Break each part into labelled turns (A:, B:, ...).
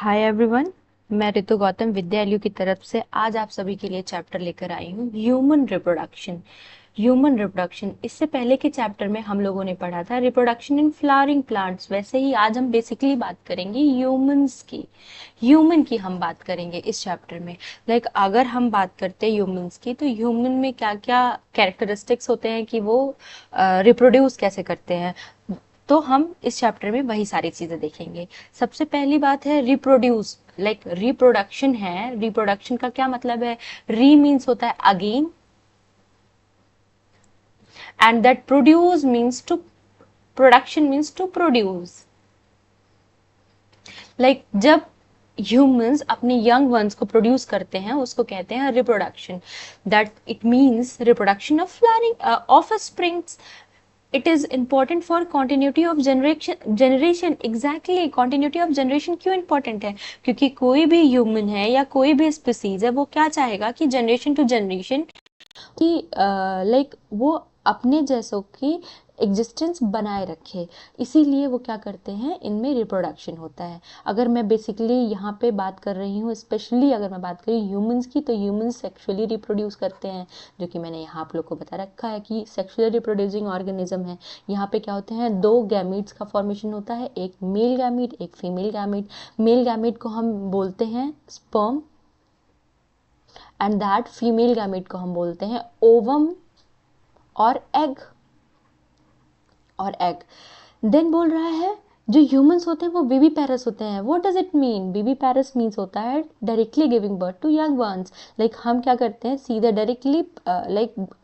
A: Hi everyone. मैं रितु गौतम विद्या LU की तरफ से आज आप सभी के लिए चैप्टर लेकर आई हूँ ह्यूमन रिप्रोडक्शन। ह्यूमन रिप्रोडक्शन, इससे पहले के चैप्टर में हम लोगों ने पढ़ा था रिप्रोडक्शन इन फ्लावरिंग प्लांट्स। वैसे ही आज हम बेसिकली बात करेंगे ह्यूमंस की। ह्यूमन की हम बात करेंगे इस चैप्टर में। अगर हम बात करते हैं ह्यूमंस की, तो ह्यूमन में क्या क्या कैरेक्टरिस्टिक्स होते हैं कि वो रिप्रोड्यूस कैसे करते हैं। तो हम इस चैप्टर में वही सारी चीजें देखेंगे। सबसे पहली बात है रिप्रोड्यूस। रिप्रोडक्शन है, रिप्रोडक्शन का क्या मतलब है? री मीन्स होता है again, and that produce means to, production means to produce. जब ह्यूमंस अपने यंग वंस को प्रोड्यूस करते हैं उसको कहते हैं reproduction. That it means reproduction of flowering of springs. It is important for continuity of generation. Exactly, continuity of generation क्यों important है? क्योंकि कोई भी ह्यूमन है या कोई भी स्पीसीज है, वो क्या चाहेगा कि जनरेशन टू जनरेशन कि वो अपने जैसों की एग्जिस्टेंस बनाए रखे। इसीलिए वो क्या करते हैं, इनमें रिप्रोडक्शन होता है। अगर मैं बेसिकली यहाँ पे बात कर रही हूँ, स्पेशली अगर मैं बात करूँ ह्यूमंस की, तो ह्यूमंस सेक्सुअली रिप्रोड्यूस करते हैं, जो कि मैंने यहाँ आप लोग को बता रखा है कि सेक्सुअली रिप्रोड्यूसिंग ऑर्गेनिज्म है। यहाँ पे क्या होते हैं, दो गैमीट्स का फॉर्मेशन होता है, एक मेल गैमीट एक फीमेल गैमीट। मेल गैमीट को हम बोलते हैं sperm, and that female gamete को हम बोलते हैं ओवम और एग। और एग देन बोल रहा है जो ह्यूमंस होते हैं वो बेबी पैरस होते हैं। What does it mean? Viviparous means होता है directly giving birth to young ones. हम क्या करते हैं सीधे डायरेक्टली,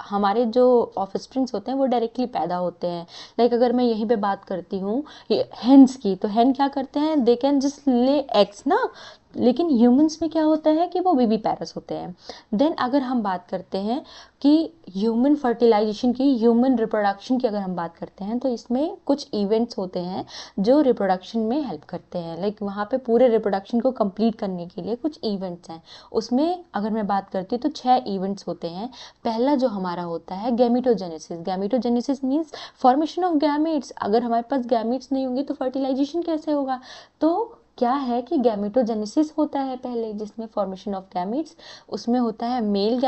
A: हमारे जो ऑफस्प्रिंग्स होते हैं वो डायरेक्टली पैदा होते हैं। अगर मैं यहीं पे बात करती हूँ हेन्स की, तो हेन क्या करते हैं, दे कैन जस्ट ले एग्स ना। लेकिन ह्यूमंस में क्या होता है कि वो बेबी पैरस होते हैं। देन अगर हम बात करते हैं कि ह्यूमन फर्टिलाइजेशन की, ह्यूमन रिप्रोडक्शन की अगर हम बात करते हैं, तो इसमें कुछ इवेंट्स होते हैं जो रिप्रोडक्शन में हेल्प करते हैं। वहाँ पे पूरे रिप्रोडक्शन को कंप्लीट करने के लिए कुछ इवेंट्स हैं। उसमें अगर मैं बात करती हूँ तो 6 इवेंट्स होते हैं। पहला जो हमारा होता है gametogenesis. Gametogenesis means formation of gametes. अगर हमारे पास गैमेट्स नहीं होंगे तो फर्टिलाइजेशन कैसे होगा? तो क्या है कि गैमेटोजेनेसिस होता है पहले, जिसमें फॉर्मेशन ऑफ गैमेट्स, उसमें होता है mail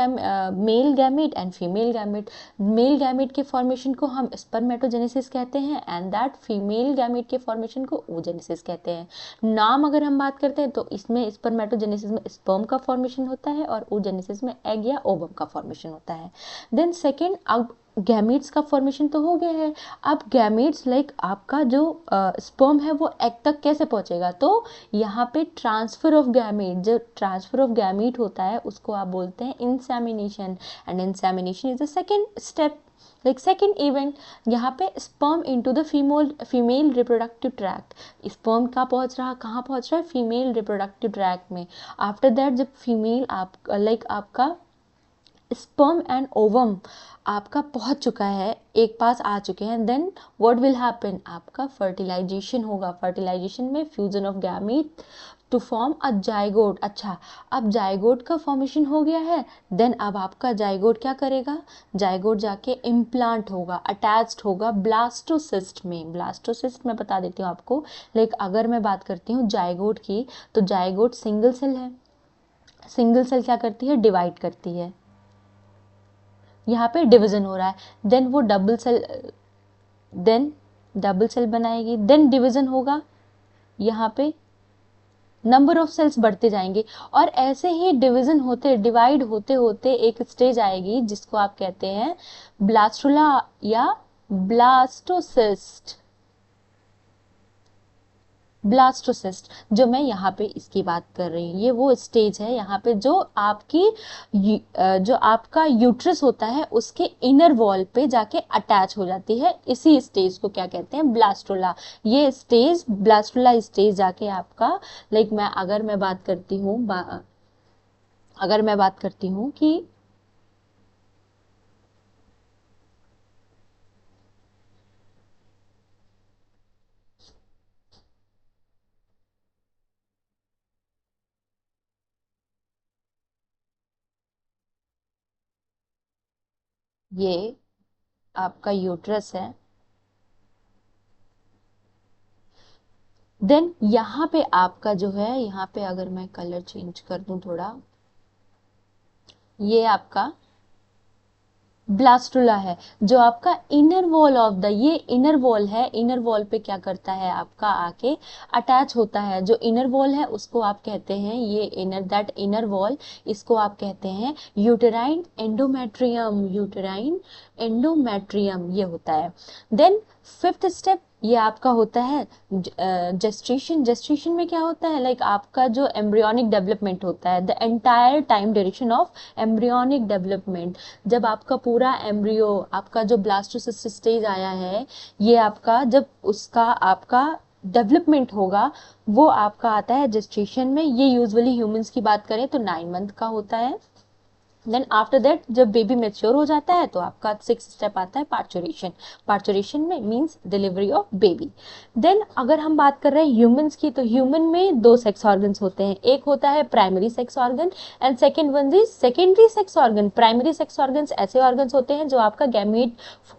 A: gamete and female gamete. Male gamete के फॉर्मेशन को हम स्पर्मेटोजेनेसिस कहते हैं, एंड दैट फीमेल गैमेट के फॉर्मेशन को oogenesis कहते हैं। नाम अगर हम बात करते हैं तो इसमें स्पर्मेटोजेनेसिस में स्पर्म का फॉर्मेशन होता है और oogenesis में एग या ओवम का फॉर्मेशन होता है। देन सेकेंड, अब गैमेट्स का फॉर्मेशन तो हो गया है। अब गैमेट्स आपका जो स्पर्म है वो एग तक कैसे पहुंचेगा? तो यहाँ पे ट्रांसफर ऑफ गैमीट, जो ट्रांसफर ऑफ गैमीट होता है उसको आप बोलते हैं insemination, and insemination is the second step, second event. यहाँ पे sperm into the female reproductive tract. Sperm का पहुंच रहा, कहाँ पहुंच रहा है? फीमेल रिप्रोडक्टिव ट्रैक्ट में। आफ्टर दैट जब फीमेल आपका स्पर्म एंड ओवम आपका पहुंच चुका है, एक पास आ चुके हैं, देन व्हाट विल हैपन, आपका फर्टिलाइजेशन होगा। फर्टिलाइजेशन में fusion of gamete to form a zygote. अच्छा, अब जाइगोट का फॉर्मेशन हो गया है। देन अब आपका जाइगोट क्या करेगा? जाइगोट जाके इम्प्लांट होगा, अटैच्ड होगा ब्लास्टोसिस्ट में। ब्लास्टोसिस्ट मैं बता देती हूँ आपको। अगर मैं बात करती हूँ जाइगोट की, तो जाइगोट सिंगल सेल है। सिंगल सेल क्या करती है? डिवाइड करती है। यहाँ पे डिवीजन हो रहा है। देन वो देन डबल सेल बनाएगी, देन डिवीजन होगा। यहाँ पे नंबर ऑफ सेल्स बढ़ते जाएंगे, और ऐसे ही डिवीजन होते, डिवाइड होते होते एक स्टेज आएगी जिसको आप कहते हैं ब्लास्टुला या ब्लास्टोसिस्ट। ब्लास्टोसिस्ट, जो मैं यहाँ पे इसकी बात कर रही हूँ, ये वो स्टेज है यहाँ पे जो जो आपका यूट्रस होता है उसके इनर वॉल पे जाके अटैच हो जाती है। इसी स्टेज को क्या कहते हैं? ब्लास्टोला। ये स्टेज, ब्लास्टोला स्टेज जाके आपका, अगर मैं बात करती हूँ अगर मैं बात करती हूँ कि ये आपका यूट्रस है, देन यहाँ पे आपका जो है, यहाँ पे अगर मैं कलर चेंज कर दूं थोड़ा, ये आपका ब्लास्टुला है, जो आपका इनर वॉल ऑफ द, ये इनर वॉल है, इनर वॉल पे क्या करता है आपका आके अटैच होता है, जो इनर वॉल है उसको आप कहते हैं, ये इनर, दैट इनर वॉल, इसको आप कहते हैं यूटेराइन एंडोमेट्रियम, यूटेराइन एंडोमेट्रियम ये होता है। देन फिफ्थ स्टेप ये आपका होता है जेस्टेशन। जेस्टेशन में क्या होता है, लाइक आपका जो एम्ब्रियोनिक डेवलपमेंट होता है, the entire time duration of embryonic development, जब आपका पूरा एम्ब्रियो, आपका जो ब्लास्टोसिस्ट स्टेज आया है, ये आपका जब उसका आपका डेवलपमेंट होगा, वो आपका आता है जेस्टेशन में। ये यूजुअली ह्यूमंस की बात करें तो 9 मंथ का होता है। देन आफ्टर दैट जब बेबी मेच्योर हो जाता है तो आपका 6th स्टेप आता है पार्चुरेशन। पार्चुरेशन में means delivery of baby. Then अगर हम बात कर रहे हैं ह्यूमंस की, तो ह्यूमन में 2 सेक्स ऑर्गन्स होते हैं, एक होता है primary sex organ and second one is secondary sex organ. Primary sex organs ऐसे ऑर्गन्स होते हैं जो आपका गैमीट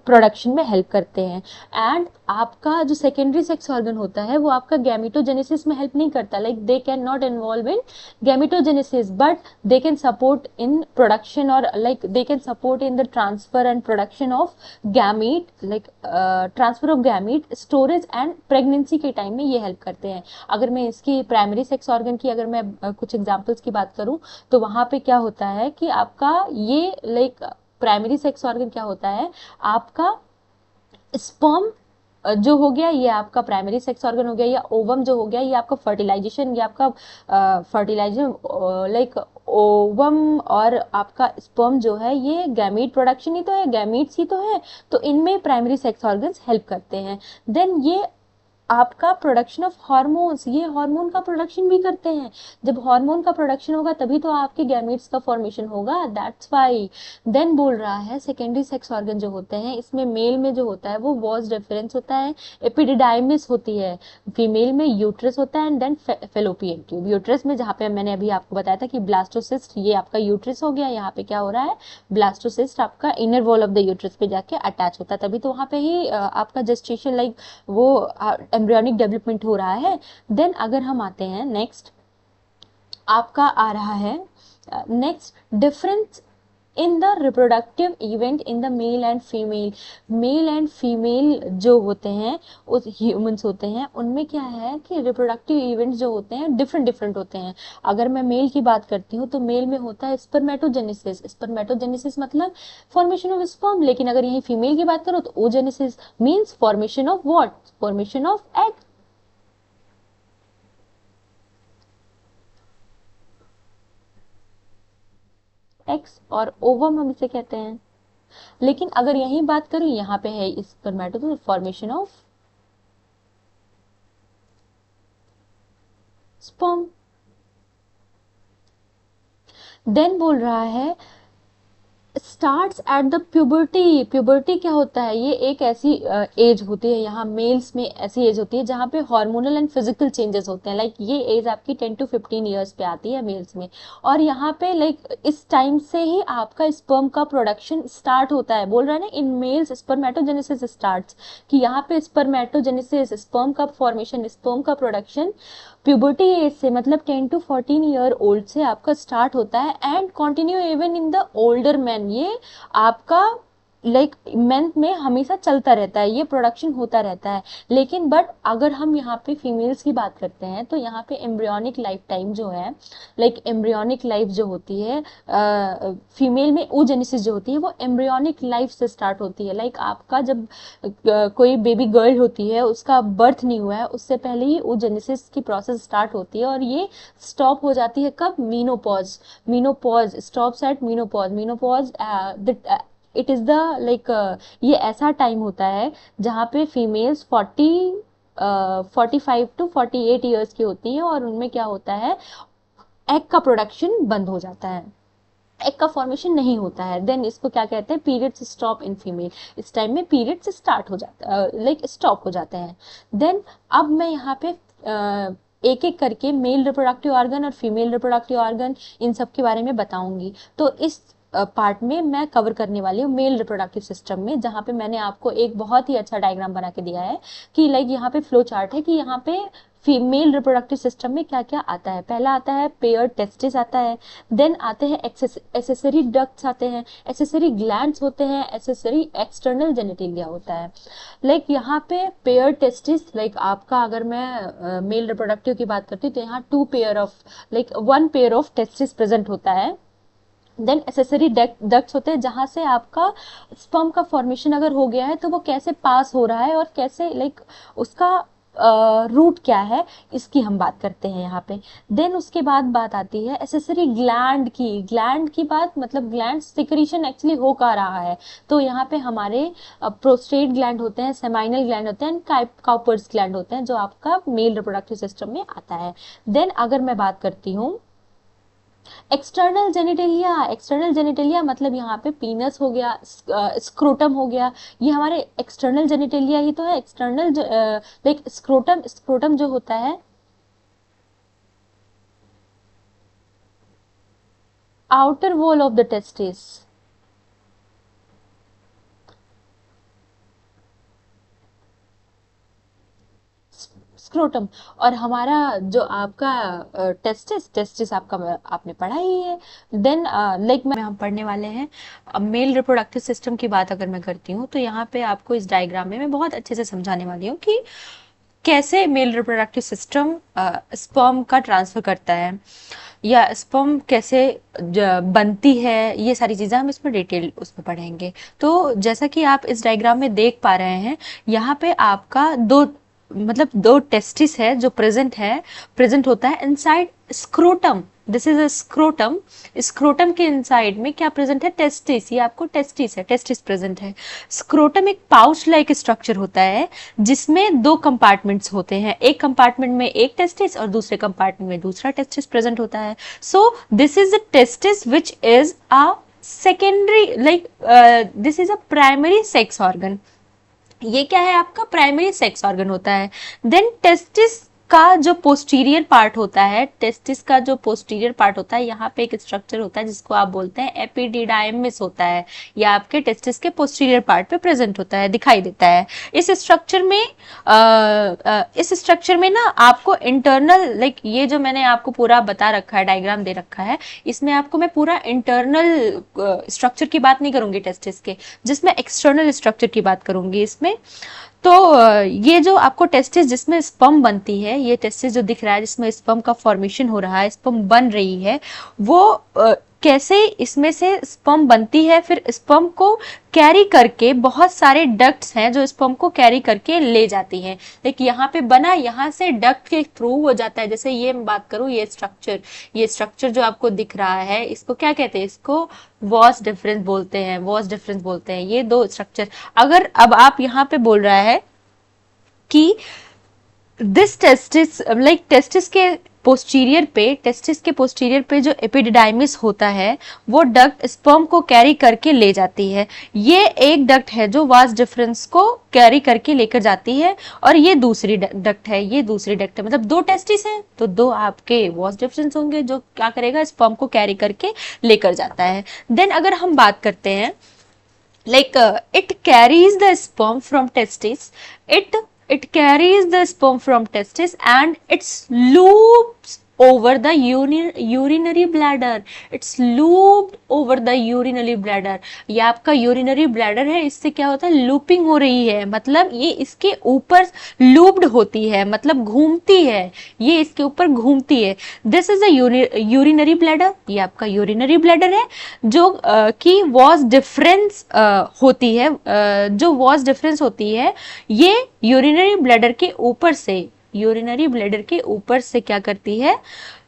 A: प्रोडक्शन में हेल्प करते हैं, एंड आपका जो सेकेंडरी सेक्स ऑर्गन होता है वो आपका गैमिटोजेनेसिस में हेल्प नहीं करता, like they can not involve in gametogenesis but they can support in production, or like they can support in the transfer and production of gamete, like transfer of gamete, storage and pregnancy के time में ये help करते हैं। अगर मैं इसकी primary sex organ की अगर मैं कुछ एग्जांपल्स की बात करूं, तो वहां पे क्या होता है कि आपका ये लाइक प्राइमरी सेक्स ऑर्गन क्या होता है, आपका स्पर्म जो हो गया ये आपका प्राइमरी सेक्स ऑर्गन हो गया, या ओवम जो हो गया ये आपका फर्टिलाइजेशन, ये आपका फर्टिलाइजेशन लाइक ओवम और आपका स्पर्म जो है ये गैमीट प्रोडक्शन ही तो है, गैमीट्स ही तो है, तो इनमें प्राइमरी सेक्स ऑर्गन्स हेल्प करते हैं। देन ये आपका प्रोडक्शन ऑफ हार्मोन्स, ये हार्मोन का प्रोडक्शन भी करते हैं। जब हार्मोन का प्रोडक्शन होगा तभी तो आपके गैमेट्स का फॉर्मेशन होगा, दैट्स व्हाई। देन बोल रहा है सेकेंडरी सेक्स ऑर्गन जो होते हैं, इसमें मेल में जो होता है वो वॉज डिफरेंस होता है, एपिडिडाइमिस होती है, फीमेल में यूट्रस होता है, and then Fallopian tube. Uterus में जहाँ पे मैंने अभी आपको बताया था कि ब्लास्टोसिस्ट, ये आपका यूट्रस हो गया, यहाँ पे क्या हो रहा है, ब्लास्टोसिस्ट आपका inner wall of the uterus पे जाके अटैच होता है, तभी तो वहाँ पे ही आपका जेस्टेशन लाइक वो एम्ब्रियोनिक डेवलपमेंट हो रहा है। देन अगर हम आते हैं नेक्स्ट, आपका आ रहा है next difference in the reproductive event in the male and female. Male and female जो होते हैं, उस ह्यूमंस होते हैं, उनमें क्या है कि रिप्रोडक्टिव इवेंट्स जो होते हैं डिफरेंट डिफरेंट होते हैं। अगर मैं मेल की बात करती हूँ तो मेल में होता है स्पर्मेटोजेनेसिस, स्पर्मेटोजेनेसिस मतलब फॉर्मेशन ऑफ स्पर्म, लेकिन अगर यही फीमेल की बात करो तो oogenesis means formation of what, formation of egg. X और ओवम हम इसे कहते हैं। लेकिन अगर यही बात करूं, यहाँ पे है स्पर्मेटो, फॉर्मेशन ऑफ स्पर्म। देन बोल रहा है starts at the puberty. Puberty क्या होता है, ये एक ऐसी एज होती है, यहाँ मेल्स में ऐसी एज होती है जहाँ पे हार्मोनल एंड फिजिकल चेंजेस होते हैं, लाइक ये एज आपकी 10 to 15 ईयर्स पे आती है मेल्स में, और यहाँ पे लाइक इस टाइम से ही आपका स्पर्म का प्रोडक्शन स्टार्ट होता है। बोल रहा है ना इन मेल्स स्पर्मेटोजेनेसिस स्टार्ट्स, कि यहाँ पे स्पर्मेटोजेनेसिस, स्पर्म का फॉर्मेशन, स्पर्म का प्रोडक्शन प्यूबर्टी एज से, मतलब 10 to 14 ईयर ओल्ड से आपका स्टार्ट होता है, and continue even in the older man. ये आपका लाइक मेंथ में हमेशा चलता रहता है, ये प्रोडक्शन होता रहता है। लेकिन बट अगर हम यहाँ पे फीमेल्स की बात करते हैं तो यहाँ पे एम्ब्रियोनिक लाइफ टाइम जो है, लाइक एम्ब्रियोनिक लाइफ जो होती है फीमेल में, oogenesis जो होती है वो एम्ब्रियोनिक लाइफ से स्टार्ट होती है। लाइक आपका जब कोई बेबी गर्ल होती है, उसका बर्थ नहीं हुआ है, उससे पहले ही oogenesis की प्रोसेस स्टार्ट होती है, और ये स्टॉप हो जाती है कब, menopause. Menopause stops at menopause. Menopause it is the like ये ऐसा टाइम होता है जहाँ पे फीमेल्स 45 to 48 ईयर्स की होती हैं, और उनमें क्या होता है, एग का प्रोडक्शन बंद हो जाता है, एग का फॉर्मेशन नहीं होता है। देन इसको क्या कहते हैं, पीरियड्स स्टॉप इन फीमेल। इस टाइम में पीरियड्स स्टार्ट हो जाता है, लाइक स्टॉप हो जाते हैं। देन अब मैं यहाँ पे एक एक करके मेल रिप्रोडक्टिव ऑर्गन और फीमेल रिप्रोडक्टिव ऑर्गन इन सब के बारे में बताऊंगी। तो इस पार्ट में मैं कवर करने वाली हूँ मेल रिप्रोडक्टिव सिस्टम में, जहाँ पे मैंने आपको एक बहुत ही अच्छा डायग्राम बना के दिया है कि लाइक यहाँ पे फ्लो चार्ट है कि यहाँ पे फीमेल रिप्रोडक्टिव सिस्टम में क्या क्या आता है? पहला आता है पेयर टेस्टिस आता है, देन आते हैं एसेसरी डक्ट्स आते हैं, एसेसरी ग्लैंड्स होते हैं, एसेसरी एक्सटर्नल जेनिटेलिया होता है। लाइक यहाँ पे पेयर टेस्टिस, लाइक आपका अगर मैं मेल रिप्रोडक्टिव की बात करती हूँ तो यहाँ 2 pair of, like 1 pair of testis present होता है। देन एसेसरी डक्ट्स होते हैं जहां से आपका स्पर्म का फॉर्मेशन अगर हो गया है तो वो कैसे पास हो रहा है और कैसे लाइक उसका रूट क्या है, इसकी हम बात करते हैं यहाँ पे। देन उसके बाद बात आती है एसेसरी ग्लैंड की। ग्लैंड की बात मतलब ग्लैंड सिक्रीशन एक्चुअली हो का रहा है, तो यहाँ पे हमारे प्रोस्टेट ग्लैंड होते हैं, सेमाइनल ग्लैंड होते हैं, काउपर्स ग्लैंड होते हैं जो आपका मेल रिप्रोडक्टिव सिस्टम में आता है। देन अगर मैं बात करती हूँ एक्सटर्नल जेनिटेलिया, एक्सटर्नल जेनिटेलिया मतलब यहाँ पे पीनस हो गया, स्क्रोटम हो गया, ये हमारे एक्सटर्नल जेनिटेलिया ही तो है। एक्सटर्नल लाइक स्क्रोटम, स्क्रोटम जो होता है outer wall of the testis, scrotum. और हमारा जो आपका टेस्टिस, टेस्टिस आपका आपने पढ़ा ही है। देन लाइक में हम पढ़ने वाले हैं मेल रिप्रोडक्टिव सिस्टम की बात अगर मैं करती हूँ तो यहाँ पे आपको इस डायग्राम में मैं बहुत अच्छे से समझाने वाली हूँ कि कैसे मेल रिप्रोडक्टिव सिस्टम स्पर्म का ट्रांसफर करता है या स्पर्म कैसे बनती है, ये सारी चीज़ें हम इसमें डिटेल उसमें पढ़ेंगे। तो जैसा कि आप इस डायग्राम में देख पा रहे हैं, यहाँ पे आपका दो टेस्टिस है जो प्रेजेंट होता है inside scrotum. This is a scrotum. Scrotum के इनसाइड में क्या प्रेजेंट है? टेस्टिस। ये आपको टेस्टिस है, टेस्टिस प्रेजेंट है। स्क्रोटम एक पाउच लाइक स्ट्रक्चर होता है जिसमें 2 कंपार्टमेंट्स होते हैं, एक कंपार्टमेंट में एक टेस्टिस और दूसरे कंपार्टमेंट में दूसरा टेस्टिस प्रेजेंट होता है। So this is the testis which is a secondary, like this is a primary sex organ. ये क्या है? आपका प्राइमरी सेक्स ऑर्गन होता है। देन टेस्टिस का जो पोस्टीरियर पार्ट होता है, टेस्टिस का जो पोस्टीरियर पार्ट होता है, यहाँ पे एक स्ट्रक्चर होता है जिसको आप बोलते हैं एपिडिडाइमिस होता है। या आपके टेस्टिस के पोस्टीरियर पार्ट पे प्रेजेंट होता है, दिखाई देता है। इस स्ट्रक्चर में ना आपको इंटरनल, लाइक ये जो मैंने आपको पूरा बता रखा है, डायग्राम दे रखा है, इसमें आपको मैं पूरा इंटरनल स्ट्रक्चर की बात नहीं करूंगी टेस्टिस के, जिसमें एक्सटर्नल स्ट्रक्चर की बात करूंगी इसमें। तो ये जो आपको टेस्टिस जिसमें स्पर्म बनती है, ये टेस्टिस जो दिख रहा है जिसमें स्पर्म का फॉर्मेशन हो रहा है, स्पर्म बन रही है, वो कैसे इसमें से स्पर्म बनती है, फिर स्पर्म को कैरी करके बहुत सारे डक्ट्स हैं जो स्पर्म को कैरी करके ले जाती हैं। देखिए यहाँ पे बना, यहाँ से डक्ट के थ्रू हो जाता है। जैसे ये मैं बात करूँ, ये स्ट्रक्चर जो आपको दिख रहा है, इसको क्या कहते हैं? इसको वॉस डिफरेंस बोलते हैं, वॉस डिफरेंस बोलते हैं। ये 2 स्ट्रक्चर, अगर अब आप यहाँ पे बोल रहा है कि दिस टेस्टिस, लाइक टेस्टिस के पोस्टीरियर पे जो एपिडिडाइमिस होता है वो डक्ट स्पर्म को कैरी करके ले जाती है। ये एक डक्ट है जो वास डिफरेंस को कैरी करके लेकर जाती है, और ये दूसरी डक्ट है, मतलब 2 टेस्टिस हैं तो 2 आपके वास डिफरेंस होंगे जो क्या करेगा? स्पर्म को कैरी करके लेकर जाता है। देन अगर हम बात करते हैं like it carries the sperm from testis, it carries the sperm from testis and it loops over the urinary bladder, it's looped over the urinary bladder। ये आपका यूरिनरी ब्लैडर है, इससे क्या होता है? लूपिंग हो रही है, मतलब ये इसके ऊपर लूप्ड होती है, मतलब घूमती है, ये इसके ऊपर घूमती है। This is a urinary bladder. ये आपका यूरिनरी ब्लैडर है जो कि वॉस डिफरेंस होती है, जो वॉस डिफरेंस होती है ये यूरिनरी ब्लैडर के ऊपर से क्या करती है?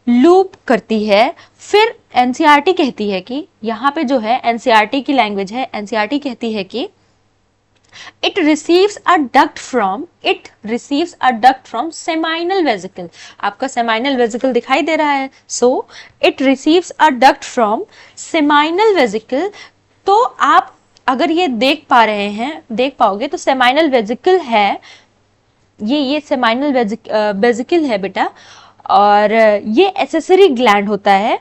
A: लूप करती है। फिर एनसीईआरटी कहती है कि यहाँ पे जो है एनसीईआरटी की लैंग्वेज है, एनसीईआरटी कहती है कि it receives a duct from seminal vesicle। आपका seminal vesicle दिखाई दे रहा है, so it receives a duct from seminal vesicle। तो आप अगर ये देख पाओगे तो seminal vesicle है, ये सेमाइनल वेजिकल है बेटा, और ये एसेसरी ग्लैंड होता है,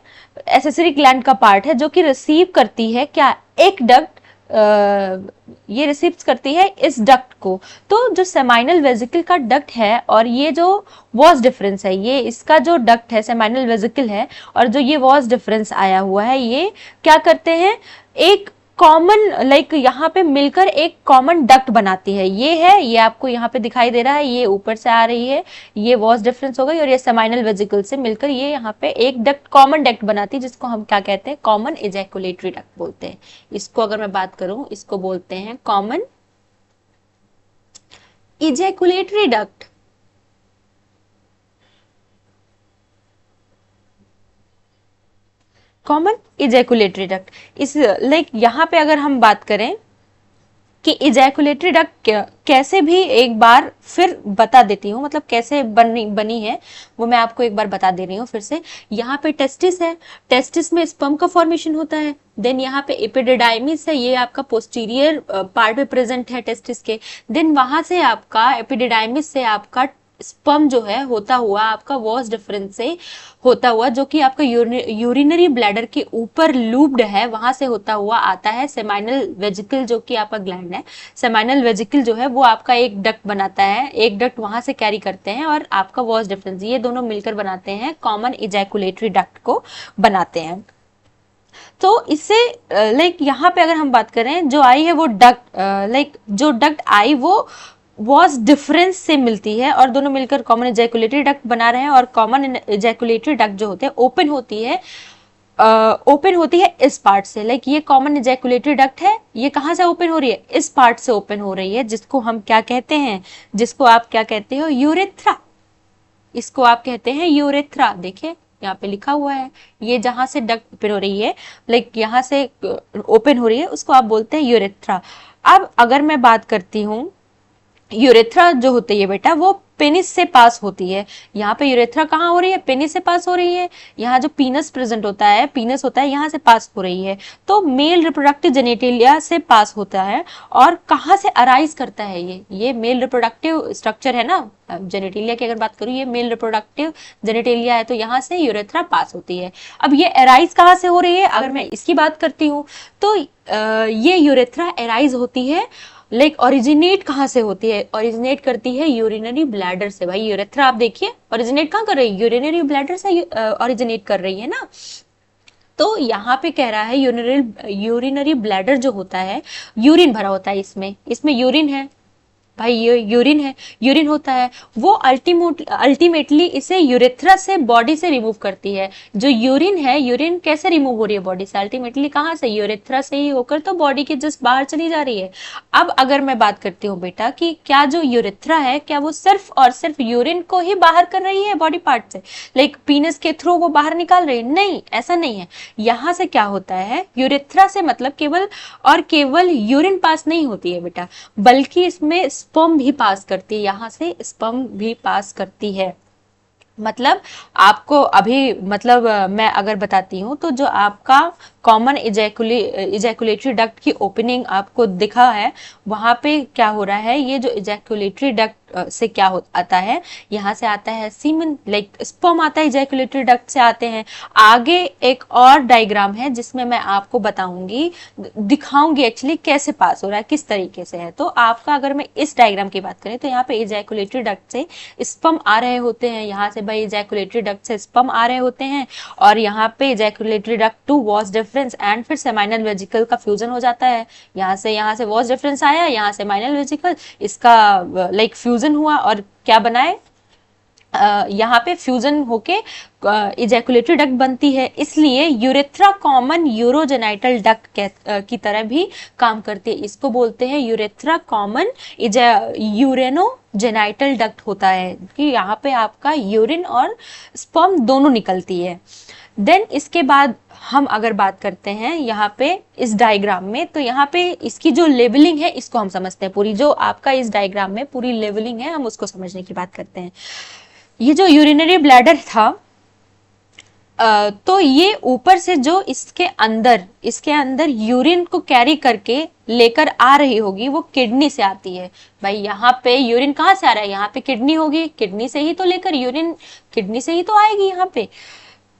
A: एसेसरी ग्लैंड का पार्ट है जो कि रिसीव करती है क्या? एक डक्ट ये रिसीव्स करती है इस डक्ट को। तो जो सेमाइनल वेजिकल का डक्ट है और ये जो वॉस डिफरेंस है, ये इसका जो डक्ट है सेमाइनल वेजिकल है और जो ये वॉस डिफरेंस आया हुआ है, ये क्या करते हैं, एक कॉमन लाइक यहाँ पे मिलकर एक कॉमन डक्ट बनाती है। ये है, ये आपको यहाँ पे दिखाई दे रहा है, ये ऊपर से आ रही है, ये वॉस डिफरेंस हो गई और ये सेमाइनल वेजिकल से मिलकर ये यहाँ पे एक डक्ट कॉमन डक्ट बनाती है, जिसको हम क्या कहते हैं, कॉमन इजैकुलेटरी डक्ट बोलते हैं। इसको अगर मैं बात करूं, इसको बोलते हैं common ejaculatory duct. Common ejaculatory duct. इस लाइक यहाँ पे अगर हम बात करें कि इजैकुलेटरी डक्ट कैसे भी एक बार फिर बता देती हूँ, मतलब कैसे बनी है वो मैं आपको एक बार बता दे रही हूँ फिर से। यहाँ पे टेस्टिस है, टेस्टिस में स्पर्म का फॉर्मेशन होता है। देन यहाँ पे एपिडिडाइमिस है, ये आपका पोस्टीरियर पार्ट में प्रेजेंट है टेस्टिस के। देन वहां से आपका एपिडिडाइमिस से आपका स्पर्म जो है होता हुआ आपका वॉस डिफरेंस से होता हुआ, जो कि आपका यूरिनरी ब्लैडर के ऊपर लूप्ड है, वहां से होता हुआ आता है सेमाइनल वेजिकल, जो कि आपका ग्लैंड है। सेमाइनल वेजिकल जो है वो आपका एक डक्ट बनाता है, एक डक्ट वहां से कैरी करते हैं और आपका वॉस डिफरेंस, ये दोनों मिलकर बनाते हैं कॉमन इजैकुलेटरी डक्ट को बनाते हैं। तो इससे लाइक यहाँ पे अगर हम बात करें, जो आई है वो डक्ट लाइक जो डक्ट आई वो वॉस डिफरेंस से मिलती है और दोनों मिलकर कॉमन इजैकुलेटरी डक्ट बना रहे हैं। और कॉमन इजैकुलेटरी डक्ट जो होते हैं ओपन होती है इस पार्ट से। लाइक ये कॉमन इजैकुलेटरी डक्ट है, ये कहाँ से ओपन हो रही है, इस पार्ट से ओपन हो रही है, जिसको हम क्या कहते हैं, जिसको आप क्या कहते हो, यूरेथ्रा। इसको आप कहते हैं यूरेथ्रा। देखिए यहाँ पे लिखा हुआ है, ये जहां से डक्ट ओपन हो रही है, लाइक यहाँ से ओपन हो रही है, उसको आप बोलते हैं यूरेथ्रा। अब अगर मैं बात करती हूँ, यूरेथ्रा जो होती है बेटा वो पेनिस से पास होती है। यहाँ पे यूरेथ्रा कहाँ हो रही है, पेनिस से पास हो रही है। यहाँ जो पीनस प्रेजेंट होता है, पीनस होता है, यहाँ से पास हो रही है। तो मेल रिप्रोडक्टिव जेनेटिलिया से पास होता है। और कहाँ से अराइज करता है ये मेल रिप्रोडक्टिव स्ट्रक्चर है ना, जेनेटिलिया की अगर बात करूँ, ये मेल रिप्रोडक्टिव जेनेटिलिया है, तो यहाँ से यूरेथ्रा पास होती है। अब ये अराइज कहाँ से हो रही है, अगर मैं इसकी बात करती हूँ तो ये यूरेथ्रा अराइज होती है, लाइक ओरिजिनेट कहाँ से होती है, ओरिजिनेट करती है यूरिनरी ब्लैडर से। भाई यूरेथ्रा आप देखिए ओरिजिनेट कहाँ कर रही है, यूरिनरी ब्लैडर से ओरिजिनेट कर रही है ना। तो यहाँ पे कह रहा है यूरिनरी ब्लैडर जो होता है, यूरिन भरा होता है, इसमें यूरिन है भाई, ये यूरिन है, यूरिन होता है, वो अल्टीमेटली इसे यूरेथ्रा से बॉडी से रिमूव करती है। जो यूरिन है, यूरिन कैसे रिमूव हो रही है बॉडी से, अल्टीमेटली कहाँ से, यूरेथ्रा से ही होकर तो बॉडी के जस्ट बाहर चली जा रही है। अब अगर मैं बात करती हूँ बेटा कि क्या जो यूरेथ्रा है, क्या वो सिर्फ और सिर्फ यूरिन को ही बाहर कर रही है बॉडी पार्ट से, लाइक पीनस के थ्रू वो बाहर निकाल रही है, नहीं, ऐसा नहीं है। यहाँ से क्या होता है, यूरेथ्रा से मतलब केवल और केवल यूरिन पास नहीं होती है बेटा, बल्कि इसमें स्पर्म भी पास करती है, यहाँ से स्पर्म भी पास करती है। मतलब आपको अभी मतलब मैं अगर बताती हूँ तो जो आपका कॉमन इजैकुलेटरी डक्ट की ओपनिंग आपको दिखा है, वहां पे क्या हो रहा है, ये जो इजैकुलेटरी डक्ट से क्या आता है, यहाँ से आता है सीमन, लाइक स्पर्म आता है, इजैकुलेटरी डक्ट से आते हैं। आगे एक और डायग्राम है जिसमें मैं आपको बताऊंगी, दिखाऊंगी एक्चुअली कैसे पास हो रहा है, किस तरीके से है। तो आपका अगर मैं इस डायग्राम की बात करें तो यहाँ पे इजैकुलेटरी डक्ट से स्पर्म आ रहे होते हैं, यहाँ से भाई इजैकुलेटरी डक्ट से स्पर्म आ रहे होते हैं, और यहाँ पे ejaculatory duct to vas deferens and फिर सेमाइनल वेजिकल का फ्यूजन हो जाता है। यहाँ से वॉस डिफरेंस आया, यहाँ से सेमाइनल वेजिकल, इसका लाइक फ्यूजन हुआ और क्या बनाए, यहाँ पे फ्यूजन होके इजैकुलेटरी डक्ट बनती है। इसलिए यूरेथ्रा कॉमन यूरोजेनाइटल डक्ट की तरह भी काम करती है। इसको बोलते हैं यूरेथ्रा कॉमन यूरेनोजेनाइटल डक्ट होता है, कि यहाँ पे आपका यूरिन और स्पर्म दोनों निकलती है। देन इसके बाद हम अगर बात करते हैं यहाँ पे इस डायग्राम में, तो यहाँ पे इसकी जो लेवलिंग है इसको हम समझते हैं, पूरी जो आपका इस डायग्राम में पूरी लेवलिंग है हम उसको समझने की बात करते हैं। ये जो यूरिनरी ब्लैडर था, तो ये ऊपर से जो इसके अंदर यूरिन को कैरी करके लेकर आ रही होगी, वो किडनी से आती है। भाई यहाँ पे यूरिन कहाँ से आ रहा है, यहाँ पे किडनी होगी, किडनी से ही तो लेकर यूरिन, किडनी से ही तो आएगी यहाँ पे।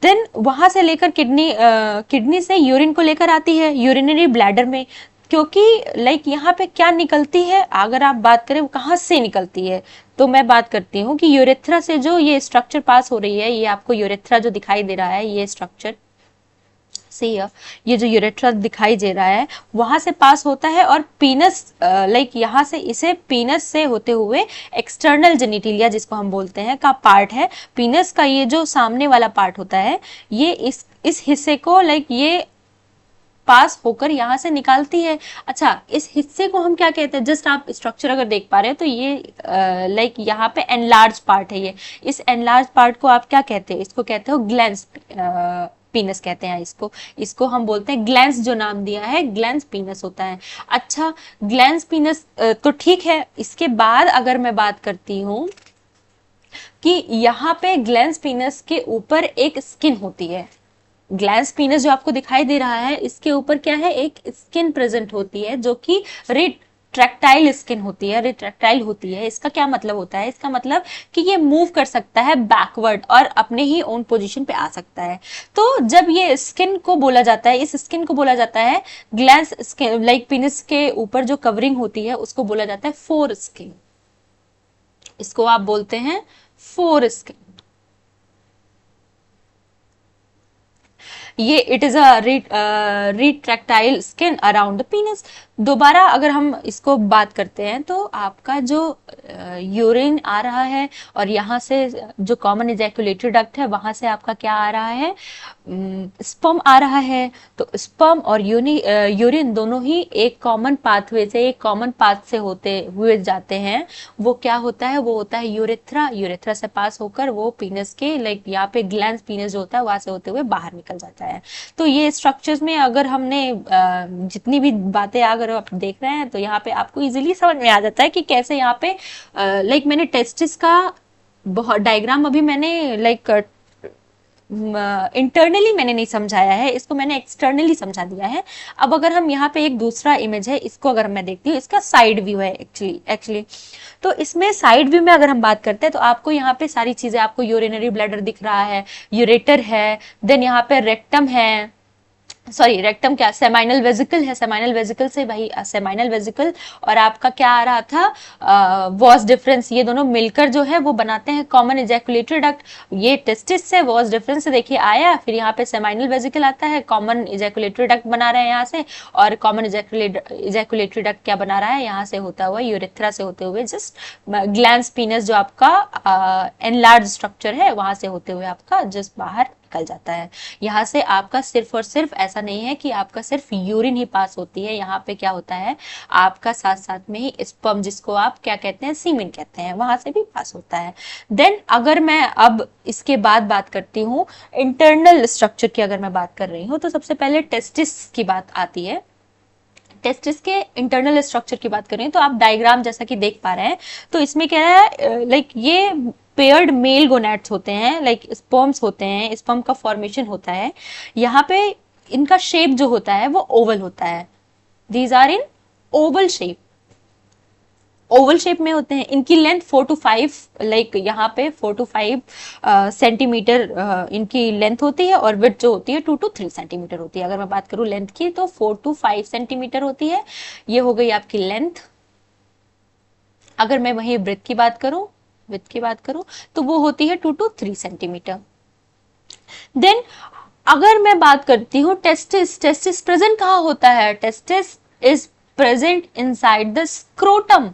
A: देन वहां से लेकर किडनी से यूरिन को लेकर आती है यूरिनरी ब्लैडर में। क्योंकि लाइक यहाँ पे क्या निकलती है, अगर आप बात करें वो कहाँ से निकलती है, तो मैं बात करती हूँ कि यूरेथ्रा से जो ये स्ट्रक्चर पास हो रही है, ये आपको यूरेथ्रा जो दिखाई दे रहा है, ये स्ट्रक्चर सी, ये जो यूरेथ्रा दिखाई दे रहा है वहां से पास होता है, और पीनस लाइक यहाँ से इसे पीनस से होते हुए एक्सटर्नल जेनिटिलिया जिसको हम बोलते हैं का पार्ट है, पीनस का ये जो सामने वाला पार्ट होता है, ये इस हिस्से को लाइक ये पास होकर यहाँ से निकालती है। अच्छा, इस हिस्से को हम क्या कहते हैं, जस्ट आप स्ट्रक्चर अगर देख पा रहे हैं तो ये लाइक यहाँ पे एनलार्ज पार्ट है, ये इस एनलार्ज पार्ट को आप क्या कहते हैं, इसको कहते हो ग्लैंस पीनस कहते हैं इसको, इसको हम बोलते हैं ग्लैंस, जो नाम दिया है ग्लैंस पीनस होता है। अच्छा, ग्लैंस पीनस तो ठीक है, इसके बाद अगर मैं बात करती हूँ कि यहाँ पे ग्लैंस पीनस के ऊपर एक स्किन होती है, ग्लैंस पीनस जो आपको दिखाई दे रहा है इसके ऊपर क्या है, एक स्किन प्रेजेंट होती है जो कि रिट्रैक्टाइल स्किन होती है, रिट्रैक्टाइल होती है। इसका क्या मतलब होता है, इसका मतलब कि ये मूव कर सकता है बैकवर्ड और अपने ही ओन पोजीशन पे आ सकता है। तो जब ये स्किन को बोला जाता है, इस स्किन को बोला जाता है ग्लैंस स्किन, लाइक पीनस के ऊपर जो कवरिंग होती है उसको बोला जाता है फोर स्किन, इसको आप बोलते हैं फोर स्किन। ये it is a retractile skin around the penis. दोबारा अगर हम इसको बात करते हैं तो आपका जो यूरिन आ रहा है और यहाँ से जो कॉमन इजैकुलेटरी डक्ट है वहां से आपका क्या आ रहा है, स्पर्म आ रहा है। तो स्पर्म और यूरिन दोनों ही एक कॉमन पाथवे से, एक कॉमन पाथ से होते हुए जाते हैं। वो क्या होता है, वो होता है यूरेथ्रा, यूरेथ्रा से पास होकर वो पीनस के लाइक यहाँ पे ग्लैंस पीनस जो होता है वहां से होते हुए बाहर निकल जाता है। तो ये स्ट्रक्चर्स में अगर हमने जितनी भी बातें अगर आप देख रहे हैं तो यहाँ पे आपको इजीली समझ में आ जाता है कि कैसे यहाँ पे लाइक मैंने टेस्टिस का बहुत डायग्राम अभी मैंने लाइक इंटरनली मैंने नहीं समझाया है, इसको मैंने एक्सटर्नली समझा दिया है। अब अगर हम यहाँ पे एक दूसरा इमेज है, इसको अगर मैं देखती हूँ, इसका साइड व्यू है एक्चुअली तो इसमें साइड व्यू में अगर हम बात करते हैं तो आपको यहाँ पे सारी चीजें, आपको यूरिनरी ब्लैडर दिख रहा है, यूरेटर है, देन यहाँ पे रेक्टम है, सॉरी रेक्टम क्या, सेमाइनल वेजिकल है, सेमाइनल वेजिकल से भाई सेमाइनल वेजिकल और आपका क्या आ रहा था वॉस डिफरेंस, ये दोनों मिलकर जो है वो बनाते हैं कॉमन इजैकुलेटरी डक्ट। ये टेस्टिस से वॉस डिफरेंस से देखिए आया, फिर यहाँ पे सेमाइनल वेजिकल आता है, कॉमन इजैकुलेटरी डक्ट बना रहे हैं यहाँ से, और कॉमन इजैकुलेटरी डक्ट क्या बना रहा है, यहाँ से होता हुआ यूरेथ्रा से होते हुए जस्ट ग्लैंस पीनस जो आपका एनलार्ज स्ट्रक्चर है वहां से होते हुए आपका जस्ट बाहर निकल जाता है। यहाँ से आपका सिर्फ और सिर्फ ऐसा नहीं है कि आपका सिर्फ यूरिन ही पास होती है, यहाँ पे क्या होता है आपका साथ साथ में ही स्पर्म, जिसको आप क्या कहते हैं, सीमेन कहते हैं, वहां से भी पास होता है। देन अगर मैं अब इसके बाद बात करती हूँ इंटरनल स्ट्रक्चर की, अगर मैं बात कर रही हूँ तो सबसे पहले टेस्टिस की बात आती है। टेस्टिस के इंटरनल स्ट्रक्चर की बात करें तो आप डायग्राम जैसा कि देख पा रहे हैं, तो इसमें क्या है लाइक ये पेयर्ड मेल गोनैड्स होते हैं, लाइक स्पर्म्स होते हैं, स्पर्म का फॉर्मेशन होता है। यहाँ पे इनका शेप जो होता है वो ओवल होता है, these are in oval shape, oval shape में होते हैं। इनकी लेंथ 4 to 5 लाइक यहाँ पे 4 to 5 सेंटीमीटर इनकी लेंथ होती है, और विड्थ जो होती है 2 to 3 सेंटीमीटर होती है। अगर मैं बात करूँ लेंथ की तो 4 to 5 सेंटीमीटर होती है, ये हो गई आपकी लेंथ। अगर मैं वही ब्रेथ की बात करूं, विथ की बात करूं तो वो होती है 2 to 3 सेंटीमीटर। देन अगर मैं बात करती हूँ टेस्टिस, टेस्टिस प्रेजेंट कहाँ होता है, testis is present inside the scrotum.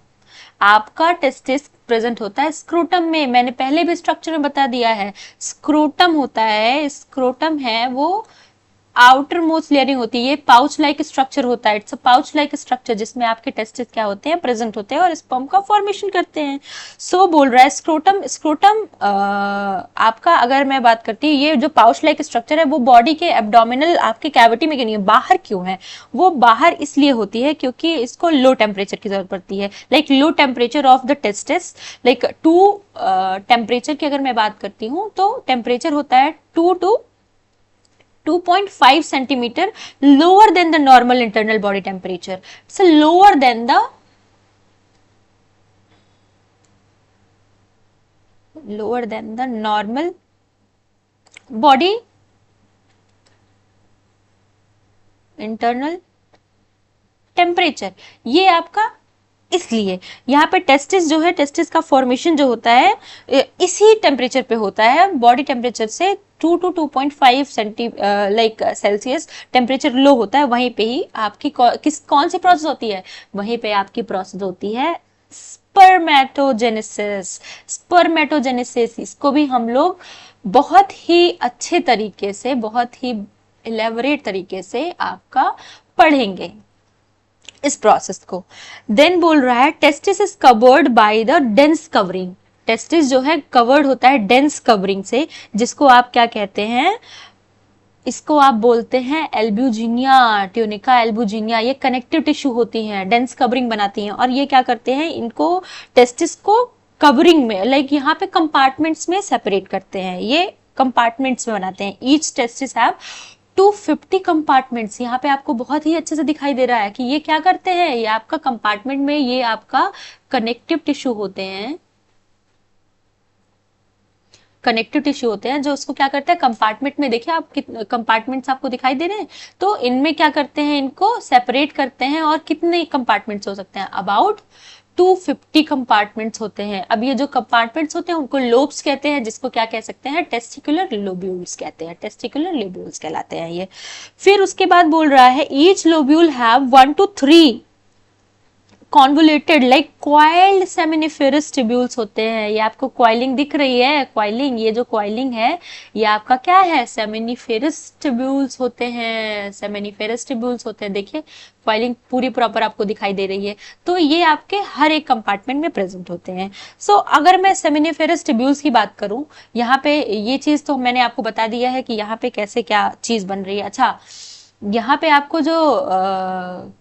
A: आपका टेस्टिस प्रेजेंट होता है स्क्रोटम में, मैंने पहले भी स्ट्रक्चर में बता दिया है, स्क्रोटम होता है, स्क्रोटम है वो आउटर मोस्ट लेयरिंग होती है, ये पाउच लाइक स्ट्रक्चर होता है, it's a pouch like structure जिसमें आपके टेस्टिस क्या होते हैं, प्रेजेंट होते हैं और स्पर्म का फॉर्मेशन करते हैं। सो बोल रहा है स्क्रोटम, स्क्रोटम आपका अगर मैं बात करती हूँ ये जो पाउच लाइक स्ट्रक्चर है वो बॉडी के एब्डोमिनल आपके कैविटी में क्यों नहीं है, बाहर क्यों है, वो बाहर इसलिए होती है क्योंकि इसको लो टेम्परेचर की जरूरत पड़ती है, like low temperature of the testis, like to temperature की अगर मैं बात करती हूँ तो टेम्परेचर होता है 2 to 2.5 centimeter lower than the normal internal body temperature. So lower than the normal body internal temperature, ये आपका इसलिए यहाँ पे टेस्टिस जो है, टेस्टिस का फॉर्मेशन जो होता है इसी टेम्परेचर पे होता है, बॉडी टेम्परेचर से 2 to 2.5 like Celsius temperature low होता है, वहीं पे ही आपकी कौन सी प्रोसेस होती है, वहीं पे आपकी प्रोसेस होती है स्पर्मेटोजेनेसिस। स्पर्मेटोजेनेसिस इसको भी हम लोग बहुत ही अच्छे तरीके से, बहुत ही इलेबोरेट तरीके से आपका पढ़ेंगे इस प्रोसेस को। देन बोल रहा है testis is covered by the dense covering. Testis जो है कवर्ड होता है डेंस कवरिंग से, जिसको आप क्या कहते हैं, इसको आप बोलते हैं एल्ब्यूजिनिया, ट्यूनिका एल्ब्यूजिनिया। ये कनेक्टिव टिश्यू होती हैं, डेंस कवरिंग बनाती हैं, और ये क्या करते हैं, इनको टेस्टिस को कवरिंग में लाइक यहाँ पे कंपार्टमेंट्स में सेपरेट करते हैं, ये कंपार्टमेंट्स में बनाते हैं। Each testis have 250 compartments. यहाँ पे आपको बहुत ही अच्छे से दिखाई दे रहा है कि ये क्या करते हैं, ये आपका कंपार्टमेंट में, ये आपका कनेक्टिव टिश्यू होते हैं, कनेक्टिव टिश्यू होते हैं जो उसको क्या करते हैं, कंपार्टमेंट में, देखिए आप कंपार्टमेंट्स आपको दिखाई दे रहे हैं, तो इनमें क्या करते हैं, इनको सेपरेट करते हैं। और कितने कंपार्टमेंट्स हो सकते हैं, अबाउट 250 कंपार्टमेंट्स होते हैं। अब ये जो कंपार्टमेंट्स होते हैं उनको लोब्स कहते हैं, जिसको क्या कह सकते हैं, टेस्टिकुलर लोब्यूल्स कहते हैं, टेस्टिकुलर लोब्यूल्स कहलाते हैं ये। फिर उसके बाद बोल रहा है each lobule have 1 to 3 convoluted like coiled seminiferous tubules होते हैं। ये आपको क्वाइलिंग दिख रही है, क्वाइलिंग, ये जो क्वाइलिंग है ये आपका क्या है, सेमिनिफेरस ट्यूब्यूल्स होते हैं, सेमिनिफेरस ट्यूब्यूल्स होते हैं। देखिए क्वाइलिंग पूरी प्रॉपर आपको दिखाई दे रही है। तो ये आपके हर एक कंपार्टमेंट में प्रेजेंट होते हैं। सो अगर मैं सेमिनिफेरस ट्यूब्यूल्स की बात करूं, यहाँ पे ये चीज तो मैंने आपको बता दिया है कि यहाँ पे कैसे क्या चीज बन रही है। अच्छा, यहाँ पे आपको जो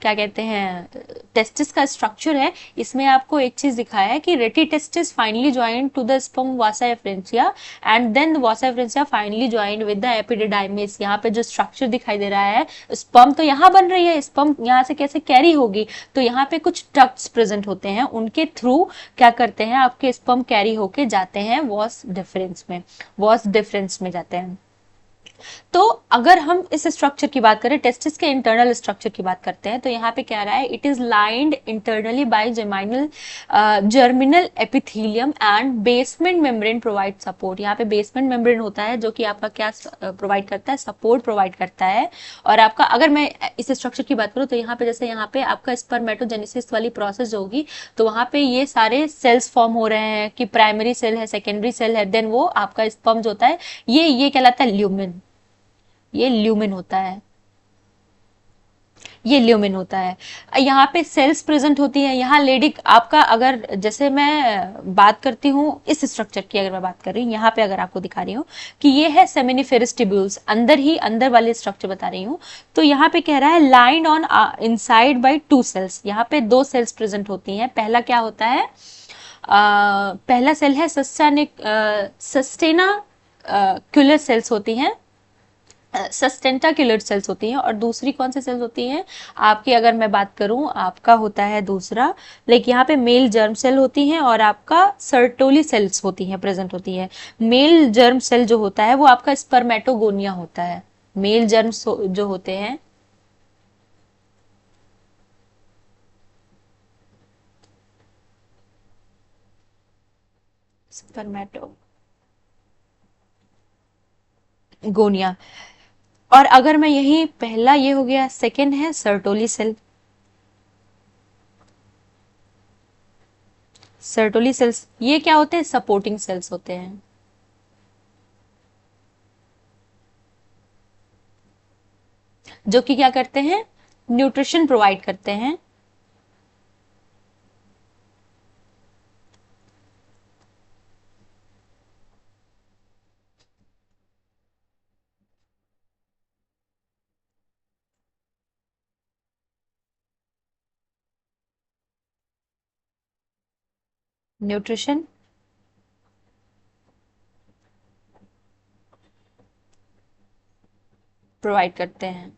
A: क्या कहते हैं, टेस्टिस का स्ट्रक्चर है, इसमें आपको एक चीज दिखाया है कि rete testis finally joined to the sperm vasa efferentia and then vasa efferentia finally joined with the epididymis. यहाँ पे जो स्ट्रक्चर दिखाई दे रहा है, स्पर्म तो यहाँ बन रही है, स्पर्म यहाँ से कैसे कैरी होगी, तो यहाँ पे कुछ डक्ट्स प्रेजेंट होते हैं, उनके थ्रू क्या करते हैं, आपके स्पर्म कैरी होके जाते हैं वॉस डिफरेंस में जाते हैं। तो अगर हम इस स्ट्रक्चर की बात करें, टेस्टिस के इंटरनल स्ट्रक्चर की बात करते हैं, तो यहाँ पे क्या रहा है, it is lined internally by germinal epithelium and basement membrane provide support. यहाँ पे बेसमेंट मेम्ब्रेन होता है जो कि आपका क्या प्रोवाइड करता है, सपोर्ट प्रोवाइड करता है। और आपका अगर मैं इस स्ट्रक्चर की बात करूँ तो यहाँ पे जैसे यहाँ पे आपका स्पर्मेटोजेनेसिस वाली प्रोसेस जो होगी, तो वहाँ पे ये सारे सेल्स फॉर्म हो रहे हैं कि प्राइमरी सेल है, सेकेंडरी सेल है, देन वो आपका स्पर्म जो होता है ये कहलाता है ल्यूमेन, ये ल्यूमेन होता है, ये ल्यूमेन होता है। यहाँ पे सेल्स प्रेजेंट होती है। यहाँ लेडी आपका, अगर जैसे मैं बात करती हूँ इस स्ट्रक्चर की, अगर मैं बात कर रही हूँ यहाँ पे, अगर आपको दिखा रही हूँ कि ये है सेमिनिफेरस ट्यूब्यूल्स, अंदर ही अंदर वाले स्ट्रक्चर बता रही हूँ। तो यहाँ पे कह रहा है lined on inside by 2 cells. यहाँ पे 2 सेल्स प्रेजेंट होती हैं। पहला क्या होता है, पहला सेल है सस्टेना क्यूलर सेल्स होती हैं, सस्टेंटाक्युलर सेल्स होती हैं। और दूसरी कौन सी सेल्स होती हैं आपकी, अगर मैं बात करूं, आपका होता है दूसरा, लाइक यहाँ पे मेल जर्म सेल होती हैं और आपका सर्टोली सेल्स होती हैं, प्रेजेंट होती है। मेल जर्म सेल जो होता है वो आपका स्पर्मेटोगोनिया होता है। मेल जर्म जो होते हैं, स्पर्मेटोगोनिया। और अगर मैं यही, पहला ये हो गया, सेकेंड है सर्टोली सेल। सर्टोली सेल्स ये क्या होते हैं, सपोर्टिंग सेल्स होते हैं। जो कि क्या करते हैं, न्यूट्रिशन प्रोवाइड करते हैं। न्यूट्रिशन प्रोवाइड करते हैं।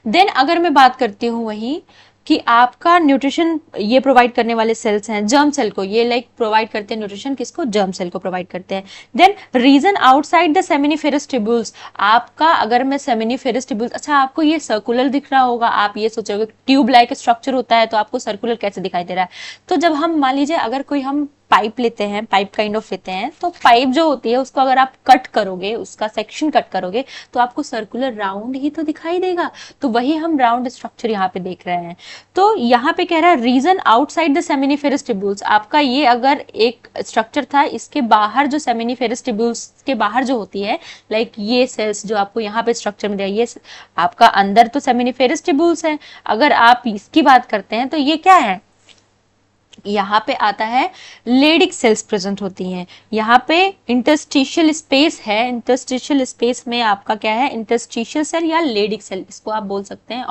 A: देन अगर मैं बात करती हूँ वही, कि आपका न्यूट्रिशन ये प्रोवाइड करने वाले सेल्स हैं, जर्म सेल को, ये लाइक प्रोवाइड करते हैं न्यूट्रिशन, किसको, जर्म सेल को प्रोवाइड करते हैं। Then region outside the seminiferous tubules, आपका अगर मैं सेमिनिफेरस ट्यूब्यूल्स, अच्छा आपको ये सर्कुलर दिख रहा होगा, आप ये सोचोगे ट्यूब लाइक स्ट्रक्चर होता है तो आपको सर्कुलर कैसे दिखाई दे रहा है। तो जब हम मान लीजिए अगर कोई हम पाइप लेते हैं, पाइप काइंड ऑफ लेते हैं, तो पाइप जो होती है उसको अगर आप कट करोगे, उसका सेक्शन कट करोगे तो आपको सर्कुलर राउंड ही तो दिखाई देगा। तो वही हम राउंड स्ट्रक्चर यहाँ पे देख रहे हैं। तो यहाँ पे कह रहा है region outside the seminiferous tubules, आपका ये अगर एक स्ट्रक्चर था, इसके बाहर जो सेमिनिफेरस ट्यूब्यूल्स के बाहर जो होती है, लाइक ये सेल्स जो आपको यहाँ पे स्ट्रक्चर मिल रहा है, ये आपका अंदर तो सेमिनिफेरस ट्यूब्यूल्स है। अगर आप इसकी बात करते हैं तो ये क्या है, यहाँ पे आता है लेडिक सेल्स प्रेजेंट होती हैं। यहाँ पे इंटरस्टिशियल स्पेस है, इंटरस्टिशियल स्पेस में आपका क्या है, इंटरस्टिशियल सेल या लेडिक सेल इसको आप बोल सकते हैं।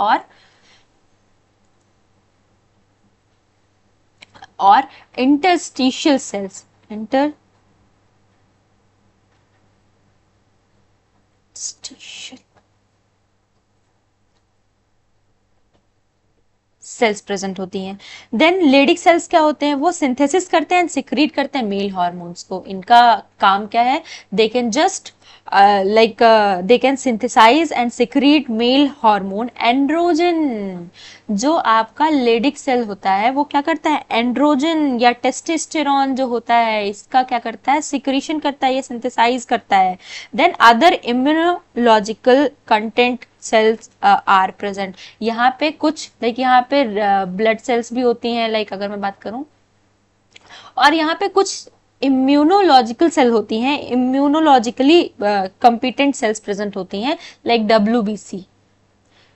A: और interstitial cells, interstitial cells present होती हैं। देन लेडिक सेल्स क्या होते हैं, वो सिंथेसिस करते हैं, सिक्रीट करते हैं मेल हार्मोन्स को। इनका काम क्या है, they can just they can synthesise and secrete male hormone androgen. जो आपका लेडिक सेल होता है वो क्या करता है, एंड्रोजन या टेस्टोस्टेरोन जो होता है इसका क्या करता है, सिक्रीशन करता है, ये सिंथेसाइज करता है। Then other immunological content cells are present, यहाँ पे कुछ लाइक यहाँ पे ब्लड सेल्स भी होती हैं, लाइक अगर मैं बात करूं, और यहाँ पे कुछ इम्यूनोलॉजिकल सेल होती हैं, इम्यूनोलॉजिकली कंपिटेंट सेल्स प्रेजेंट होती हैं, लाइक WBC,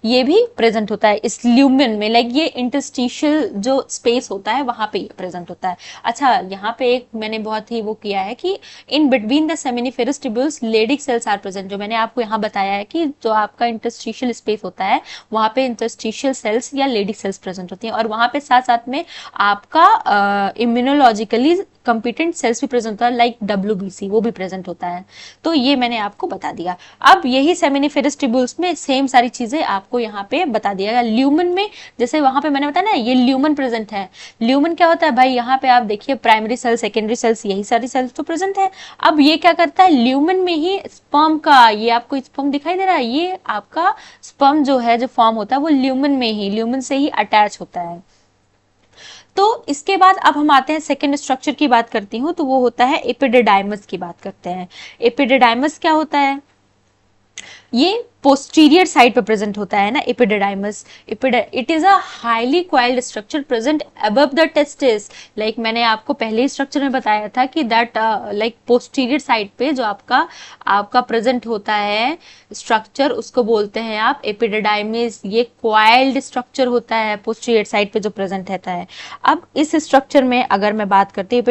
A: ये भी प्रेजेंट होता है इस ल्यूमेन में, लाइक ये इंटरस्टिशियल जो स्पेस होता है वहां पे प्रेजेंट होता है। अच्छा यहाँ पे एक मैंने बहुत ही वो किया है कि in between the seminiferous tubules Leydig cells are present, जो मैंने आपको यहाँ बताया है कि जो आपका इंटरस्टिशियल स्पेस होता है वहां पे इंटरस्टिशियल सेल्स या लेडिक सेल्स प्रेजेंट होती हैं, और वहां पे साथ साथ में आपका इम्यूनोलॉजिकली कंपिटेंट सेल्स भी प्रेजेंट होता है, लाइक WBC वो भी प्रेजेंट होता है। तो ये मैंने आपको बता दिया। अब यही सेमिनिफेरस ट्यूब्यूल्स में सेम सारी चीजें आपको यहाँ पे बता दिया गया। ल्यूमन में जैसे वहां पे मैंने बताया ना ये ल्यूमन प्रेजेंट है, ल्यूमन क्या होता है भाई, यहाँ पे आप देखिए प्राइमरी सेल्स, सेकेंडरी सेल्स, यही सारी सेल्स तो प्रेजेंट है। अब ये क्या करता है, ल्यूमन में ही स्पर्म का, ये आपको स्पर्म दिखाई दे रहा है, ये आपका स्पर्म जो है जो फॉर्म होता है वो ल्यूमन में ही, ल्यूमन से ही अटैच होता है। तो इसके बाद अब हम आते हैं सेकेंड स्ट्रक्चर की बात करती हूँ, तो वो होता है एपिडिडाइमस की बात करते हैं। एपिडिडाइमस क्या होता है, ये पोस्टीरियर साइड पे प्रेजेंट होता है ना epididymis. It is a highly coiled structure present above the testis, like मैंने आपको पहले स्ट्रक्चर में बताया था कि दैट लाइक पोस्टीरियर साइड पे जो आपका प्रेजेंट होता है स्ट्रक्चर उसको बोलते हैं आप एपिडिडाइमिस। ये क्वाइल्ड स्ट्रक्चर होता है पोस्टीरियर साइड पे जो प्रेजेंट रहता है। अब इस स्ट्रक्चर में अगर मैं बात करती हूँ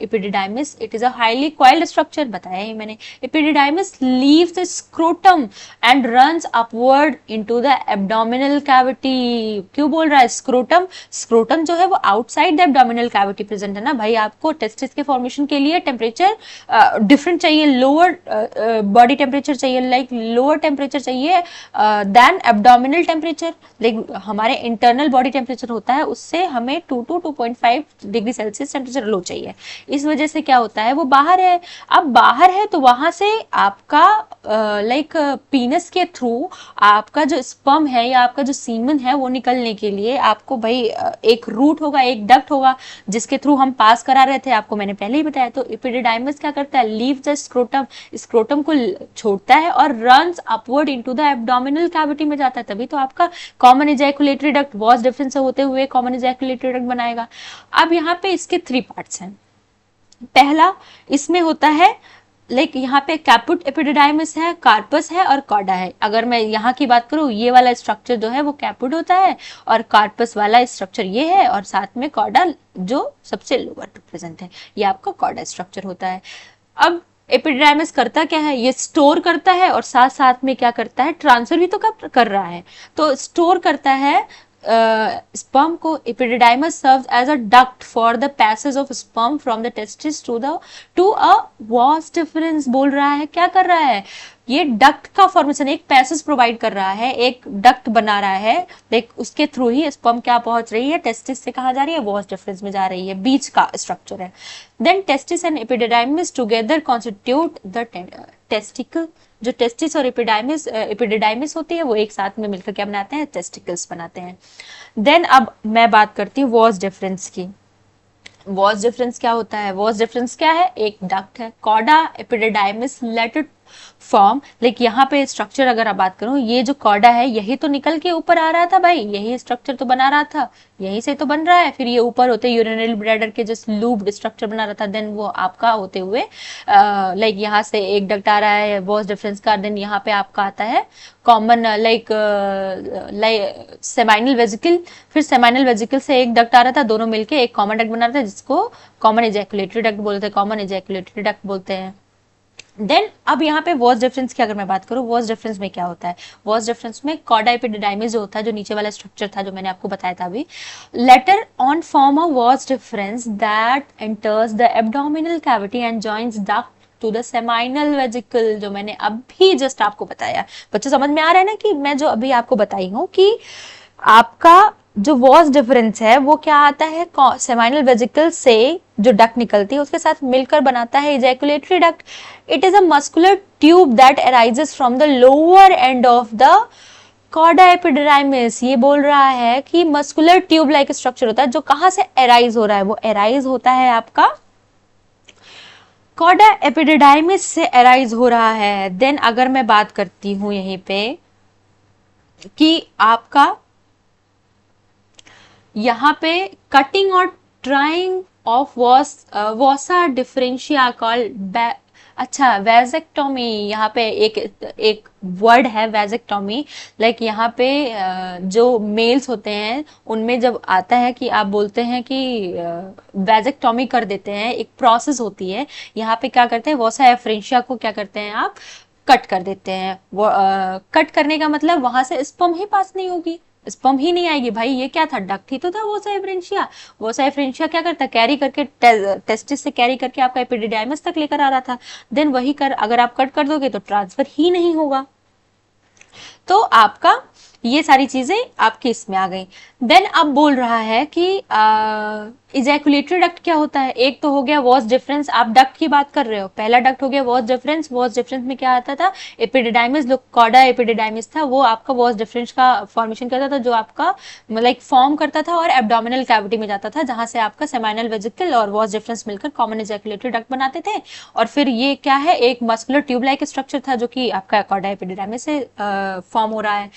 A: epididymis, it is a highly coiled structure, बताया ही मैंने। Epididymis leaves the scrotum and runs upward into the abdominal cavity। क्यों बोल रहा है स्क्रोटम, स्क्रोटम जो है वो outside the abdominal cavity present है ना भाई। आपको टेस्टिस के फॉर्मेशन के लिए टेम्परेचर डिफरेंट चाहिए, लोअर बॉडी टेम्परेचर चाहिए, लाइक लोअर टेम्परेचर चाहिए देन एब्डोमिनल टेम्परेचर। लाइक हमारे इंटरनल बॉडी टेम्परेचर होता है उससे हमें 2 to 2.5 degree Celsius temperature low चाहिए। इस वजह से क्या होता है वो बाहर है। अब बाहर है तो वहां से आपका लाइक पीनस के थ्रू आपका जो स्पर्म है या आपका जो सीमन है वो निकलने के लिए आपको भाई एक रूट होगा, एक डक्ट होगा जिसके थ्रू हम पास करा रहे थे, आपको मैंने पहले ही बताया। तो एपिडिडाइमस क्या करता है, लीव द स्क्रोटम, स्क्रोटम को छोड़ता है और runs upward into the abdominal cavity में जाता है। तभी तो आपका common ejaculatory duct was difference से होते हुए कॉमन इजैकुलेटरी डक्ट बनाएगा। अब यहाँ पे इसके 3 पार्ट्स हैं। पहला इसमें होता है लाइक यहाँ पे कैपुट एपिडिडाइमिस है, कार्पस है और कॉर्डा है। अगर मैं यहाँ की बात करूँ ये वाला स्ट्रक्चर जो है वो कैपुट होता है और कार्पस वाला स्ट्रक्चर ये है और साथ में कॉर्डा जो सबसे लोअर प्रेजेंट है ये आपका कॉर्डा स्ट्रक्चर होता है। अब एपिडिडाइमिस करता क्या है, ये स्टोर करता है और साथ साथ में क्या करता है, ट्रांसफर भी तो कर रहा है। तो स्टोर करता है sperm को। epididymis serves as a duct for the passage of sperm from the testis to a vas deferens। बोल रहा है क्या कर रहा है, ये डक्ट का फॉर्मेशन, एक पैसेज प्रोवाइड कर रहा है, एक डक्ट बना रहा है, लाइक उसके थ्रू ही स्पर्म क्या पहुंच रही है, टेस्टिस से कहाँ जा रही है, वॉस डिफरेंस में जा रही है, बीच का स्ट्रक्चर है। Then testis and epididymis together constitute the testicle. जो टेस्टिस और एपिडिडाइमिस होती है वो एक साथ में मिलकर क्या बनाते हैं, टेस्टिकल्स बनाते हैं। देन अब मैं बात करती हूँ वॉस डिफरेंस की। वॉस डिफरेंस क्या होता है, वॉस डिफरेंस क्या है, एक डक्ट है, कॉर्डा एपिडिडाइमिस लेटेड फॉर्म, लाइक यहाँ पे स्ट्रक्चर अगर आप बात करूं, ये जो कॉर्डा है यही तो निकल के ऊपर आ रहा था भाई, यही स्ट्रक्चर तो बना रहा था, यहीं से तो बन रहा है, फिर ये ऊपर होते यूरिनरी ब्लैडर के जो लूप्ड स्ट्रक्चर बना रहा था, देन वो आपका होते हुए लाइक यहाँ से एक डक्ट आ रहा है वॉस डिफरेंस का, देन यहाँ पे आपका आता है कॉमन लाइक सेमाइनल वेजिकल, फिर सेमाइनल वेजिकल से एक डक्ट आ रहा था, दोनों मिलके एक कॉमन डक्ट बना रहा था जिसको कॉमन इजैकुलेटरी डक्ट बोलते हैं, कॉमन इजैकुलेटरी डक्ट बोलते हैं। देन अब यहाँ पे वॉस डिफरेंस की अगर मैं बात करूँ, वॉस डिफरेंस में क्या होता है, वॉस डिफरेंस में कॉर्डा एपिडिडाइमिस जो होता है, जो नीचे वाला स्ट्रक्चर था जो मैंने आपको बताया था अभी, later on form a vas deferens that enters the abdominal cavity and joins duct to the seminal vesicle, जो मैंने अभी जस्ट आपको बताया। बच्चों समझ में आ रहा है ना कि मैं जो अभी आपको बताई हूँ कि आपका जो वॉस डिफरेंस है वो क्या आता है, सेमाइनल वेजिकल से जो डक्ट निकलती है उसके साथ मिलकर बनाता है ejaculatory duct. It is a muscular tube that arises from the lower end of the chorda epididymis. ये बोल रहा है कि मस्कुलर ट्यूब लाइक स्ट्रक्चर होता है जो कहां से अराइज हो रहा है, वो अराइज होता है आपका कॉर्डा एपिडिडाइमिस से अराइज हो रहा है। देन अगर मैं बात करती हूं यहीं पे कि आपका यहाँ पे कटिंग और ट्राइंग ऑफ वॉसा डिफरेंशिया कॉल्ड, अच्छा वेजेक्टोमी, यहाँ पे एक एक वर्ड है वेजेक्टोमी, लाइक यहाँ पे जो मेल्स होते हैं उनमें जब आता है कि आप बोलते हैं कि वेजेक्टोमी कर देते हैं, एक प्रोसेस होती है, यहाँ पे क्या करते हैं, वॉसा एफ्रेंशिया को क्या करते हैं आप कट कर देते हैं। वो कट करने का मतलब वहां से स्पर्म ही पास नहीं होगी, स्पर्म ही नहीं आएगी भाई, ये क्या था, डक्ट ही तो था वोसा एफ्रेंशिया। वोसा एफ्रेंशिया क्या करता है, कैरी करके टेस्टिस से कैरी करके आपका एपिडिडाइमस तक लेकर आ रहा था, देन वही कर अगर आप कट कर दोगे तो ट्रांसफर ही नहीं होगा, तो आपका ये सारी चीजें आपकी इसमें आ गई। देन अब बोल रहा है कि इजैकुलेटरी डक्ट क्या होता है, एक तो हो गया वॉस डिफरेंस, आप डक्ट की बात कर रहे हो, पहला डक्ट हो गया वॉस डिफरेंस। वॉस डिफरेंस में क्या आता था, एपिडिडाइमिस, जो कॉर्डा एपिडिडाइमिस था वो आपका वॉस डिफरेंस का फॉर्मेशन करता था, जो आपका लाइक फॉर्म करता था और एब्डोमिनल कैविटी में जाता था, जहां से आपका सेमाइनल वेजिकल और वॉस डिफरेंस मिलकर कॉमन इजैकुलेटरी डक्ट बनाते थे। और फिर ये क्या है, एक मस्कुलर ट्यूब लाइक स्ट्रक्चर था जो कि आपका कॉर्डा एपिडिडाइमिस से फॉर्म हो रहा है।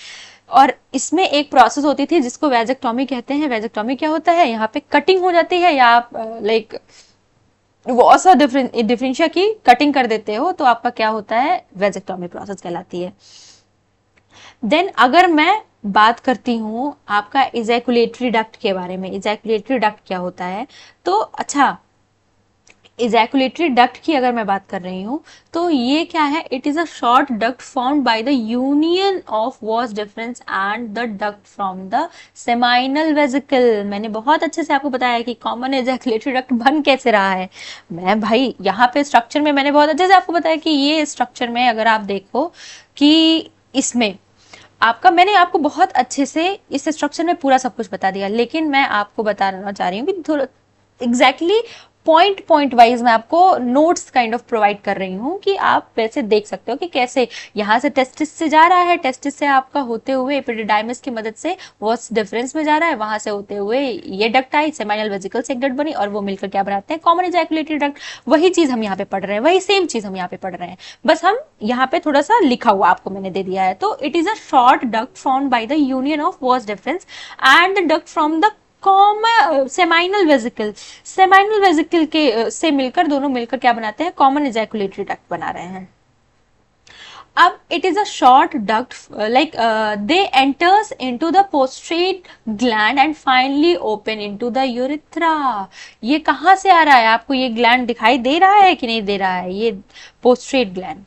A: और इसमें एक प्रोसेस होती थी जिसको वेजेक्टोमी कहते हैं। वेजेक्टोमी क्या होता है, यहाँ पे कटिंग हो जाती है, या आप लाइक वॉसा डिफरेंशिया की कटिंग कर देते हो तो आपका क्या होता है, वेजेक्टोमी प्रोसेस कहलाती है। देन अगर मैं बात करती हूँ आपका इजैकुलेटरी डक्ट के बारे में, इजैकुलेटरी डक्ट क्या होता है, तो अच्छा इजैकुलेटरी डक्ट की अगर मैं बात कर रही हूँ तो ये क्या है, it is a short duct formed by the union of was deferens and the duct from the seminal vesicle. मैंने बहुत अच्छे से आपको बताया कि कॉमन इजैकुलेटरी डक्ट बन कैसे रहा है। मैं भाई यहाँ पे स्ट्रक्चर में मैंने बहुत अच्छे से आपको बताया कि ये स्ट्रक्चर में अगर आप देखो कि इसमें आपका, मैंने आपको बहुत अच्छे से इस स्ट्रक्चर में पूरा सब कुछ बता दिया, लेकिन मैं आपको बताना चाह रही हूँ कि थोड़ा एग्जैक्टली पॉइंट पॉइंट वाइज मैं आपको नोट्स काइंड ऑफ प्रोवाइड कर रही हूँ कि आप वैसे देख सकते हो कि कैसे यहाँ से टेस्टिस से जा रहा है, टेस्टिस से आपका होते हुए एपिडिडाइमिस की मदद से वॉस डिफरेंस में जा रहा है, वहां से होते हुए ये डक्ट आई, सेमाइनल वेजिकल से एक डक्ट बनी और वो मिलकर क्या बनाते हैं, कॉमन इजैकुलेटरी डक्ट। वही चीज हम यहाँ पे पढ़ रहे हैं, वही सेम चीज हम यहाँ पे पढ़ रहे हैं, बस हम यहाँ पे थोड़ा सा लिखा हुआ आपको मैंने दे दिया है। तो it is a short duct formed by the union of was deferens and the duct from the common seminal vesicle. Seminal vesicle के से मिलकर, दोनों मिलकर क्या बनाते हैं, कॉमन इजैकुलेटरी डक्ट बना रहे हैं। अब it is a short duct like they enters into the पोस्ट्रेट gland and finally open into the urethra. ये कहां से आ रहा है, आपको ये ग्लैंड दिखाई दे रहा है कि नहीं दे रहा है, ये पोस्ट्रेट ग्लैंड,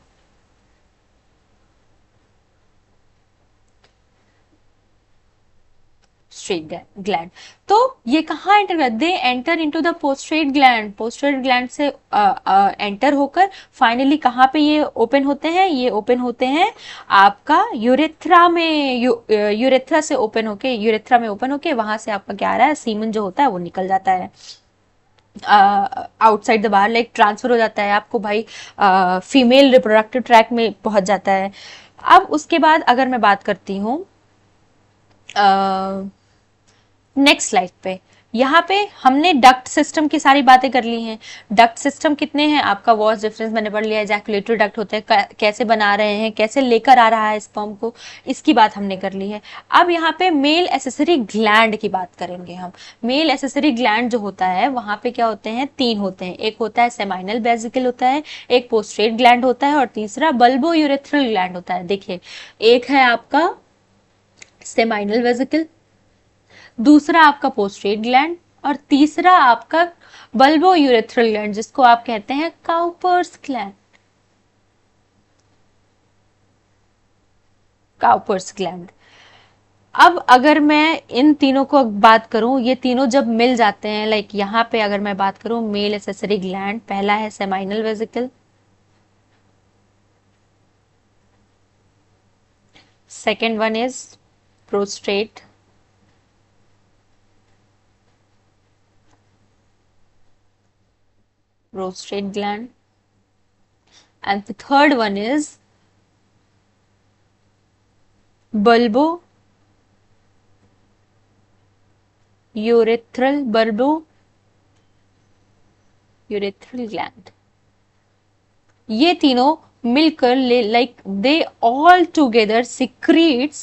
A: पोस्ट्रेट ग्लैंड। तो ये कहाँ एंटर कर, दे एंटर इनटू द पोस्ट्रेट ग्लैंड, पोस्ट्रेट ग्लैंड से एंटर होकर फाइनली कहाँ पे ये ओपन होते हैं, ये ओपन होते हैं आपका यूरेथ्रा में, यूरेथ्रा से ओपन होके, यूरेथ्रा में ओपन होके वहां से आपका क्या आ रहा है, सीमन जो होता है वो निकल जाता है आउटसाइड द बाहर, लाइक ट्रांसफर हो जाता है आपको भाई, फीमेल रिप्रोडक्टिव ट्रैक में पहुंच जाता है। अब उसके बाद अगर मैं बात करती हूँ नेक्स्ट स्लाइड पे, यहाँ पे हमने डक्ट सिस्टम की सारी बातें कर ली हैं। डक्ट सिस्टम कितने हैं आपका, वॉस डिफरेंस मैंने पढ़ लिया, एजैकुलेटरी डक्ट होते हैं, कैसे बना रहे हैं, कैसे लेकर आ रहा है स्पर्म को, इसकी बात हमने कर ली है। अब यहाँ पे मेल एसेसरी ग्लैंड की बात करेंगे हम। मेल एसेसरी ग्लैंड जो होता है वहाँ पे क्या होते हैं, 3 होते हैं। एक होता है सेमाइनल वेसिकल होता है, एक पोस्ट्रेट ग्लैंड होता है और तीसरा बल्बो यूरेथ्रल ग्लैंड होता है। देखिए, एक है आपका सेमाइनल वेसिकल, दूसरा आपका पोस्ट्रेट ग्लैंड और तीसरा आपका बल्बो यूरेथ्रल ग्लैंड, जिसको आप कहते हैं काउपर्स ग्लैंड, काउपर्स ग्लैंड। अब अगर मैं इन तीनों को बात करूं, ये तीनों जब मिल जाते हैं, लाइक यहाँ पे अगर मैं बात करूं मेल एसेसरी ग्लैंड, पहला है seminal vesicle, second one is prostate, prostate gland, and the third one is bulbo urethral, bulbo urethral gland। ये तीनों मिलकर like they all together secretes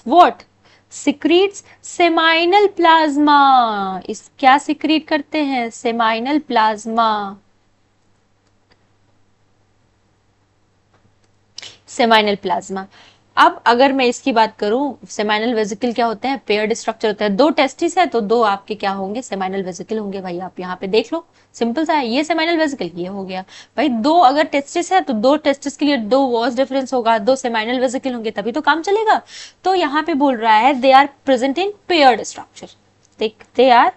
A: what, secretes seminal plasma. इस क्या सिक्रीट करते हैं, seminal plasma, seminal plasma. अब अगर मैं इसकी बात करूं, सेमाइनल वेसिकल क्या होते हैं, पेयर्ड स्ट्रक्चर होता है। 2 टेस्टिस है तो 2 आपके क्या होंगे, सेमाइनल वेसिकल होंगे। भाई आप यहाँ पे देख लो, सिंपल सा है, ये सेमाइनल वेसिकल, ये हो गया भाई। 2 अगर टेस्टिस है तो 2 टेस्टिस के लिए 2 वॉस डिफरेंस होगा, 2 सेमाइनल वेसिकल होंगे, तभी तो काम चलेगा। तो यहाँ पे बोल रहा है they are present in paired structure, they are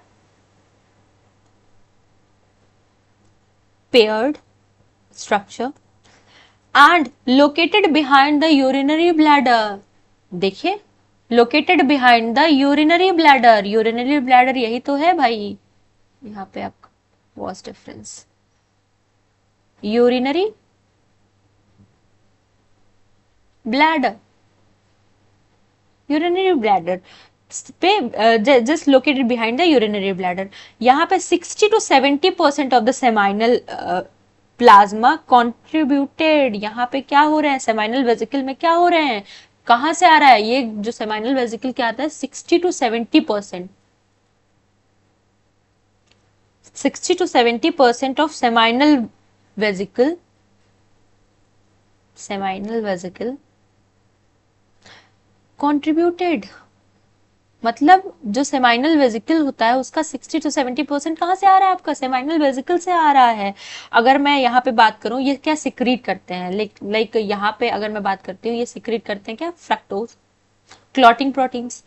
A: paired structure and located behind the urinary bladder। देखिए, located behind the urinary bladder, urinary bladder यही तो है भाई, यहाँ पे आपका was difference, urinary bladder, urinary bladder पे just located behind the urinary bladder. यहाँ पे 60 to 70% of the seminal plasma contributed, यहाँ पे क्या हो रहे हैं, सेमाइनल वेसिकल में क्या हो रहे हैं, कहां से आ रहा है, ये जो सेमाइनल वेसिकल क्या आता है, 60 to 70%, 60 to 70% of seminal vesicle, seminal vesicle contributed, मतलब जो सेमाइनल वेसिकल होता है उसका 60 to 70% कहाँ से आ रहा है, आपका सेमाइनल वेसिकल से आ रहा है। अगर मैं यहाँ पे बात करूँ, ये क्या सिक्रीट करते हैं, लाइक यहाँ पे अगर मैं बात करती हूँ, ये सिक्रीट करते हैं क्या, फ्रक्टोज, क्लॉटिंग प्रोटीन्स,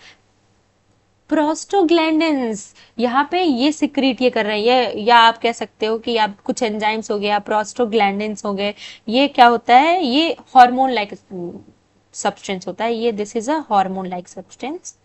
A: प्रोस्टोग्लैंडिन्स, यहाँ पे ये सिक्रीट ये कर रहे हैं, ये या आप कह सकते हो कि आप कुछ एंजाइम्स हो गया, प्रोस्टोग्लैंडिन्स हो गए, ये क्या होता है, ये हार्मोन लाइक सब्सटेंस होता है, ये this is a hormone like substance.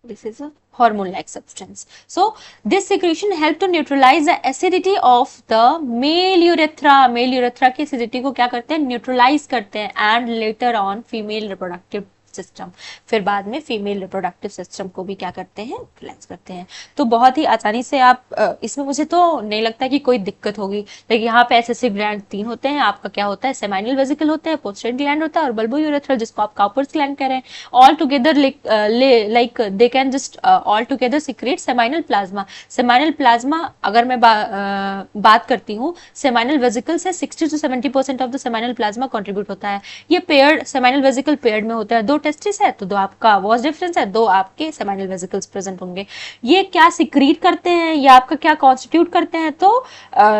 A: This is a hormone-like substance. So this secretion help to neutralize the acidity of the male urethra. Male urethra की acidity को क्या करते हैं, neutralize करते हैं, and later on female reproductive system, फिर बाद में फीमेल रिप्रोडक्टिव सिस्टम को भी क्या करते हैं, यूटिलाइज करते हैं। तो बहुत ही आसानी से आप इसमें मुझे तो नहीं लगता कि कोई दिक्कत होगी। लेकिन यहाँ पे एसेसिव ग्लैंड 3 होते हैं, आपका क्या होता है, सेमाइनल वेसिकल होता है, पोस्टेट ग्लैंड होता है और बल्बो यूरेथ्रल, जिसको आप काउपर्स ग्लैंड कह रहे हैं। All together like they can just all together secrete seminal plasma. Seminal plasma अगर मैं बात करती हूँ, सेमाइनल वेसिकल से 60 to 70% of the seminal plasma contribute होता है। ये पेयर्ड, सेमाइनल वेसिकल पेयर्ड में होता है, 2 टेस्टिस है तो दो आपका वॉस डिफरेंस है, दो आपके सेमाइनल वेसिकल्स प्रेजेंट होंगे। ये क्या सिक्रीट करते हैं या आपका क्या कॉन्स्टिट्यूट करते हैं, तो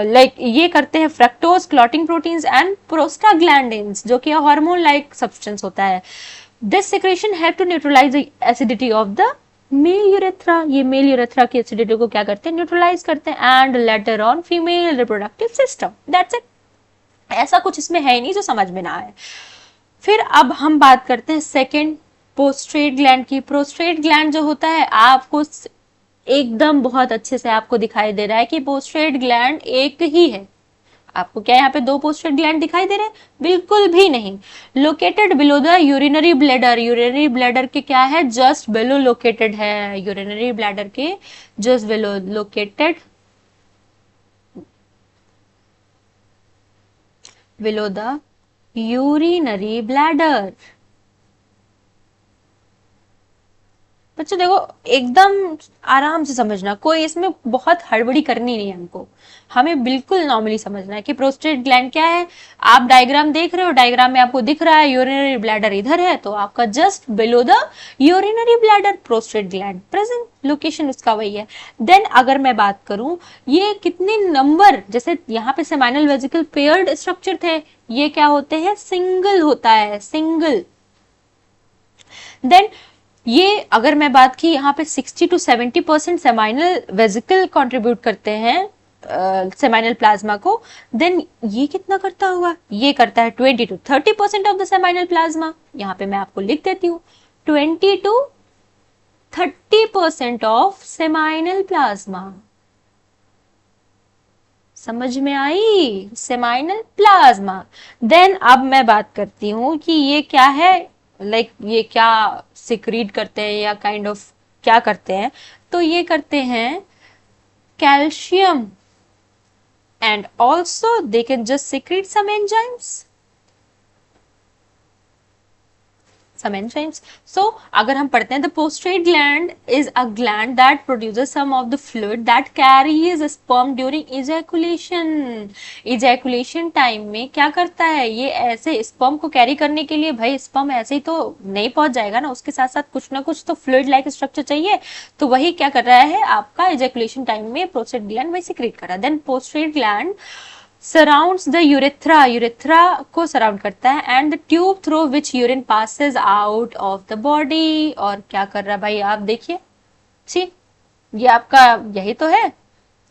A: लाइक ये करते हैं fructose, clotting proteins and prostaglandins, जो कि हार्मोन लाइक सब्सटेंस होता है। This secretion help to neutralise the acidity of the male urethra. ये मेल यूरेथ्रा की एसिडिटी को क्या करते हैं, न्यूट्रलाइज करते हैं। And later on female reproductive system, that's it. ऐसा कुछ इसमें है ही नहीं जो समझ में ना आए। फिर अब हम बात करते हैं सेकेंड, प्रोस्टेट ग्लैंड की। प्रोस्टेट ग्लैंड जो होता है, आपको एकदम बहुत अच्छे से आपको दिखाई दे रहा है कि प्रोस्टेट ग्लैंड एक ही है। आपको क्या यहाँ पे दो प्रोस्टेट ग्लैंड दिखाई दे रहे हैं? बिल्कुल भी नहीं। Located below the urinary bladder, urinary bladder के क्या है, जस्ट बिलो लोकेटेड है, यूरिनरी ब्लैडर के just below located below the urinary bladder. बच्चों देखो, एकदम आराम से समझना, कोई इसमें बहुत हड़बड़ी करनी नहीं है हमको, हमें बिल्कुल नॉर्मली समझना है कि प्रोस्टेट ग्लैंड क्या है। आप डायग्राम देख रहे हो, डायग्राम में आपको दिख रहा है यूरिनरी ब्लैडर इधर है, तो आपका just below the urinary bladder prostate gland present, location उसका वही है। देन अगर मैं बात करूं, ये कितने नंबर, जैसे यहाँ पे सेमाइनल वेसिकल पेयर्ड स्ट्रक्चर थे, ये क्या होते हैं, सिंगल होता है, सिंगल। देन ये अगर मैं बात की, यहाँ पे 60 to 70% सेमाइनल वेसिकल कंट्रीब्यूट करते हैं सेमाइनल प्लाज्मा को। देन ये कितना करता होगा, ये करता है 20 to 30% of the seminal plasma. यहाँ पे मैं आपको लिख देती हूँ 20 to 30% ऑफ सेमाइनल प्लाज्मा। समझ में आई, सेमाइनल प्लाज्मा। देन अब मैं बात करती हूँ कि ये क्या है, लाइक ये क्या सिक्रीट करते हैं या काइंड ऑफ क्या करते हैं, तो ये करते हैं calcium and also they can just secrete some enzymes, some enzymes. So अगर हम पढ़ते हैं, the prostate gland is a gland that produces some of the fluid that carries sperm during ejaculation. ejaculation time में क्या करता है, ये ऐसे sperm को कैरी करने के लिए, भाई sperm ऐसे ही तो नहीं पहुंच जाएगा ना, उसके साथ साथ कुछ ना कुछ तो fluid like structure चाहिए, तो वही क्या कर रहा है आपका ejaculation time में prostate gland वही secrete कर रहा है। then prostate gland surrounds the urethra, urethra को सराउंड करता है, and the tube through which urine passes out of the body. और क्या कर रहा है भाई, आप देखिए, सी ये आपका यही तो है,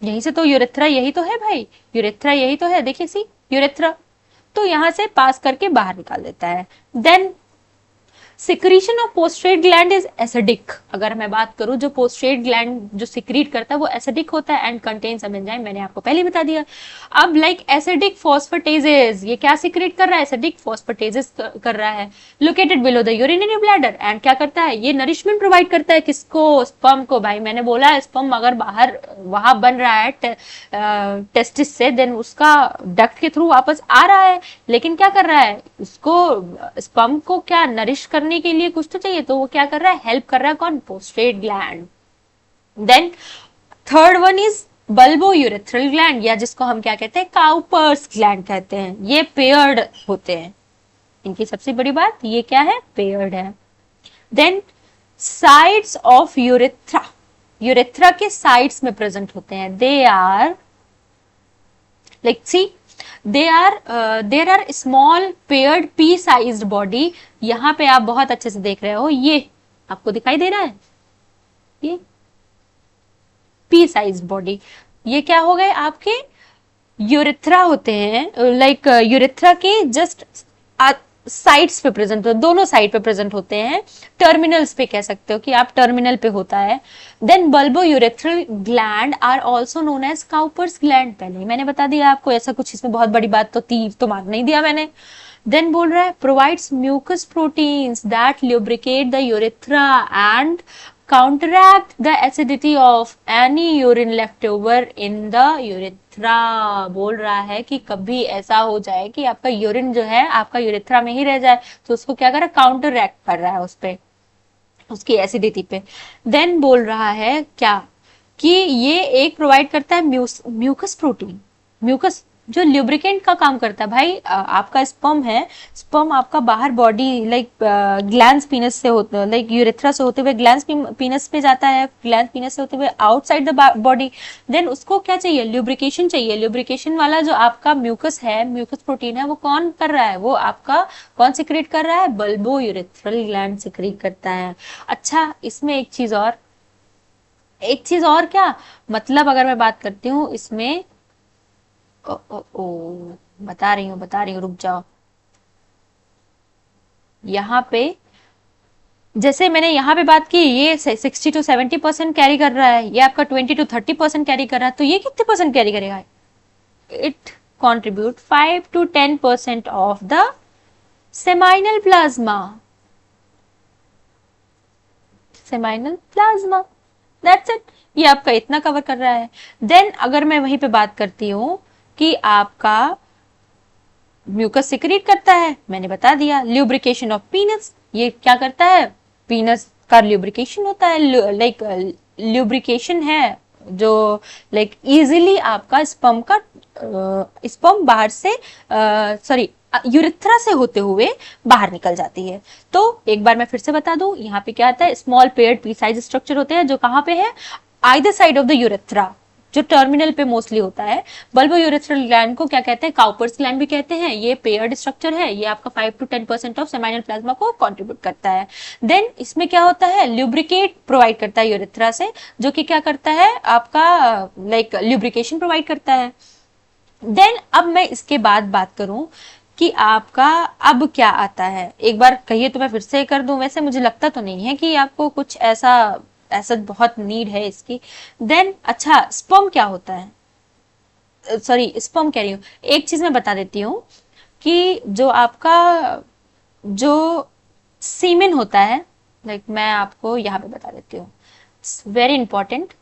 A: यहीं से तो यूरेथ्रा, यही तो है भाई, यूरेथ्रा यही तो है, देखिए सी यूरेथ्रा, तो यहां से पास करके बाहर निकाल देता है। देन सिक्रीशन ऑफ पोस्ट्रेट ग्लैंड इज एसिडिक। अगर मैं बात करूं, जो पोस्ट्रेट ग्लैंड जो सिक्रीट करता है वो एसिडिक होता है एंड कंटेन सम एंजाइम, मैंने आपको पहले बता दिया। अब लाइक एसिडिक फॉस्फेटेजेस, ये क्या सिक्रीट कर रहा है, एसिडिक फॉस्फेटेजेस कर रहा है, located below the urinary bladder, and क्या करता है, ये नरिशमेंट प्रोवाइड करता है किसको, स्पर्म को। भाई मैंने बोला स्पर्म अगर बाहर वहां बन रहा है टेस्टिस से, देन उसका डक्ट के थ्रू वापस आ रहा है, लेकिन क्या कर रहा है, उसको स्पर्म को क्या नरिश करने के लिए कुछ तो चाहिए, तो वो क्या कर रहा है, हेल्प कर रहा है कौन, prostate gland. Then third one is bulbourethral gland, या जिसको हम क्या कहते हैं, काउपर्स ग्लैंड कहते हैं। ये पेयर्ड होते हैं, इनकी सबसे बड़ी बात ये क्या है, पेयर्ड है। Then sides of urethra, urethra के साइड्स में प्रेजेंट होते हैं, they are like see there are small paired pea sized body. यहाँ पे आप बहुत अच्छे से देख रहे हो, ये आपको दिखाई दे रहा है, ये पी साइज बॉडी, ये क्या हो गए आपके यूरेथ्रा होते हैं, लाइक यूरेथ्रा के जस्ट साइड्स पे प्रेजेंट, दोनों साइड पे प्रेजेंट होते हैं, टर्मिनल्स पे कह सकते हो कि आप टर्मिनल पे होता है। Then bulbourethral gland are also known as Cowper's gland, पहले ही मैंने बता दिया आपको, ऐसा कुछ इसमें बहुत बड़ी बात तो तीर तो मार नहीं दिया मैंने। देन बोल रहा है provides mucus proteins that lubricate the urethra and counteract the acidity of any urine left over in the urethra। बोल रहा है कि कभी ऐसा हो जाए कि आपका यूरिन जो है आपका यूरेथ्रा में ही रह जाए, तो उसको क्या कर रहा है, काउंटरएक्ट कर रहा है उस पे, उसकी एसिडिटी पे। देन बोल रहा है क्या कि ये एक प्रोवाइड करता है म्यूकस प्रोटीन, म्यूकस जो ल्यूब्रिकेंट का काम करता है भाई, आपका स्पर्म है, स्पर्म आपका बाहर बॉडी लाइक ग्लैंड्स पीनस से होता है, लाइक यूरेथ्रा से होते हुए ग्लैंड्स पीनस पे जाता है, ग्लैंड्स पीनस से होते हुए आउटसाइड द बॉडी। देन उसको क्या चाहिए, ल्यूब्रिकेशन चाहिए। ल्यूब्रिकेशन वाला जो आपका म्यूकस है, म्यूकस प्रोटीन है, वो कौन कर रहा है, वो आपका कौन सिक्रीट कर रहा है, बल्बो यूरेथ्रल ग्लैंड सिक्रीट करता है। अच्छा, इसमें एक चीज और, एक चीज और क्या मतलब, अगर मैं बात करती हूँ इसमें, ओ, ओ, ओ, बता रही हूँ, रुक जाओ। यहाँ पे जैसे मैंने यहाँ पे बात की, ये 60 to 70% कैरी कर रहा है, ये आपका 20 to 30% कैरी कर रहा है, तो ये कितने परसेंट कैरी करेगा, it contribute 5 to 10% of the seminal plasma, seminal plasma, that's it। ये आपका इतना कवर कर रहा है। देन अगर मैं वहीं पे बात करती हूँ कि आपका म्यूकस सिक्रीट करता है, मैंने बता दिया। ल्यूब्रिकेशन ऑफ पीनस, ये क्या करता है, पीनस का ल्यूब्रिकेशन होता है, लाइक ल्यूब्रिकेशन है जो लाइक इजीली आपका स्पर्म का स्पर्म बाहर से सॉरी यूरिथ्रा से होते हुए बाहर निकल जाती है। तो एक बार मैं फिर से बता दूं, यहाँ पे क्या आता है, small paired P size structure होते हैं जो कहाँ पे है, either side of the urethra, जो टर्मिनल पे मोस्टली होता है। बल्बो यूरेथ्रल ग्लैंड को क्या कहते हैं, काउपर्स ग्लैंड भी कहते हैं। ये पेयर्ड स्ट्रक्चर है, ये आपका 5 to 10% ऑफ सेमाइनल प्लाज्मा को कंट्रीब्यूट करता है। देन इसमें क्या होता है, ल्यूब्रिकेट प्रोवाइड करता है यूरेथ्रा से, जो कि क्या करता है आपका लाइक ल्यूब्रिकेशन प्रोवाइड करता है। देन अब मैं इसके बाद बात करूं कि आपका अब क्या आता है, एक बार कहिए तो मैं फिर से कर दूं, वैसे मुझे लगता तो नहीं है कि आपको कुछ ऐसा ऐसा बहुत नीड है इसकी। देन अच्छा, स्पर्म क्या होता है, सॉरी स्पर्म कह रही हूँ, एक चीज मैं बता देती हूँ कि जो आपका जो सीमेन होता है, लाइक मैं आपको यहाँ पे बता देती हूँ, वेरी इंपॉर्टेंट,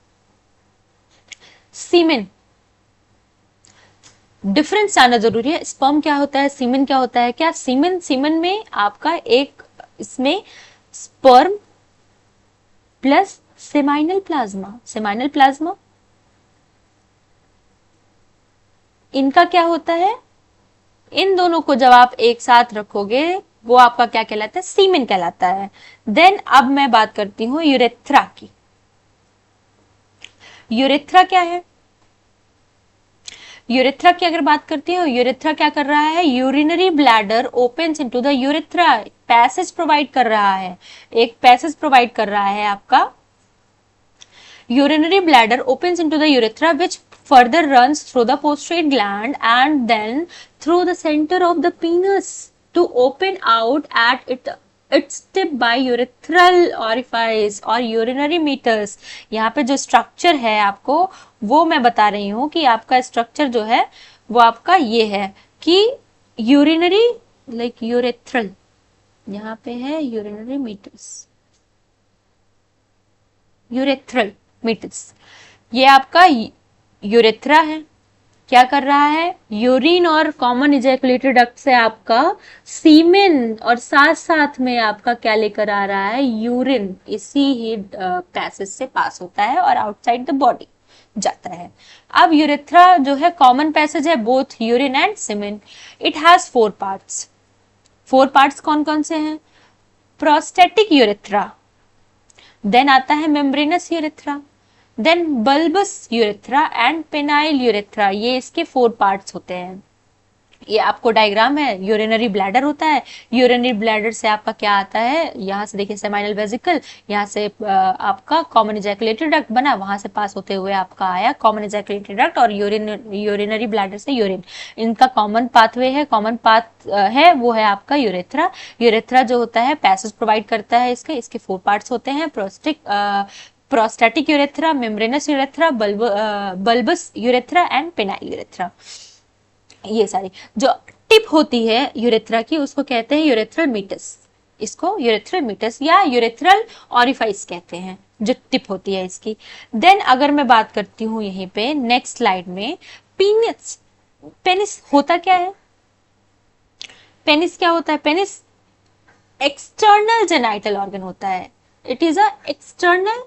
A: सीमेन डिफरेंस जानना जरूरी है। स्पर्म क्या होता है, सीमेन क्या होता है, क्या सीमेन, सीमेन में आपका एक इसमें sperm plus seminal plasma, seminal plasma इनका क्या होता है, इन दोनों को जब आप एक साथ रखोगे वो आपका क्या कहलाता है, सीमेन कहलाता है। देन अब मैं बात करती हूँ यूरेथ्रा की। यूरेथ्रा क्या है, यूरेथ्रा की अगर बात करती हूँ, यूरेथ्रा क्या कर रहा है, urinary bladder opens into the urethra, passage provide कर रहा है, एक पैसेज प्रोवाइड कर रहा है आपका। urinary bladder opens into the urethra which further runs through the prostate gland and then through the center of the penis to open out at its tip by urethral orifice और urinary meatus। यहाँ पे जो structure है आपको वो मैं बता रही हूँ कि आपका स्ट्रक्चर जो है वो आपका ये है कि यूरिनरी लाइक यूरेथ्रल, यहाँ पे है यूरिनरी मीटस, यूरेथ्रल मीटस, ये आपका यूरेथ्रा है, क्या कर रहा है, यूरिन और कॉमन इजैकुलेटरी डक्ट से आपका सीमेन और साथ साथ में आपका क्या लेकर आ रहा है, यूरिन, इसी ही पैसेज से पास होता है और आउटसाइड द बॉडी जाता है। अब यूरेथ्रा जो है कॉमन पैसेज है both urine and semen. It has 4 parts. 4 parts कौन कौन से हैं, प्रोस्टेटिक यूरेथ्रा, देन आता है membranous urethra, then bulbous urethra and penile urethra, ये इसके 4 पार्ट्स होते हैं। ये आपको डायग्राम है, यूरिनरी ब्लैडर होता है, यूरिनरी ब्लैडर से आपका क्या आता है, यहाँ से देखिए सेमाइनल वेसिकल, यहाँ से आपका कॉमन इजैकुलेटरी डक्ट बना, वहां से पास होते हुए आपका आया कॉमन इजैकुलेटरी डक्ट और यूरिनरी ब्लैडर से यूरिन, इनका कॉमन पाथवे है, कॉमन पाथ है वो है आपका यूरेथ्रा। यूरेथ्रा जो होता है पैसेज प्रोवाइड करता है, इसके 4 पार्ट्स होते हैं, prostatic urethra, membranous urethra, bulbous urethra and penile urethra. ये सारी जो टिप होती है यूरेथ्रा की उसको कहते हैं यूरेथ्रल मीटस, इसको यूरेथ्रल मीटस या यूरेथ्रल ऑरिफाइस कहते हैं, जो टिप होती है इसकी। देन अगर मैं बात करती हूँ यहीं पे नेक्स्ट स्लाइड में, पेनिस, पेनिस होता क्या है, पेनिस क्या होता है, पेनिस एक्सटर्नल जेनाइटल ऑर्गन होता है, it is a external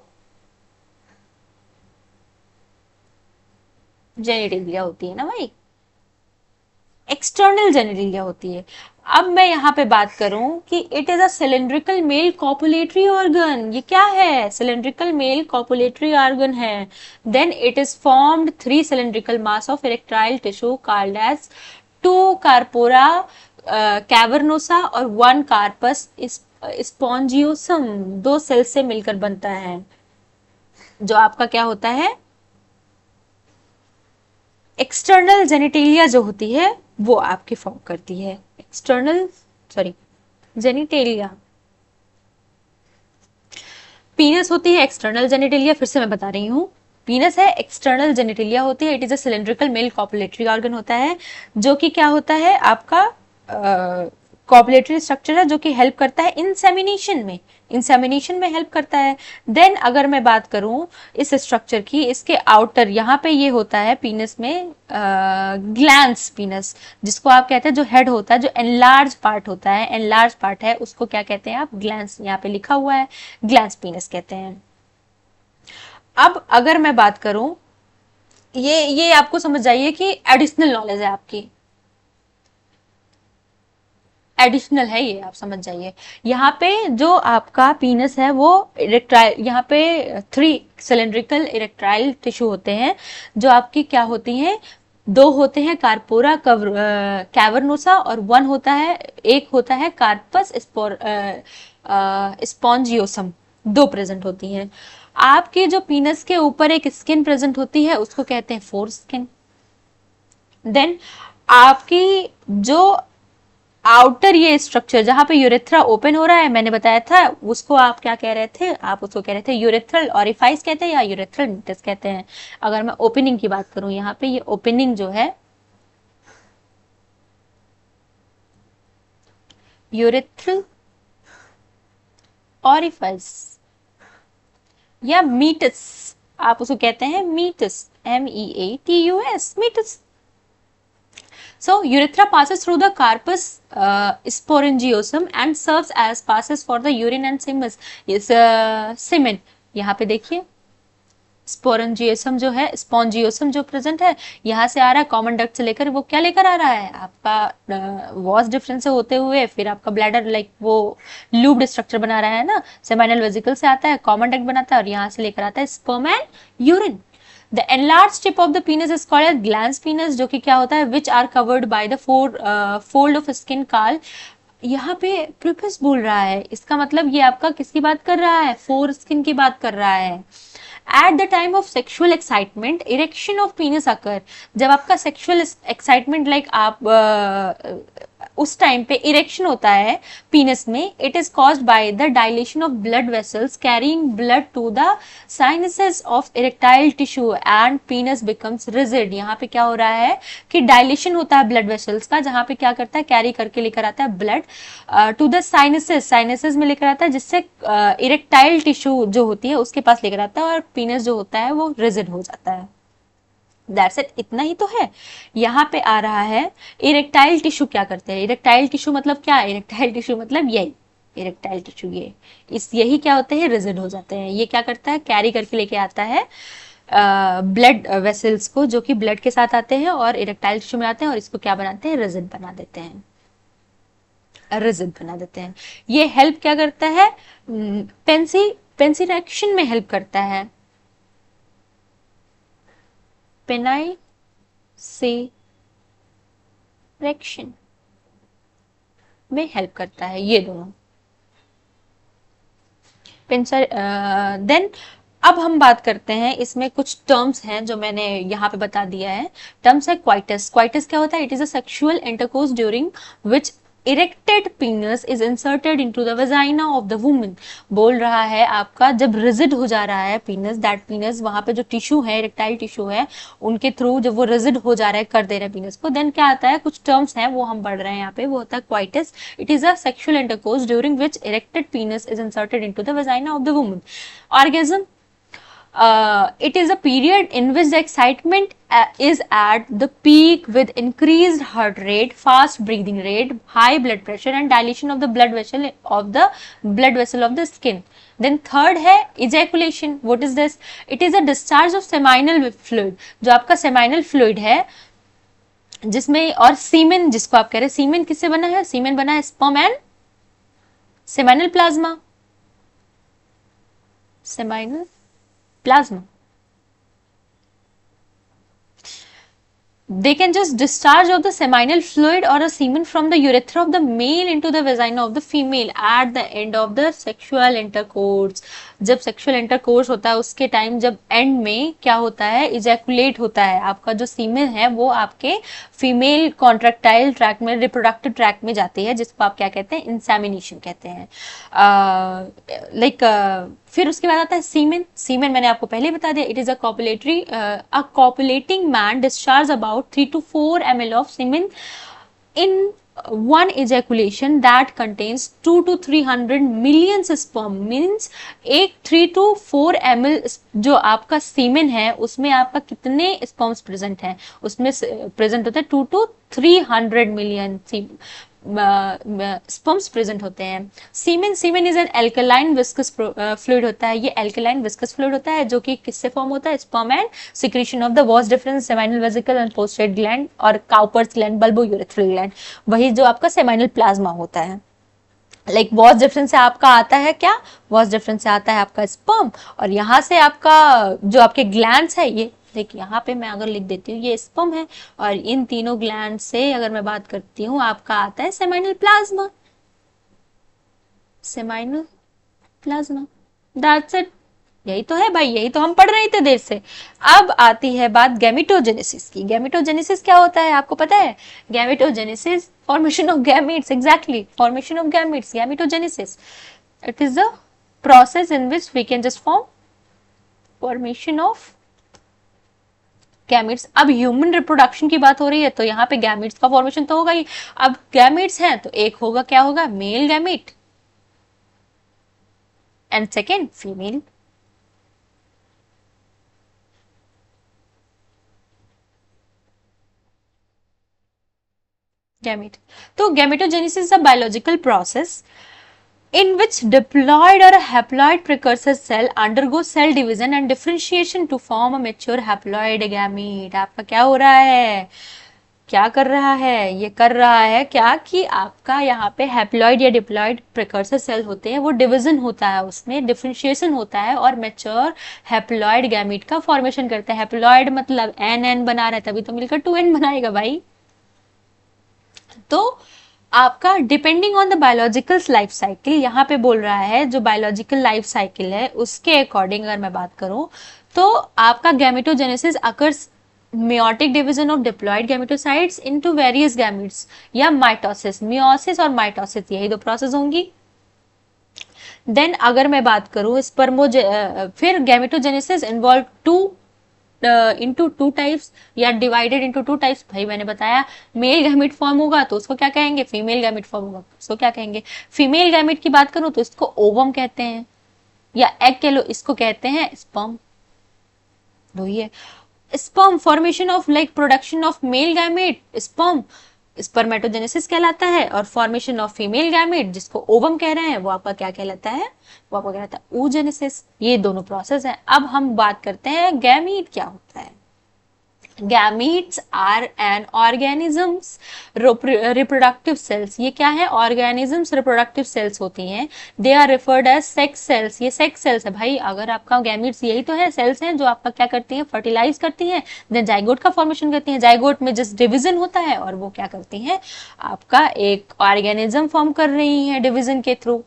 A: genitalia होती है ना भाई, एक्सटर्नल जेनिटलिया होती है। अब मैं यहाँ पे बात करूं कि it is a cylindrical male copulatory organ, ये क्या है, सिलेंड्रिकल मेल कॉपुलेटरी ऑर्गन है। Then it is formed three cylindrical mass of erectile tissue called as two corpora cavernosa और वन कार्पस स्पॉन्जियोसम, दो सेल से मिलकर बनता है, जो आपका क्या होता है, एक्सटर्नल जेनिटेलिया जो होती है वो आपकी फॉर्म करती है, एक्सटर्नल सॉरी जेनिटेलिया। पीनस होती है एक्सटर्नल जेनिटेलिया, फिर से मैं बता रही हूँ, पीनस है एक्सटर्नल जेनिटेलिया होती है, it is a cylindrical male copulatory organ होता है, जो कि क्या होता है आपका कॉपुलेटरी स्ट्रक्चर है, जो कि हेल्प करता है इंसेमिनेशन में, इंसेमिनेशन में हेल्प करता है। देन अगर मैं बात करूं इस स्ट्रक्चर की, इसके आउटर यहाँ पे ये होता है पीनस में ग्लैंस पीनस, जिसको आप कहते हैं जो हेड होता है, जो एनलार्ज पार्ट होता है, एनलार्ज पार्ट है उसको क्या कहते हैं आप, ग्लैंस, यहाँ पे लिखा हुआ है ग्लैंस पीनस कहते हैं। अब अगर मैं बात करूं, ये आपको समझ जाइए कि एडिशनल नॉलेज है आपकी, एडिशनल है ये, आप समझ जाइए। यहाँ पे जो आपका पीनस है वो इरेक्टाइल, यहाँ पे थ्री सिलेंड्रिकल इरेक्टाइल टिश्यू होते हैं, जो आपकी क्या होती हैं, दो होते हैं कार्पोरा कैवर्नोसा और वन होता है, एक होता है कार्पस स्पॉन्जियोसम, दो प्रेजेंट होती हैं। आपके जो पीनस के ऊपर एक स्किन प्रेजेंट होती है उसको कहते हैं फोर स्किन। देन आपकी जो आउटर ये स्ट्रक्चर जहां पे यूरेथ्रा ओपन हो रहा है, मैंने बताया था उसको आप क्या कह रहे थे, आप उसको कह रहे थे यूरेथ्रल ऑरिफाइस कहते हैं या यूरेथ्रल नीटस कहते हैं। अगर मैं ओपनिंग की बात करूं, यहाँ पे ये ओपनिंग जो है यूरेथ्रल ऑरिफाइस या मीटस, आप उसको कहते हैं meatus, MEATUS, meatus. So urethra passes through the carpus sporangiosum and serves as passes for the urine and semen। यहाँ पे देखिए स्पोरेंजियोसम जो है, स्पॉन्जियोसम जो प्रेजेंट है, यहाँ से आ रहा है कॉमन डक्ट से लेकर, वो क्या लेकर आ रहा है आपका वॉस डिफरेंस से होते हुए फिर आपका ब्लैडर लाइक वो लूब्ड स्ट्रक्चर बना रहा है ना, सेमाइनल वेसिकल से आता है, कॉमन डक्ट बनाता है और यहाँ से लेकर आता है sperm and urine. The enlarged tip of the penis is called as glans penis, जो कि क्या होता है, which are covered by the fold of skin called, यहाँ पे प्रीफेस बोल रहा है, इसका मतलब ये आपका किसकी बात कर रहा है, फोर स्किन की बात कर रहा है। At the time of sexual excitement erection of penis occur, जब आपका सेक्सुअल एक्साइटमेंट लाइक आप उस टाइम पे इरेक्शन होता है पीनस में, it is caused by the dilation of blood vessels carrying blood to the sinuses of erectile tissue and penis becomes rigid. यहाँ पे क्या हो रहा है कि डायलेशन होता है ब्लड वेसल्स का, जहाँ पे क्या करता है, कैरी करके लेकर आता है blood to the sinuses, sinuses में लेकर आता है, जिससे इरेक्टाइल टिश्यू जो होती है उसके पास लेकर आता है और पीनस जो होता है वो रिजिड हो जाता है। दैट्स इट, इतना ही तो है। यहाँ पे आ रहा है इरेक्टाइल टिश्यू क्या करते हैं, इरेक्टाइल टिश्यू मतलब क्या है, इरेक्टाइल टिश्यू मतलब यही, इरेक्टाइल टिश्यू ये यही क्या होते हैं, रिजिड हो जाते हैं। ये क्या करता है, कैरी करके लेके आता है ब्लड वेसल्स को, जो कि ब्लड के साथ आते हैं और इरेक्टाइल टिश्यू में आते हैं और इसको क्या बनाते हैं, रिजिड बना देते हैं, रिजिड बना देते हैं। ये हेल्प क्या करता है, पेंसिरेक्शन में हेल्प करता है, पेनाइल से रेक्शन में हेल्प करता है, ये दोनों पेंसर। देन अब हम बात करते हैं, इसमें कुछ टर्म्स हैं जो मैंने यहाँ पे बता दिया है। टर्म्स है क्वाइटस, क्वाइटस क्या होता है, it is a sexual intercourse during which erected पीनस is inserted into the vagina of the woman. बोल रहा है आपका जब रिजिड हो जा रहा है पीनस, दैट पीनस वहां पे जो टिश्यू है, इरेक्टाइल टिश्यू है, उनके थ्रू जब वो रिजिड हो जा रहा है, कर दे रहे हैं पीनस को, देन क्या आता है, कुछ टर्म्स हैं वो हम पढ़ रहे हैं यहाँ पे, वो होता है coitus. It is a sexual intercourse during which erected पीनस is inserted into the vagina of the woman. Orgasm, it is a period in which the excitement is at the peak with increased heart rate, fast breathing rate, high blood pressure and dilation of the blood vessel of the skin. Then third है ejaculation. What is this? It is a discharge of seminal fluid. जो आपका seminal fluid है, जिसमें, और सीमेन जिसको आप कह रहे हैं, सीमेन किससे बना है? सीमेन बना है sperm and seminal plasma, seminal plasma. They can just discharge of the seminal fluid or a semen from the urethra of the male into the vagina of the female at the end of the sexual intercourse। जब sexual intercourse होता है उसके time, जब and में क्या होता है, ejaculate होता है, आपका जो सीमेन है वो आपके फीमेल कॉन्ट्रेक्टाइल ट्रैक में, रिप्रोडक्टिव ट्रैक में जाती है, जिसको आप क्या कहते हैं, इंसेमिनेशन कहते हैं। फिर उसके बाद आता है सीमेन। सीमेन मैंने आपको पहले बता दिया, it is a copulating man discharge about 3 to 4 ml of semen in one ejaculation that contains 2 to 300 million sperm, means एक 3 to 4 ml जो आपका सीमेन है उसमें आपका कितने स्पर्म्स प्रेजेंट हैं, उसमें प्रेजेंट होते हैं 2 to 300 मिलियन स्पर्म्स प्रेजेंट होते हैं। Semen is an alkaline viscous fluid होता है, ये एल्कलाइन विस्कस फ्लूइड होता है जो कि किससे फॉर्म होता है, sperm and secretion of the vas deferens seminal vesicle and prostate gland और काउपर्स ग्लैंड, बल्बोयूरेथ्रल ग्लैंड, वही जो आपका सेमाइनल प्लाज्मा होता है। लाइक वॉस डिफरेंस से आपका आता है क्या, वॉस डिफरेंस से आता है आपका स्पर्म, और यहाँ से आपका जो आपके ग्लैंड्स है, ये देखिए यहाँ पे मैं अगर लिख देती हूँ ये स्पर्म है, और इन तीनों ग्लैंड से अगर मैं बात करती हूँ आपका आता है seminal plasma, seminal plasma, that's it. यही तो है भाई, यही तो हम पढ़ रहे थे देर से। अब आती है बात गैमेटोजेनेसिस की। गैमेटोजेनेसिस क्या होता है आपको पता है? Gametogenesis formation of gametes, exactly formation of gametes, gametogenesis it is the process in which we can just form formation of gametes. अब ह्यूमन रिप्रोडक्शन की बात हो रही है तो यहाँ पे गैमेट्स का फॉर्मेशन तो होगा ही। अब गैमेट्स हैं तो एक होगा, क्या होगा, male gamete and second female. Gamete, तो gametogenesis is a biological process in which diploid or a haploid precursor cell undergoes cell division and differentiation to form a mature haploid gamete। आपका क्या हो रहा है, क्या कर रहा है, ये कर रहा है क्या कि आपका यहाँ पे हैप्लॉइड या डिप्लॉइड प्रिकर्सर सेल होते हैं, वो डिवीजन होता है, उसमें डिफरेंशिएशन होता है और मैच्योर हैप्लॉइड गैमीट का फॉर्मेशन करता है। हैप्लॉइड मतलब एन बना रहा है, तभी तो मिलकर 2n बनाएगा भाई। तो आपका depending on the biological life cycle, यहाँ पे बोल रहा है जो बायोलॉजिकल लाइफ साइकिल है उसके अकॉर्डिंग अगर मैं बात करूं तो आपका gametogenesis occurs meiotic division of diploid gametocytes into various gametes या माइटोसिस, मियोसिस और माइटोसिस, यही दो प्रोसेस होंगी। देन अगर मैं बात करूं फिर gametogenesis involve into two types या डिवाइडेड इंटू टू टाइप्स। भाई मैंने बताया मेल गैमेट फॉर्म होगा तो उसको क्या कहेंगे, फीमेल गैमेट फॉर्म होगा उसको क्या कहेंगे। फीमेल गैमेट की बात करूं तो इसको ओवम कहते हैं या एग कह लो, इसको कहते हैं स्पर्म। वही है sperm, formation of like production of male gamete sperm spermatogenesis कहलाता है, और फॉर्मेशन ऑफ फीमेल गैमेट जिसको ओवम कह रहे हैं वो आपका क्या कहलाता है, वो आपका कहलाता है oogenesis। ये दोनों प्रोसेस है। अब हम बात करते हैं गैमीट क्या होता है। Gametes are an organisms reproductive cells। ये क्या है, organisms reproductive cells होती हैं। They are referred as sex cells। ये sex cells है भाई। अगर आपका gametes यही तो है, cells हैं जो आपका क्या करती हैं, fertilize करती हैं, then zygote का formation करती हैं। zygote में just division होता है और वो क्या करती हैं, आपका एक organism form कर रही है division के through।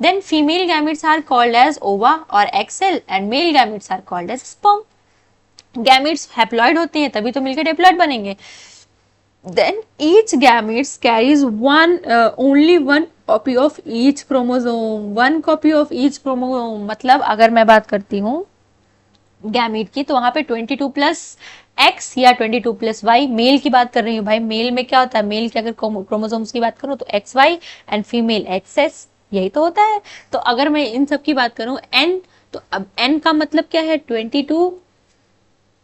A: Then female gametes are called as ova or egg cell and male gametes are called as sperm। Gametes haploid होते हैं तभी तो मिलकर डिप्लॉइड बनेंगे। Then each gametes carries only one copy of each chromosome, one copy of each chromosome. मतलब अगर मैं बात करती हूँ गैमेट की तो वहां पे 22 प्लस एक्स या 22 प्लस वाई, मेल की बात कर रही हूँ भाई। मेल में क्या होता है, मेल के अगर क्रोमोसोम्स की बात करूँ तो X Y and female X S, यही तो होता है। तो अगर मैं इन सब की बात करूँ एन, तो अब एन का मतलब क्या है, 22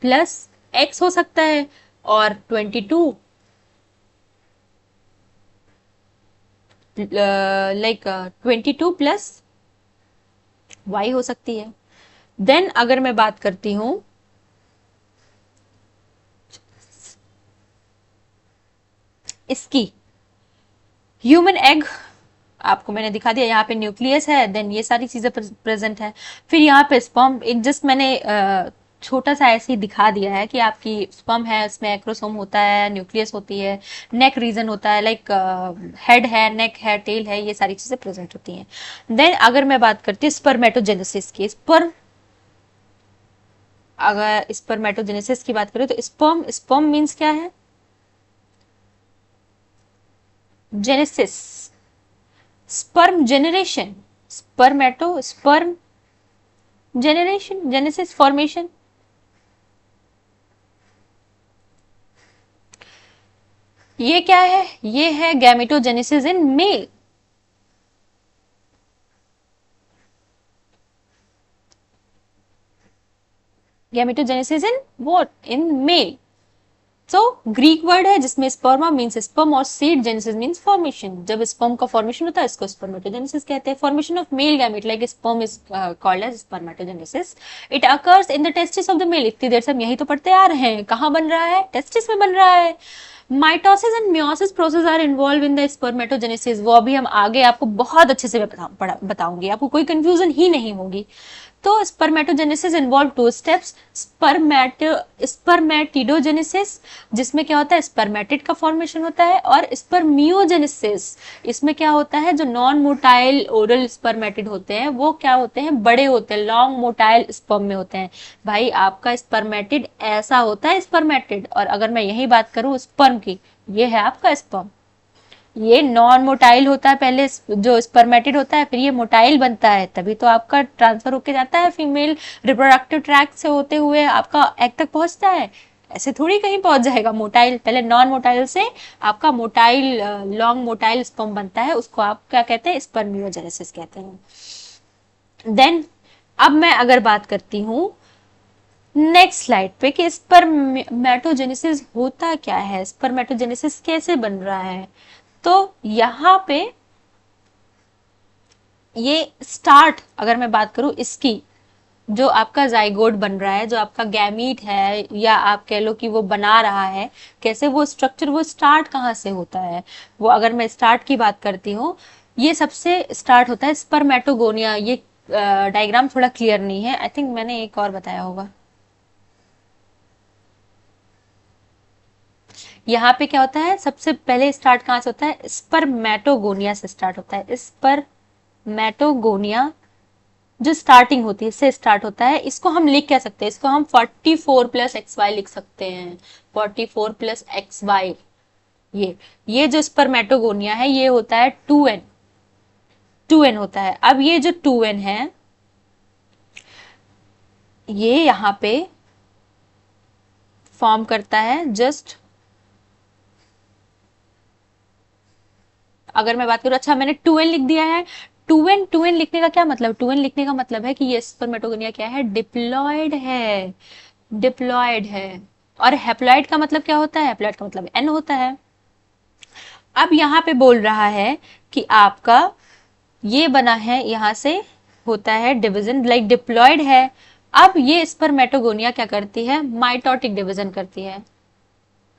A: प्लस एक्स हो सकता है और 22 22 प्लस वाई हो सकती है। देन अगर मैं बात करती हूं इसकी ह्यूमन एग आपको मैंने दिखा दिया, यहाँ पे न्यूक्लियस है, देन ये सारी चीजें प्रेजेंट है। फिर यहाँ पे स्पर्म, एक जस्ट मैंने छोटा सा ऐसे ही दिखा दिया है कि आपकी स्पर्म है, उसमें एक्रोसोम होता है, न्यूक्लियस होती है, नेक रीजन होता है, लाइक हेड है, नेक है, टेल है, ये सारी चीजें प्रेजेंट होती हैं। देन अगर मैं बात करती हूँ स्पर्मेटोजेनेसिस की, अगर स्पर्मेटोजेनेसिस की बात करें तो स्पर्म, स्पर्म मीन्स क्या है, genesis, sperm generation, sperm generation, genesis formation. ये क्या है, ये है gametogenesis in male. Gametogenesis in what, in male. So Greek word है जिसमें स्पर्मा मीन्स स्पर्म और सीड, जेनेसिस मीन्स फॉर्मेशन। जब स्पर्म का फॉर्मेशन होता है इसको स्पर्मेटोजेनेसिस कहते हैं। Formation of male gamete like sperm is called as spermatogenesis. It occurs in the testis of the male. इतनी देर से हम यही तो पढ़ते आ रहे हैं, कहाँ बन रहा है, टेस्टिस में बन रहा है। Mitosis and meiosis process are involve in the spermatogenesis. वो अभी हम आगे आपको बहुत अच्छे से बताऊंगी, आपको कोई कंफ्यूजन ही नहीं होगी। तो स्पर्मेटोजेनेसिस इन्वॉल्व टू स्टेप्स, स्पर्मेटिडोजेनेसिस जिसमें क्या होता है, स्पर्मेटिड का फॉर्मेशन होता है, और स्पर्मियोजेनेसिस इसमें क्या होता है, जो नॉन मोटाइल ओरल स्पर्मेटिड होते हैं वो क्या होते हैं, बड़े होते हैं, लॉन्ग मोटाइल स्पर्म में होते हैं। भाई आपका स्पर्मेटिड ऐसा होता है स्पर्मेटिड, और अगर मैं यही बात करूं स्पर्म की, ये है आपका स्पर्म। ये नॉन मोटाइल होता है पहले, जो स्पर्मेटिड होता है, फिर ये मोटाइल बनता है, तभी तो आपका ट्रांसफर होके जाता है फीमेल रिप्रोडक्टिव ट्रैक्ट से होते हुए आपका एग तक पहुंचता है। ऐसे थोड़ी कहीं पहुंच जाएगा मोटाइल, पहले नॉन मोटाइल से आपका मोटाइल, लॉन्ग मोटाइल स्पर्म बनता है, उसको आप क्या कहते हैं, स्पर्मियोजेनेसिस कहते हैं। देन अब मैं अगर बात करती हूँ नेक्स्ट स्लाइड पे कि स्पर्मेटोजेनेसिस होता क्या है, स्पर्मेटोजेनेसिस कैसे बन रहा है। तो यहाँ पे ये स्टार्ट, अगर मैं बात करूं इसकी, जो आपका जाइगोट बन रहा है, जो आपका गैमीट है, या आप कह लो कि वो बना रहा है, कैसे वो स्ट्रक्चर, वो स्टार्ट कहाँ से होता है, वो अगर मैं स्टार्ट की बात करती हूँ, ये सबसे स्टार्ट होता है स्पर्मेटोगोनिया। ये डायग्राम थोड़ा क्लियर नहीं है, आई थिंक मैंने एक और बताया होगा। यहाँ पे क्या होता है, सबसे पहले स्टार्ट कहाँ से होता है, स्पर्मेटोगोनिया से स्टार्ट होता है। स्पर्मेटोगोनिया जो स्टार्टिंग होती है इससे स्टार्ट होता है। इसको हम लिख क्या सकते हैं, इसको हम 44 प्लस एक्स वाई लिख सकते हैं, 44 प्लस एक्स वाई। ये जो स्पर्मेटोगोनिया है ये होता है 2n, 2n होता है। अब ये जो 2n है ये यहाँ पे फॉर्म करता है, जस्ट अगर मैं बात करूं, अच्छा मैंने 2n लिख दिया है। 2n लिखने का क्या मतलब, 2n लिखने का मतलब है कि ये स्पर्मेटोगोनिया क्या है, डिप्लॉयड है, डिप्लॉयड है। और हैप्लॉयड का मतलब क्या होता है, हैप्लॉयड का मतलब n होता है। अब यहाँ पे बोल रहा है कि आपका ये बना है, यहाँ से होता है डिवीजन, लाइक डिप्लॉयड है। अब ये स्पर्मेटोगोनिया क्या करती है, माइटोटिक डिवीजन करती है,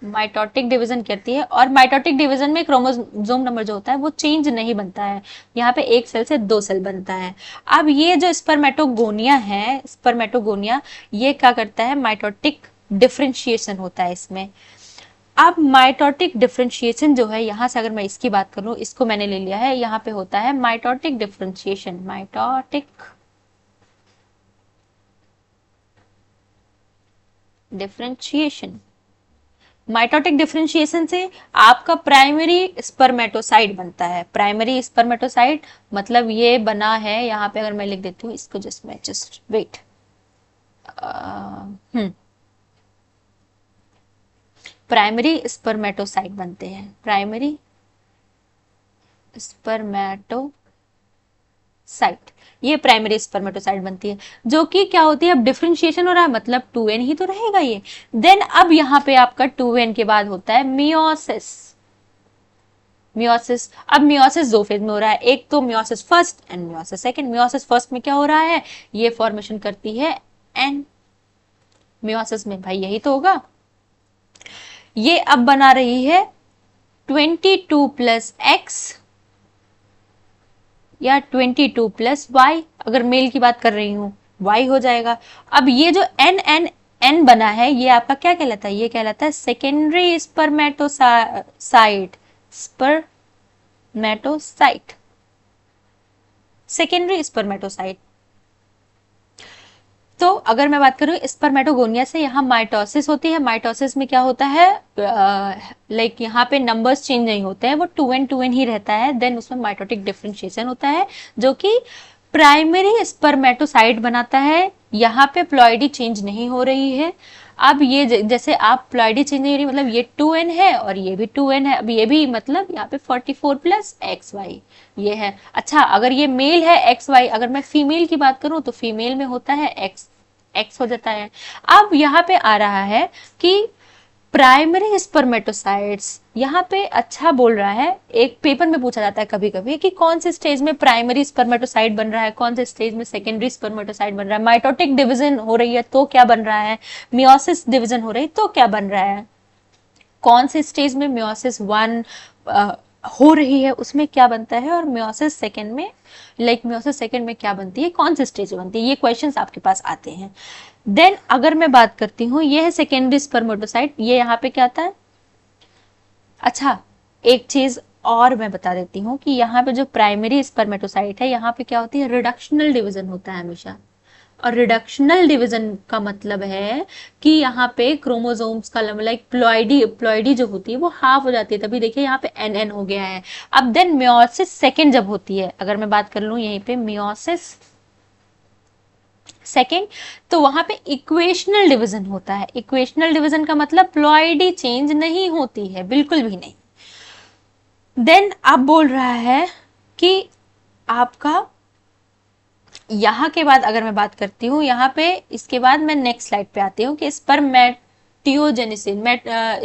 A: माइटोटिक डिवीजन करती है। और माइटोटिक डिवीजन में क्रोमोसोम नंबर जो होता है वो चेंज नहीं बनता है, यहाँ पे एक सेल से 2 सेल बनता है। अब ये जो स्पर्मेटोगोनिया है, स्पर्मेटोगोनिया ये क्या करता है, माइटोटिक डिफरेंशिएशन होता है इसमें। अब माइटोटिक डिफरेंशिएशन जो है, यहाँ से अगर मैं इसकी बात करूं, इसको मैंने ले लिया है, यहाँ पे होता है mitotic differentiation, mitotic differentiation. Mitotic differentiation से आपका प्राइमरी स्पर्मेटोसाइट बनता है। प्राइमरी स्पर्मेटोसाइट मतलब ये बना है, यहाँ पे अगर मैं लिख देती हूँ इसको, जस्ट वेट, प्राइमरी स्पर्मेटोसाइट बनते हैं, प्राइमरी स्पर्मेटोसाइट, ये प्राइमरी स्पर्मेटोसाइट बनती है, जो कि क्या होती है, अब डिफरेंशिएशन हो रहा है मतलब 2n ही तो रहेगा ये। देन अब यहाँ पे आपका 2n के बाद होता है मियोसिस, मियोसिस। अब मियोसिस 2 फेज में हो रहा है, एक तो meiosis first and meiosis second. Meiosis first में क्या हो रहा है, ये फॉर्मेशन करती है एन, मियोसिस में भाई यही तो होगा। ये अब बना रही है 22 प्लस एक्स या 22 प्लस वाई, अगर मेल की बात कर रही हूँ वाई हो जाएगा। अब ये जो एन एन एन बना है ये आपका क्या कहलाता है, ये कहलाता है secondary spermatocyte, spermatocyte, secondary spermatocyte. तो अगर मैं बात करूँ स्पर्मेटोगोनिया से, यहाँ माइटोसिस होती है। माइटोसिस में क्या होता है, लाइक यहाँ पे नंबर्स चेंज नहीं होते हैं, वो 2n ही रहता है। देन उसमें माइटोटिक डिफरेंशिएशन होता है जो कि प्राइमरी स्पर्मेटोसाइट बनाता है। यहाँ पे प्लॉइडी चेंज नहीं हो रही है। अब ये जैसे आप प्लॉइडी चेंज नहीं हो रही, मतलब ये 2n है और ये भी 2n है। अब ये भी मतलब यहाँ पे 44 प्लस एक्स वाई ये है। अच्छा, अगर ये मेल है एक्स वाई, अगर मैं फीमेल की बात करूं तो फीमेल में होता है एक्स, एक्स हो जाता है। अब यहाँ पे आ रहा है कि प्राइमरी स्पर्मेटोसाइट्स, यहाँ पे अच्छा बोल रहा है, एक पेपर में पूछा जाता है कभी कभी कि कौन से स्टेज में प्राइमरी स्पर्मेटोसाइट बन रहा है, कौन से स्टेज में सेकेंडरी स्पर्मेटोसाइट बन रहा है, माइटोटिक डिवीजन हो रही है तो क्या बन रहा है, मियोसिस डिवीजन हो रही है तो क्या बन रहा है, कौन से स्टेज में मियोसिस 1 हो रही है उसमें क्या बनता है, और मियोसिस सेकेंड में, मियोसिस सेकेंड में क्या बनती है, कौन से स्टेज में बनती है, ये क्वेश्चंस आपके पास आते हैं। देन अगर मैं बात करती हूँ, ये है सेकेंडरी स्पर्मेटोसाइट, ये यहाँ पे क्या आता है। अच्छा, एक चीज और मैं बता देती हूँ कि यहाँ पे जो प्राइमरी स्पर्मेटोसाइट है, यहाँ पे क्या होती है, रिडक्शनल डिवीजन होता है हमेशा। और रिडक्शनल डिवीजन का मतलब है कि यहाँ पे क्रोमोसोम्स का लाइक प्लॉइडी, प्लॉइडी जो होती है वो हाफ हो जाती है, तभी देखिए यहाँ पे एन एन हो गया है। अब देन मियोसिस सेकेंड जब होती है, अगर मैं बात कर लूँ यहीं पे मियोसिस सेकेंड, तो वहां पे इक्वेशनल डिवीजन होता है। इक्वेशनल डिवीजन का मतलब प्लॉइडी चेंज नहीं होती है, बिल्कुल भी नहीं। देन अब बोल रहा है कि आपका यहाँ के बाद अगर मैं बात करती हूँ, यहाँ पे इसके बाद मैं नेक्स्ट स्लाइड पे आती हूँ कि स्पर्मेटियोजेनेसिस,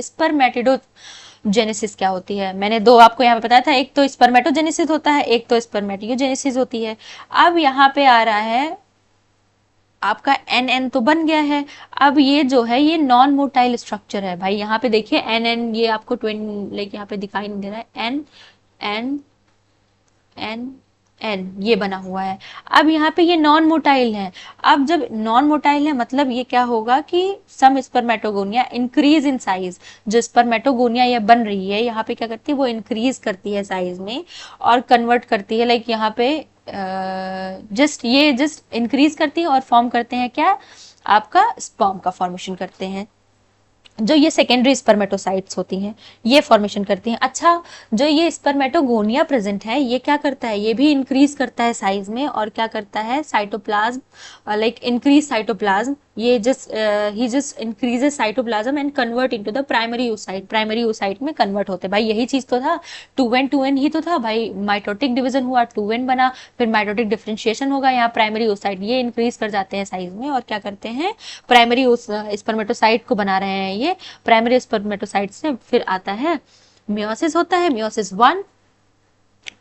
A: स्पर्मेटिडोजेनेसिस क्या होती है। मैंने दो आपको यहाँ पे बताया था, एक तो स्पर्मेटोजेनेसिस होता है, एक तो स्पर्मेटियोजेनेसिस होती है। अब यहाँ पे आ रहा है आपका एन एन तो बन गया है। अब ये जो है ये नॉन मोटाइल स्ट्रक्चर है भाई, यहाँ पे देखिए एन एन, ये आपको यहाँ पे दिखाई नहीं दे रहा है, एन एन एन एन ये बना हुआ है। अब यहाँ पे ये नॉन मोटाइल है। अब जब नॉन मोटाइल है मतलब ये क्या होगा कि सम स्पर्मेटोगोनिया इंक्रीज इन साइज, जो स्पर्मेटोगोनिया ये बन रही है यहाँ पे क्या करती है, वो इंक्रीज करती है साइज में और कन्वर्ट करती है, लाइक यहाँ पे जस्ट इंक्रीज करती है और फॉर्म करते हैं क्या, आपका स्पर्म का फॉर्मेशन करते हैं। जो ये सेकेंडरी स्पर्मेटोसाइट्स होती हैं ये फॉर्मेशन करती हैं। अच्छा, जो ये स्पर्मेटोगोनिया प्रेजेंट है ये क्या करता है, ये भी इंक्रीज करता है साइज में और क्या करता है, साइटोप्लाज्म इंक्रीज साइटोप्लाज्म, ये just he just increases cytoplasm and convert into the primary oocyte, primary oocyte में कन्वर्ट होते हैं। भाई यही चीज तो था, 2n ही तो था भाई, माइटोटिक डिवीजन हुआ 2n बना, फिर माइटोटिक डिफरेंशिएशन होगा, यहाँ प्राइमरी oocyte ये इंक्रीज कर जाते हैं साइज में और क्या करते हैं, प्राइमरी स्पर्मेटोसाइट को बना रहे हैं। ये प्राइमरी स्पर्मेटोसाइट से फिर आता है मियोसिस होता है, मियोसिस 1,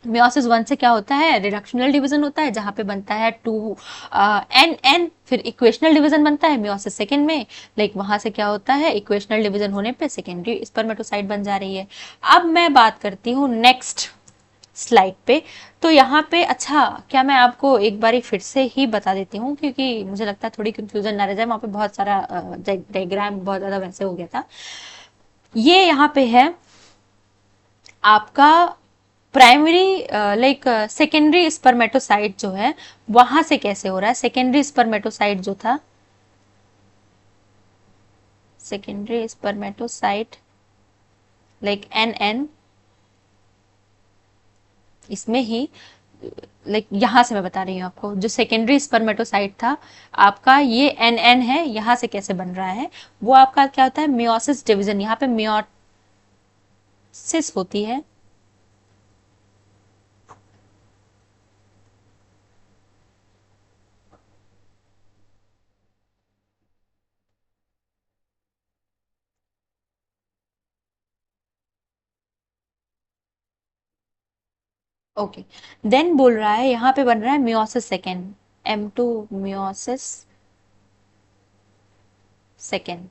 A: मियोसिस 1 से क्या होता है, रिडक्शनल डिवीजन होता है जहां पे बनता है 2n, फिर इक्वेशनल डिवीजन बनता है मियोसिस सेकेंड में, वहां से क्या होता है, इक्वेशनल डिवीजन होने पे सेकेंडरी स्पर्मेटोसाइट बन जा रही है। अब मैं बात करती हूँ नेक्स्ट स्लाइड पे। तो यहाँ पे अच्छा, क्या मैं आपको एक बारी फिर से ही बता देती हूँ क्योंकि मुझे लगता है थोड़ी कंफ्यूजन ना रह जाए, वहां पे बहुत सारा डायग्राम बहुत ज्यादा वैसे हो गया था। ये यहाँ पे है आपका प्राइमरी सेकेंडरी स्पर्मेटोसाइट जो है वहां से कैसे हो रहा है, सेकेंडरी स्पर्मेटोसाइट जो था, सेकेंडरी स्पर्मेटोसाइट एन एन, इसमें ही यहां से मैं बता रही हूँ आपको, जो सेकेंडरी स्पर्मेटोसाइट था आपका ये एन एन है, यहां से कैसे बन रहा है, वो आपका क्या होता है, मियोसिस डिवीजन, यहाँ पे मियोसिस होती है, ओके। देन बोल रहा है यहाँ पे बन रहा है meiosis second, M2 meiosis second,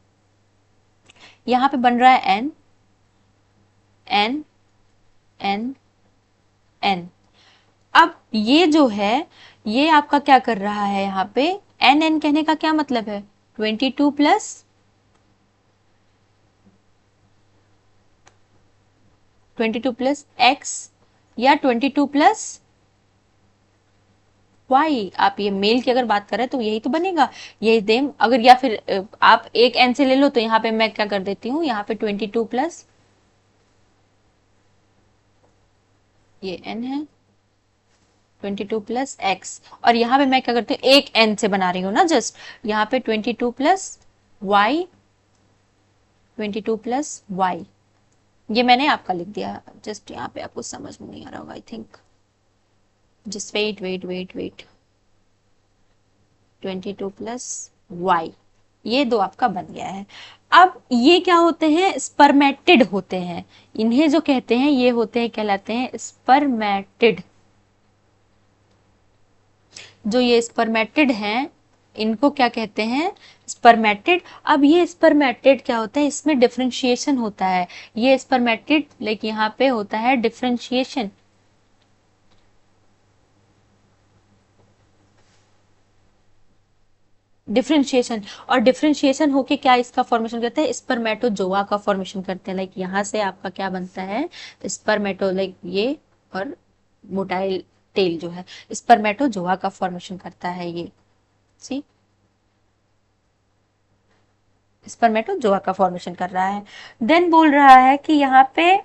A: यहाँ पे बन रहा है एन एन एन एन। अब ये जो है ये आपका क्या कर रहा है यहाँ पे, एन एन कहने का क्या मतलब है, 22 प्लस 22 प्लस एक्स या 22 प्लस वाई। आप ये मेल की अगर बात करें तो यही तो बनेगा, यही देम। अगर या फिर आप एक एन से ले लो तो यहाँ पे मैं क्या कर देती हूँ, यहाँ पे 22 प्लस ये एन है 22 प्लस एक्स, और यहाँ पे मैं क्या करती हूँ एक एन से बना रही हूँ ना जस्ट, यहाँ पे 22 प्लस वाई 22 प्लस वाई, ये मैंने आपका लिख दिया। जस्ट यहाँ पे आपको समझ में नहीं आ रहा होगा I think, just wait wait wait wait, 22 plus Y, ये दो आपका बन गया है। अब ये क्या होते हैं, स्पर्मेटिड होते हैं, इन्हें जो कहते हैं ये होते हैं, कहलाते हैं स्पर्मेटिड। जो ये स्पर्मेटिड हैं इनको क्या कहते हैं, स्पर्मेटिड। अब ये स्पर्मेटिड क्या होता है, इसमें डिफरेंशिएशन होता है। ये स्पर्मेटिड लाइक यहाँ पे होता है डिफरेंशिएशन, डिफरेंशिएशन, और डिफरेंशिएशन होके क्या इसका फॉर्मेशन करते हैं, स्पर्मेटोजोआ का फॉर्मेशन करते हैं। लाइक यहाँ से आपका क्या बनता है, स्पर्मेटो लाइक ये, और मोटाइल टेल जो है स्पर्मेटोजोआ का फॉर्मेशन करता है ये, सी स्पर्मेटोजोआ का फॉर्मेशन कर रहा है। देन बोल रहा है कि यहाँ पे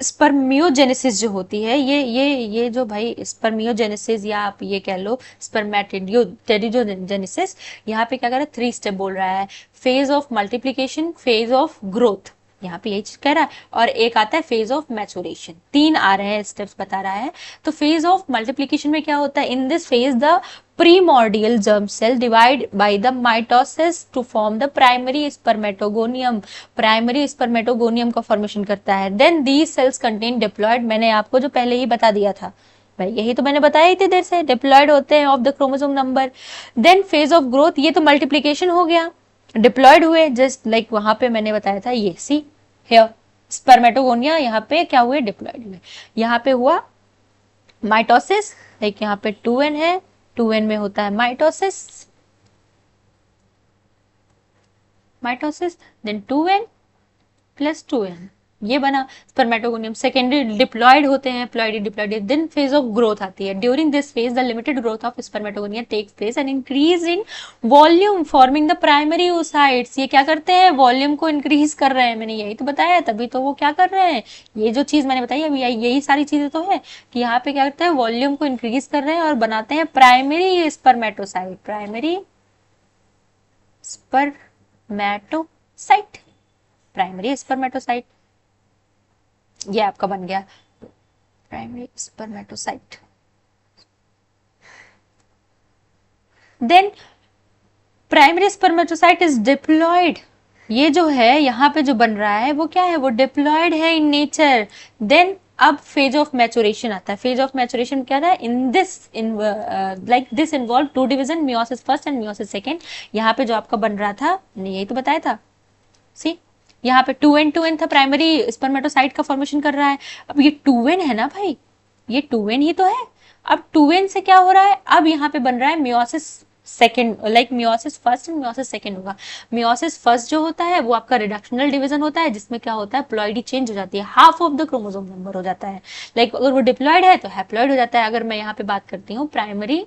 A: स्पर्मियोजेनेसिस जो होती है, ये जो भाई स्पर्मियोजेनेसिस या आप ये कह लो स्पर्मेटिडियोजेनेसिस, यहाँ पे क्या कर रहा है, 3 स्टेप बोल रहा है, phase of multiplication, phase of growth, यहाँ पे यही चीज कह रहा है, और एक आता है फेज ऑफ मैचुरेशन। 3 आ रहे हैं स्टेप्स बता रहा है। तो फेज ऑफ मल्टीप्लीकेशन में क्या होता है, in this phase the primordial germ cell divide by the mitosis to form the primary spermatogonium, primary spermatogonium का फॉर्मेशन करता है। Then these cells contain diploid, मैंने आपको जो पहले ही बता दिया था भाई, यही तो मैंने बताया इतनी देर से, डिप्लॉयड होते हैं of the chromosome number. Then phase of growth, ये तो मल्टीप्लीकेशन हो गया, डिप्लॉयड हुए, जस्ट लाइक वहां पे मैंने बताया था, ये सी हेयर स्पर्मेटोगोनिया, यहाँ पे क्या हुए, डिप्लॉयड हुए। यहाँ पे हुआ माइटोसिस, लाइक यहाँ पे 2n है, 2n में होता है mitosis, mitosis, then 2n plus 2n, ये बना स्पर्मेटोगोनियम। सेकेंडरी डिप्लॉयड होते हैं, ploidy diploidy. Then phase of growth आती है, during this phase the limited growth of spermatogonia takes place and increase in volume forming the primary oocytes, ये क्या करते हैं, वॉल्यूम को इंक्रीज कर रहे हैं, मैंने यही तो बताया, तभी तो वो क्या कर रहे हैं, ये जो चीज मैंने बताई अभी यही सारी चीजें तो है कि यहाँ पे क्या करते हैं, वॉल्यूम को इंक्रीज कर रहे हैं और बनाते हैं primary spermatocyte, primary spermatocyte, primary spermatocyte, ये आपका बन गया primary spermatocyte. Then primary spermatocyte is diploid, ये जो है यहाँ पे जो बन रहा है वो क्या है, वो डिप्लॉयड है इन नेचर। देन अब फेज ऑफ मैचुरेशन आता है, फेज ऑफ मैचुरेशन क्या है, in this like this involve 2 division, meiosis first and meiosis second. यहाँ पे जो आपका बन रहा था, यही तो बताया था, सी यहाँ पे 2n था, प्राइमरी स्पर्मेटोसाइट का फॉर्मेशन कर रहा है। अब ये 2n है ना भाई, ये 2n ही तो है। अब 2n से क्या हो रहा है, अब यहाँ पे बन रहा है meiosis second, like meiosis first and meiosis second होगा। मियोसिस फर्स्ट जो होता है वो आपका रिडक्शनल डिवीजन होता है, जिसमें क्या होता है, प्लॉइडी चेंज हो जाती है, half of the chromosome number हो जाता है। लाइक अगर वो डिप्लॉयड है तो हैप्लॉयड हो जाता है। अगर मैं यहाँ पे बात करती हूँ प्राइमरी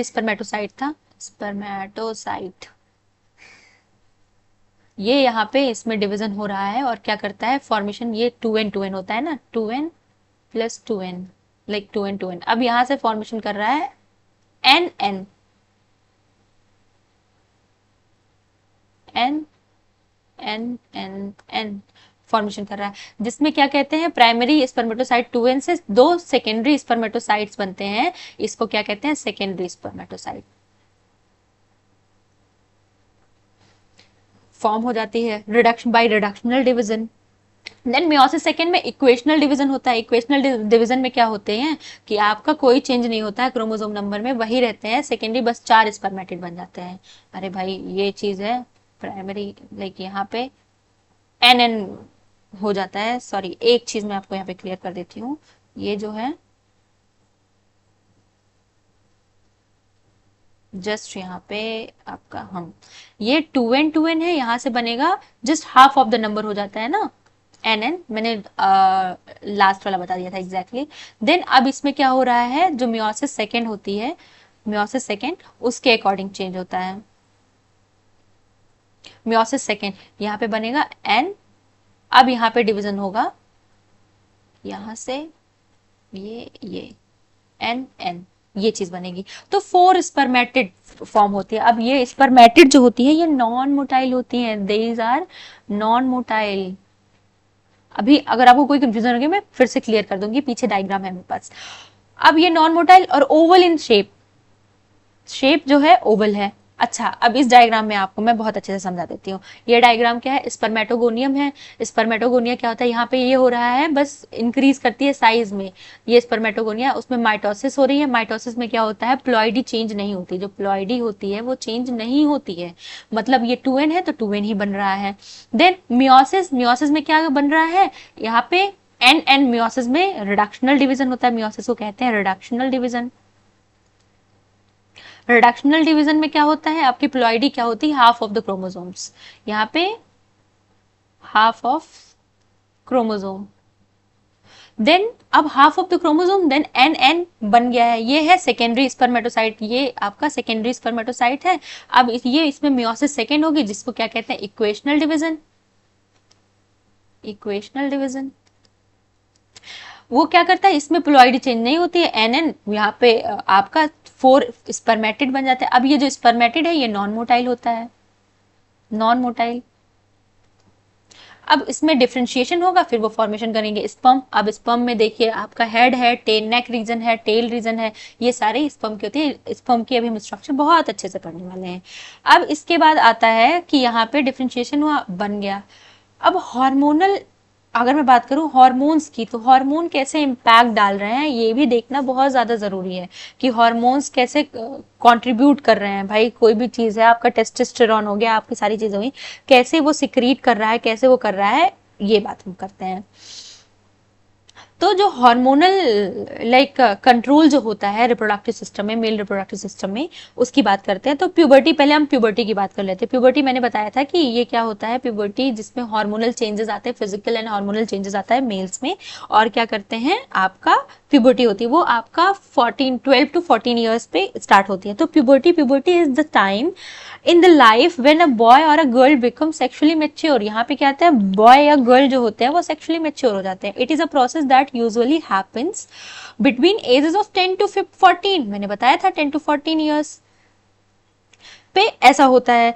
A: स्पर्मेटोसाइट था, स्पर्मेटोसाइट, ये यहाँ पे इसमें डिवीजन हो रहा है और क्या करता है, फॉर्मेशन, ये 2n होता है ना, 2n plus 2n, like 2n। अब यहाँ से फॉर्मेशन कर रहा है n n n n n n formation कर रहा है, जिसमें क्या कहते हैं, प्राइमरी स्पर्मेटोसाइट 2n से 2 सेकेंडरी स्पर्मेटोसाइट्स बनते हैं, इसको क्या कहते हैं, सेकेंडरी स्पर्मेटोसाइट फॉर्म हो जाती है, reduction by reductional division. Then meiosis second में इक्वेशनल डिवीजन होता है। इक्वेशनल डिवीजन में क्या होते हैं कि आपका कोई चेंज नहीं होता है क्रोमोसोम नंबर में, वही रहते हैं, सेकेंडरी बस 4 स्पर्मेटिड बन जाते हैं। अरे भाई ये चीज है, प्राइमरी लाइक यहाँ पे एन एन हो जाता है। सॉरी, एक चीज मैं आपको यहाँ पे क्लियर कर देती हूँ, ये जो है जस्ट यहाँ पे आपका हम ये 2n है, यहाँ से बनेगा just half of the number हो जाता है ना, एन मैंने लास्ट वाला बता दिया था एग्जैक्टली। देन अब इसमें क्या हो रहा है, जो मियोसिस सेकेंड होती है, मियोसिस सेकेंड उसके अकॉर्डिंग चेंज होता है। मियोसिस सेकेंड यहाँ पे बनेगा एन, अब यहाँ पे डिवीजन होगा, यहाँ से ये एन एन, ये चीज बनेगी। तो 4 स्पर्मेटिड फॉर्म होती है। अब ये स्पर्मेटिड जो होती है ये नॉन मोटाइल होती है, दीज आर नॉन मोटाइल। अभी अगर आपको कोई कंफ्यूजन होगी मैं फिर से क्लियर कर दूंगी, पीछे डायग्राम है मेरे पास। अब ये नॉन मोटाइल और ओवल इन शेप, शेप जो है ओवल है। अच्छा, अब इस डायग्राम में आपको मैं बहुत अच्छे से समझा देती हूँ। ये डायग्राम क्या है, स्पर्मेटोगोनियम है। स्पर्मेटोगोनिया क्या होता है, यहाँ पे ये हो रहा है, बस इंक्रीज करती है साइज में, ये स्पर्मेटोगोनिया, उसमें माइटोसिस हो रही है। माइटोसिस में क्या होता है, प्लॉइडी चेंज नहीं होती, जो प्लॉइडी होती है वो चेंज नहीं होती है, मतलब ये 2n है तो 2n ही बन रहा है। देन मियोसिस, मियोसिस में क्या बन रहा है, यहाँ पे एन मियोसिस में रिडक्शनल डिवीजन होता है, मियोसिस को कहते हैं रिडक्शनल डिवीजन। रिडक्शनल डिवीजन में क्या होता है, आपकी प्लॉइडी क्या होती है, हाफ ऑफ द क्रोमोसोम्स, यहाँ पे हाफ ऑफ क्रोमोसोम। देन अब half of the chromosome, then N N बन गया है, ये है सेकेंडरी स्पर्मेटोसाइट, ये आपका सेकेंडरी स्पर्मेटोसाइट है। अब ये इसमें मियोसिस सेकेंड होगी, जिसको क्या कहते हैं, इक्वेशनल डिवीजन। इक्वेशनल डिवीजन वो क्या करता है, इसमें प्लॉइडी चेंज नहीं होती है, एन एन यहाँ पे आपका 4 स्पर्मेटिड बन जाता है। अब ये जो स्पर्मेटिड है ये नॉन मोटाइल होता है, नॉन मोटाइल। अब इसमें डिफ्रेंशिएशन होगा, फिर वो फॉर्मेशन करेंगे स्पर्म। अब स्पर्म में देखिए आपका हेड है, टेल नेक रीजन है, टेल रीजन है, ये सारे स्पर्म की होती है। स्पर्म की अभी हम स्ट्रक्चर बहुत अच्छे से पढ़ने वाले हैं। अब इसके बाद आता है कि यहाँ पे डिफ्रेंशिएशन हुआ, बन गया। अब हार्मोनल, अगर मैं बात करूं हार्मोन्स की, तो हार्मोन कैसे इम्पैक्ट डाल रहे हैं ये भी देखना बहुत ज़्यादा ज़रूरी है, कि हार्मोन्स कैसे कंट्रीब्यूट कर रहे हैं। भाई कोई भी चीज़ है, आपका टेस्टोस्टेरोन हो गया, आपकी सारी चीज़ें हुई, कैसे वो सिक्रीट कर रहा है, कैसे वो कर रहा है, ये बात हम करते हैं। तो जो हार्मोनल लाइक कंट्रोल जो होता है रिप्रोडक्टिव सिस्टम में, मेल रिप्रोडक्टिव सिस्टम में, उसकी बात करते हैं। तो प्यूबर्टी, पहले हम प्यूबर्टी की बात कर लेते हैं। प्यूबर्टी मैंने बताया था कि ये क्या होता है, प्यूबर्टी जिसमें हार्मोनल चेंजेस आते हैं, फिजिकल एंड हार्मोनल चेंजेस आता है मेल्स में, और क्या करते हैं, आपका प्यूबर्टी होती है वो आपका 12 to 14 ईयर्स पे स्टार्ट होती है। तो puberty is the time in the life when a boy और a girl become sexually mature. यहाँ पे क्या आता है, बॉय या गर्ल जो होते हैं वो सेक्सुअली मैच्योर हो जाते हैं। It is a process that usually happens between ages of 10 to 14, मैंने बताया था 10 to 14 ईयर्स पे ऐसा होता है।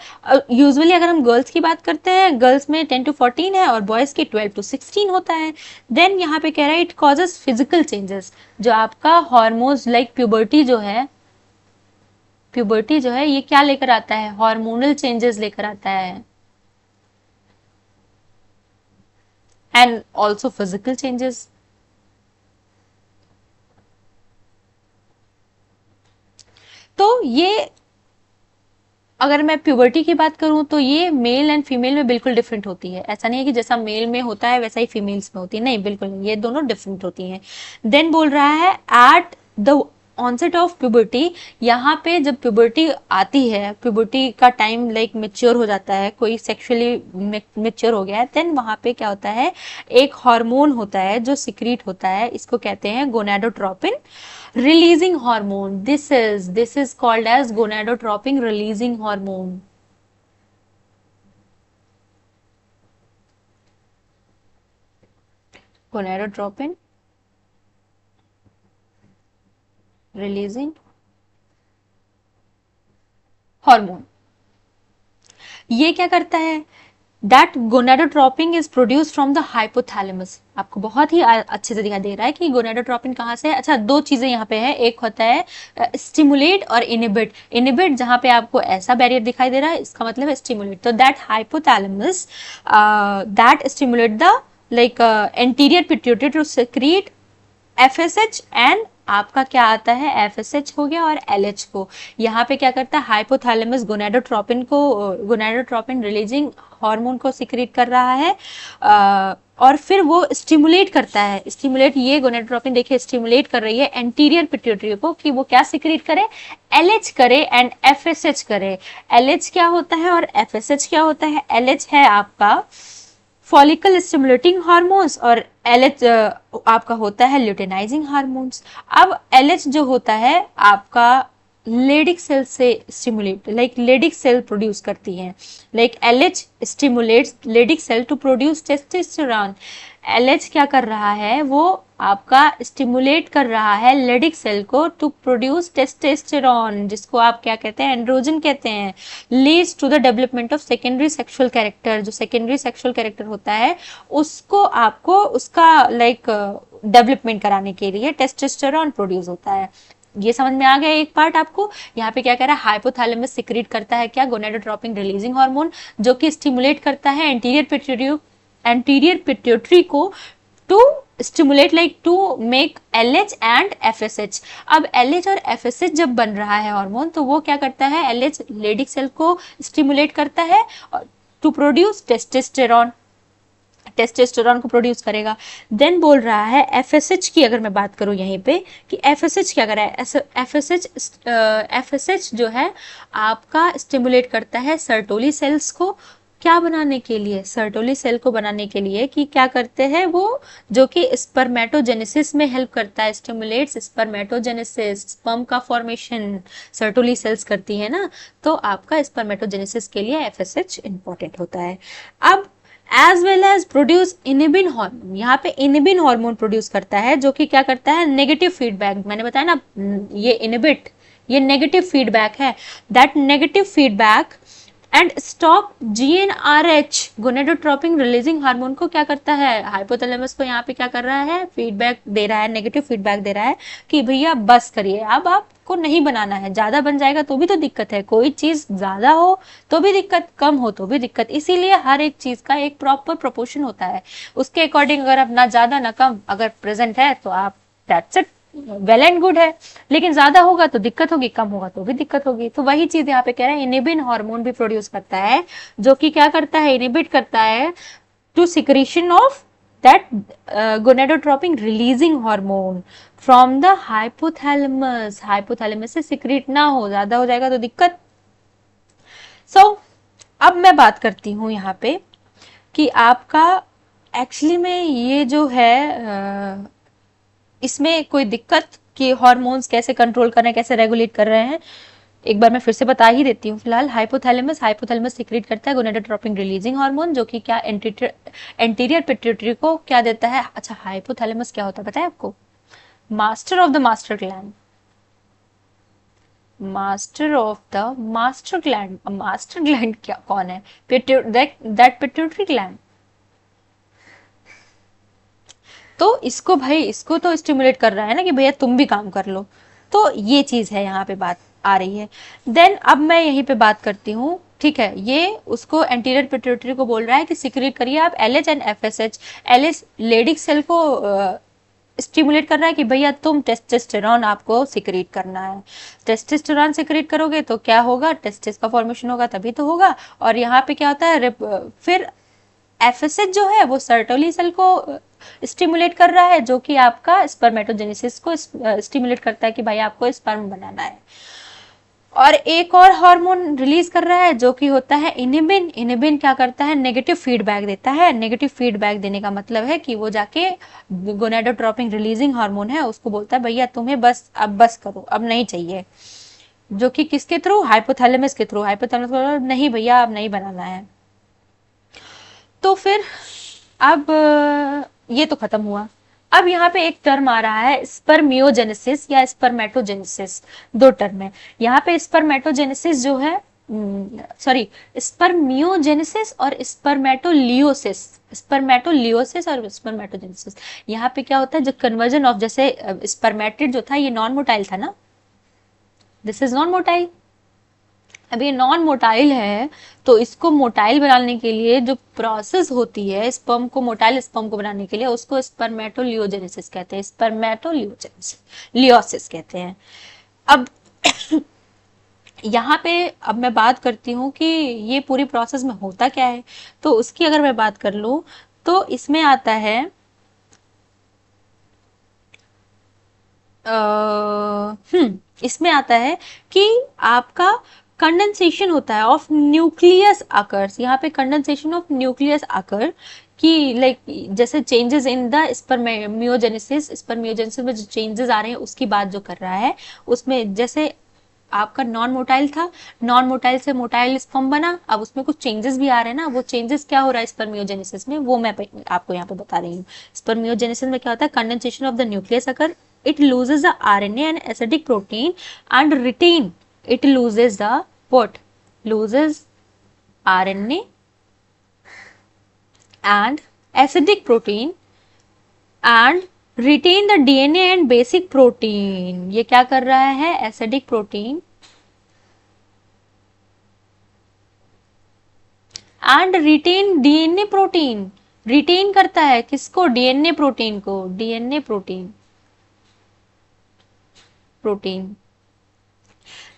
A: यूजुअली अगर हम गर्ल्स की बात करते हैं, गर्ल्स में 10 to 14 है और बॉयज की 12 to 16 होता है। देन यहाँ पे कह रहा है इट कॉजेस फिजिकल चेंजेस, जो आपका हार्मोन्स लाइक प्यूबर्टी जो है, प्यूबर्टी जो है ये क्या लेकर आता है, हार्मोनल चेंजेस लेकर आता है, एंड ऑल्सो फिजिकल चेंजेस। तो ये अगर मैं प्यूबर्टी की बात करूं तो ये मेल एंड फीमेल में बिल्कुल डिफरेंट होती है। ऐसा नहीं है कि जैसा मेल में होता है वैसा ही फीमेल्स में होती है, नहीं बिल्कुल नहीं, ये दोनों डिफरेंट होती हैं। देन बोल रहा है at the onset of puberty, यहाँ पे जब प्यूबर्टी आती है, प्यूबर्टी का टाइम लाइक मेच्योर हो जाता है, कोई सेक्सुअली मेच्योर हो गया है, देन वहाँ पे क्या होता है, एक हार्मोन होता है जो सिक्रीट होता है, इसको कहते हैं gonadotropin releasing hormone. This is called as gonadotropin releasing hormone. Gonadotropin releasing hormone. ये क्या करता है, that gonadotropin is produce from the hypothalamus. आपको बहुत ही अच्छे से दिखाई दे रहा है कि गोनाडोट्रोपिन कहाँ से है। अच्छा, दो चीजें यहाँ पे है, एक होता है स्टिमुलेट और इनिबिट। इनिबिट जहाँ पे आपको ऐसा बैरियर दिखाई दे रहा है, इसका मतलब है स्टिमुलेट। तो that hypothalamus that stimulate the like anterior pituitary to secrete FSH and आपका क्या आता है, एफएसएच हो गया और एलएच को। यहाँ पे क्या करता है, हाइपोथैलेमस गोनाडोट्रोपिन रिलीजिंग हार्मोन को सिक्रीट कर रहा है, और फिर वो स्टिमुलेट करता है, स्टिमुलेट, ये गोनाडोट्रोपिन देखिए स्टिमुलेट कर रही है एंटीरियर पिट्यूटरी को कि वो क्या सिक्रीट करे, एलएच करे एंड एफएसएच करे। एलएच क्या होता है और एफएसएच क्या होता है, एलएच है आपका फॉलिकल स्टिमुलेटिंग हार्मोन्स और एलएच आपका होता है ल्यूटेनाइजिंग हार्मोन्स। अब एलएच जो होता है आपका लेडिक सेल से stimulate, like Leydig cell produce करती है, like LH stimulates Leydig cell to produce testosterone. LH क्या कर रहा है, वो आपका स्टिमुलेट कर रहा है लेडिक सेल को टू प्रोड्यूस टेस्टोस्टेरोन, जिसको आप क्या कहते हैं, एंड्रोजन कहते हैं। Leads to the development of secondary sexual character, जो सेकेंडरी सेक्सुअल कैरेक्टर होता है उसको आपको उसका लाइक डेवलपमेंट कराने के लिए टेस्टोस्टेरोन प्रोड्यूस होता है। ये समझ में आ गया एक पार्ट आपको। यहाँ पे क्या कह रहा है, हाइपोथैलेमस सिक्रीट करता है क्या, गोनाडोट्रोपिन रिलीजिंग हार्मोन, जो कि स्टिमुलेट करता है एंटीरियर पिट्यूटरी को to stimulate, like to make LH and FSH. अब एलएच और एफएसएच जब बन रहा है हार्मोन, तो वो क्या करता है, एलएच लेडिक सेल को स्टिमुलेट करता है टू प्रोड्यूस टेस्टोस्टेरोन, टेस्टोस्टेरोन को प्रोड्यूस करेगा। देन बोल रहा है एफएसएच की, अगर मैं बात करूं यहीं पे कि एफएसएच क्या कर रहा है, एफएसएच जो है आपका स्टिमुलेट करता है सर्टोली सेल्स को, क्या बनाने के लिए, सर्टोली सेल को बनाने के लिए, कि क्या करते हैं वो, जो कि स्पर्मेटोजेनेसिस में हेल्प करता है, स्टिमुलेट्स स्पर्मेटोजेनेसिस, स्पर्म का फॉर्मेशन सर्टोली सेल्स करती है ना, तो आपका स्पर्मेटोजेनेसिस के लिए एफएसएच इंपॉर्टेंट होता है। अब as well as produce inhibin hormone, यहाँ पे इनिबिन हार्मोन प्रोड्यूस करता है, जो कि क्या करता है, नेगेटिव फीडबैक, मैंने बताया ना ये इनिबिट, ये नेगेटिव फीडबैक है, that negative feedback and stop GnRH gonadotropin releasing hormone को क्या करता है, हाइपोथैलेमस को यहाँ पे क्या कर रहा है, फीडबैक दे रहा है, नेगेटिव फीडबैक दे रहा है कि भैया बस करिए, अब आपको नहीं बनाना है, ज्यादा बन जाएगा तो भी तो दिक्कत है, कोई चीज ज्यादा हो तो भी दिक्कत, कम हो तो भी दिक्कत, इसीलिए हर एक चीज का एक प्रॉपर प्रोपोर्शन होता है, उसके अकॉर्डिंग अगर आप ना ज्यादा ना कम अगर प्रेजेंट है तो आप that's it, well and good है, लेकिन ज्यादा होगा तो दिक्कत होगी, कम होगा तो भी दिक्कत होगी। तो वही चीज यहाँ पे कह रहे हैं, इनिबिन हार्मोन भी प्रोड्यूस करता है, जो कि क्या करता है, इनिबिट करता है to secretion of that gonadotropin releasing hormone from the hypothalamus, hypothalamus से सिक्रीट ना हो, ज्यादा हो जाएगा तो दिक्कत। अब मैं बात करती हूँ यहाँ पे कि आपका एक्चुअली में ये जो है इसमें कोई दिक्कत कि हार्मोन्स कैसे कंट्रोल कर रहे हैं, कैसे रेगुलेट कर रहे हैं, एक बार मैं फिर से बता ही देती हूँ। फिलहाल हाइपोथैलेमस सिक्रीट करता है गोनाडोट्रोपिन रिलीजिंग हार्मोन, जो कि क्या एंटीरियर पिट्यूटरी को क्या देता है। अच्छा, हाइपोथैलेमस क्या होता है पता है आपको, master of the master gland, master of the master gland. Master gland क्या कौन है, दैट पिट्यूटरी ग्लैंड। तो इसको भाई, इसको तो स्टिमुलेट कर रहा है ना कि भैया तुम भी काम कर लो, तो ये चीज है यहाँ पे बात आ रही है। देन अब मैं यहीं पे बात करती हूँ, ठीक है, ये उसको एंटीरियर पिट्यूटरी को बोल रहा है कि सिक्रीट करिए आप LH and FSH. LH Leydig cell को स्टिमुलेट कर रहा है कि भैया तुम टेस्टोस्टेरोन आपको सिक्रीट करना है, टेस्टोस्टेरोन सिक्रीट करोगे तो क्या होगा, टेस्टिस का फॉर्मेशन होगा, तभी तो होगा। और यहाँ पे क्या होता है, फिर एफएसएच जो है वो सर्टोली सेल को स्टिमुलेट कर रहा है, जो कि आपका स्पर्मेटोजेनेसिस को स्टिमुलेट करता है कि भाई आपको स्पर्म बनाना है। और एक और हार्मोन रिलीज कर रहा है जो कि होता है इनिबिन। इनिबिन क्या करता है, नेगेटिव फीडबैक देता है। नेगेटिव फीडबैक देने का मतलब है कि वो जाके गोनाडोट्रोपिन रिलीजिंग हार्मोन है उसको बोलता है भैया तुम्हें बस, अब बस करो, अब नहीं चाहिए, जो कि किसके थ्रू, हाइपोथैलेमस के थ्रू। हाइपोथैलेमस को नहीं भैया अब नहीं बनाना है। तो फिर अब ये तो खत्म हुआ। अब यहाँ पे एक टर्म आ रहा है स्पर्मियोजेनेसिस या स्पर्मेटोजेनेसिस, दो टर्म है यहाँ पे। स्पर्मेटोजेनेसिस जो है, सॉरी, स्पर्मियोजेनेसिस और स्पर्मेटोलियोसिस, स्पर्मेटोलियोसिस और स्पर्मेटोजेनेसिस। यहाँ पे क्या होता है, जो कन्वर्जन ऑफ, जैसे स्पर्मेटिड जो था ये नॉन मोटाइल था ना, दिस इज नॉन मोटाइल, अब ये नॉन मोटाइल है, तो इसको मोटाइल बनाने के लिए जो प्रोसेस होती है स्पर्म को, मोटाइल स्पर्म को बनाने के लिए, उसको स्पर्मेटोलियोजेनेसिस कहते हैं, स्पर्मेटोलियोजेनेसिस, लियोसिस कहते हैं। अब यहाँ पे अब मैं बात करती हूँ कि ये पूरी प्रोसेस में होता क्या है। तो उसकी अगर मैं बात कर लूँ तो इसमें आता है इसमें आता है कि आपका कंडेंसेशन होता है ऑफ न्यूक्लियस आकर्स। यहाँ पे कंडेंसेशन ऑफ न्यूक्लियस आकर कि लाइक जैसे changes in the spermiogenesis, spermiogenesis में जो चेंजेस आ रहे हैं उसकी बात जो कर रहा है, उसमें जैसे आपका नॉन मोटाइल था, नॉन मोटाइल से मोटाइल स्पर्म बना, अब उसमें कुछ चेंजेस भी आ रहे हैं ना, वो चेंजेस क्या हो रहा है स्पर्मियोजेनेसिस में, वो मैं आपको यहाँ पे बता रही हूँ। स्पर्मियोजेनेसिस में क्या होता है, condensation of the nucleus occur, it loses the RNA and acidic protein and retain, it loses the what, loses RNA and acidic protein and retain the DNA and basic protein। ये क्या कर रहा है, acidic protein and retain DNA protein, retain करता है किसको, DNA protein को, DNA protein, protein.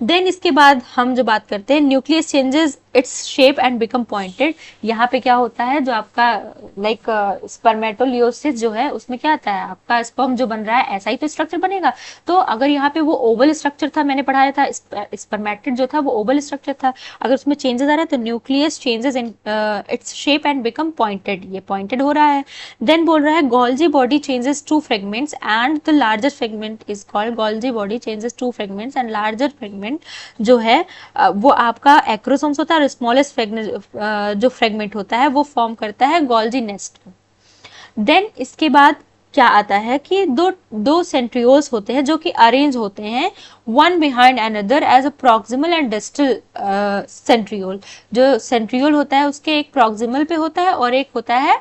A: Then इसके बाद हम जो बात करते हैं nucleus changes it's shape and become pointed. यहाँ पे क्या होता है, जो आपका लाइक स्पर्मेटोलियोसिस जो है उसमें क्या आता है, आपका स्पर्म जो बन रहा है ऐसा ही तो स्ट्रक्चर बनेगा। तो अगर यहाँ पे वो ओवल स्ट्रक्चर था, मैंने पढ़ाया था स्पर्मेटिड जो था वो ओवल स्ट्रक्चर था, अगर उसमें चेंजेस आ रहा है तो nucleus changes in its shape and become pointed, ये पॉइंटेड हो रहा है। देन बोल रहा है Golgi body changes to fragments and the larger fragment is called, Golgi body changes to fragments and larger fragment जो है वो आपका एक्रोसोम्स होता है, और स्मॉलेस्ट जो फ्रेगमेंट होता है वो फॉर्म करता है गोल्जी नेस्ट। देन इसके बाद क्या आता है कि दो सेंट्रियोल्स होते हैं जो कि अरेंज होते हैं one behind another as a proximal and distal centriole. जो सेंट्रियोल होता है उसके एक प्रॉक्सिमल पे होता है और एक होता है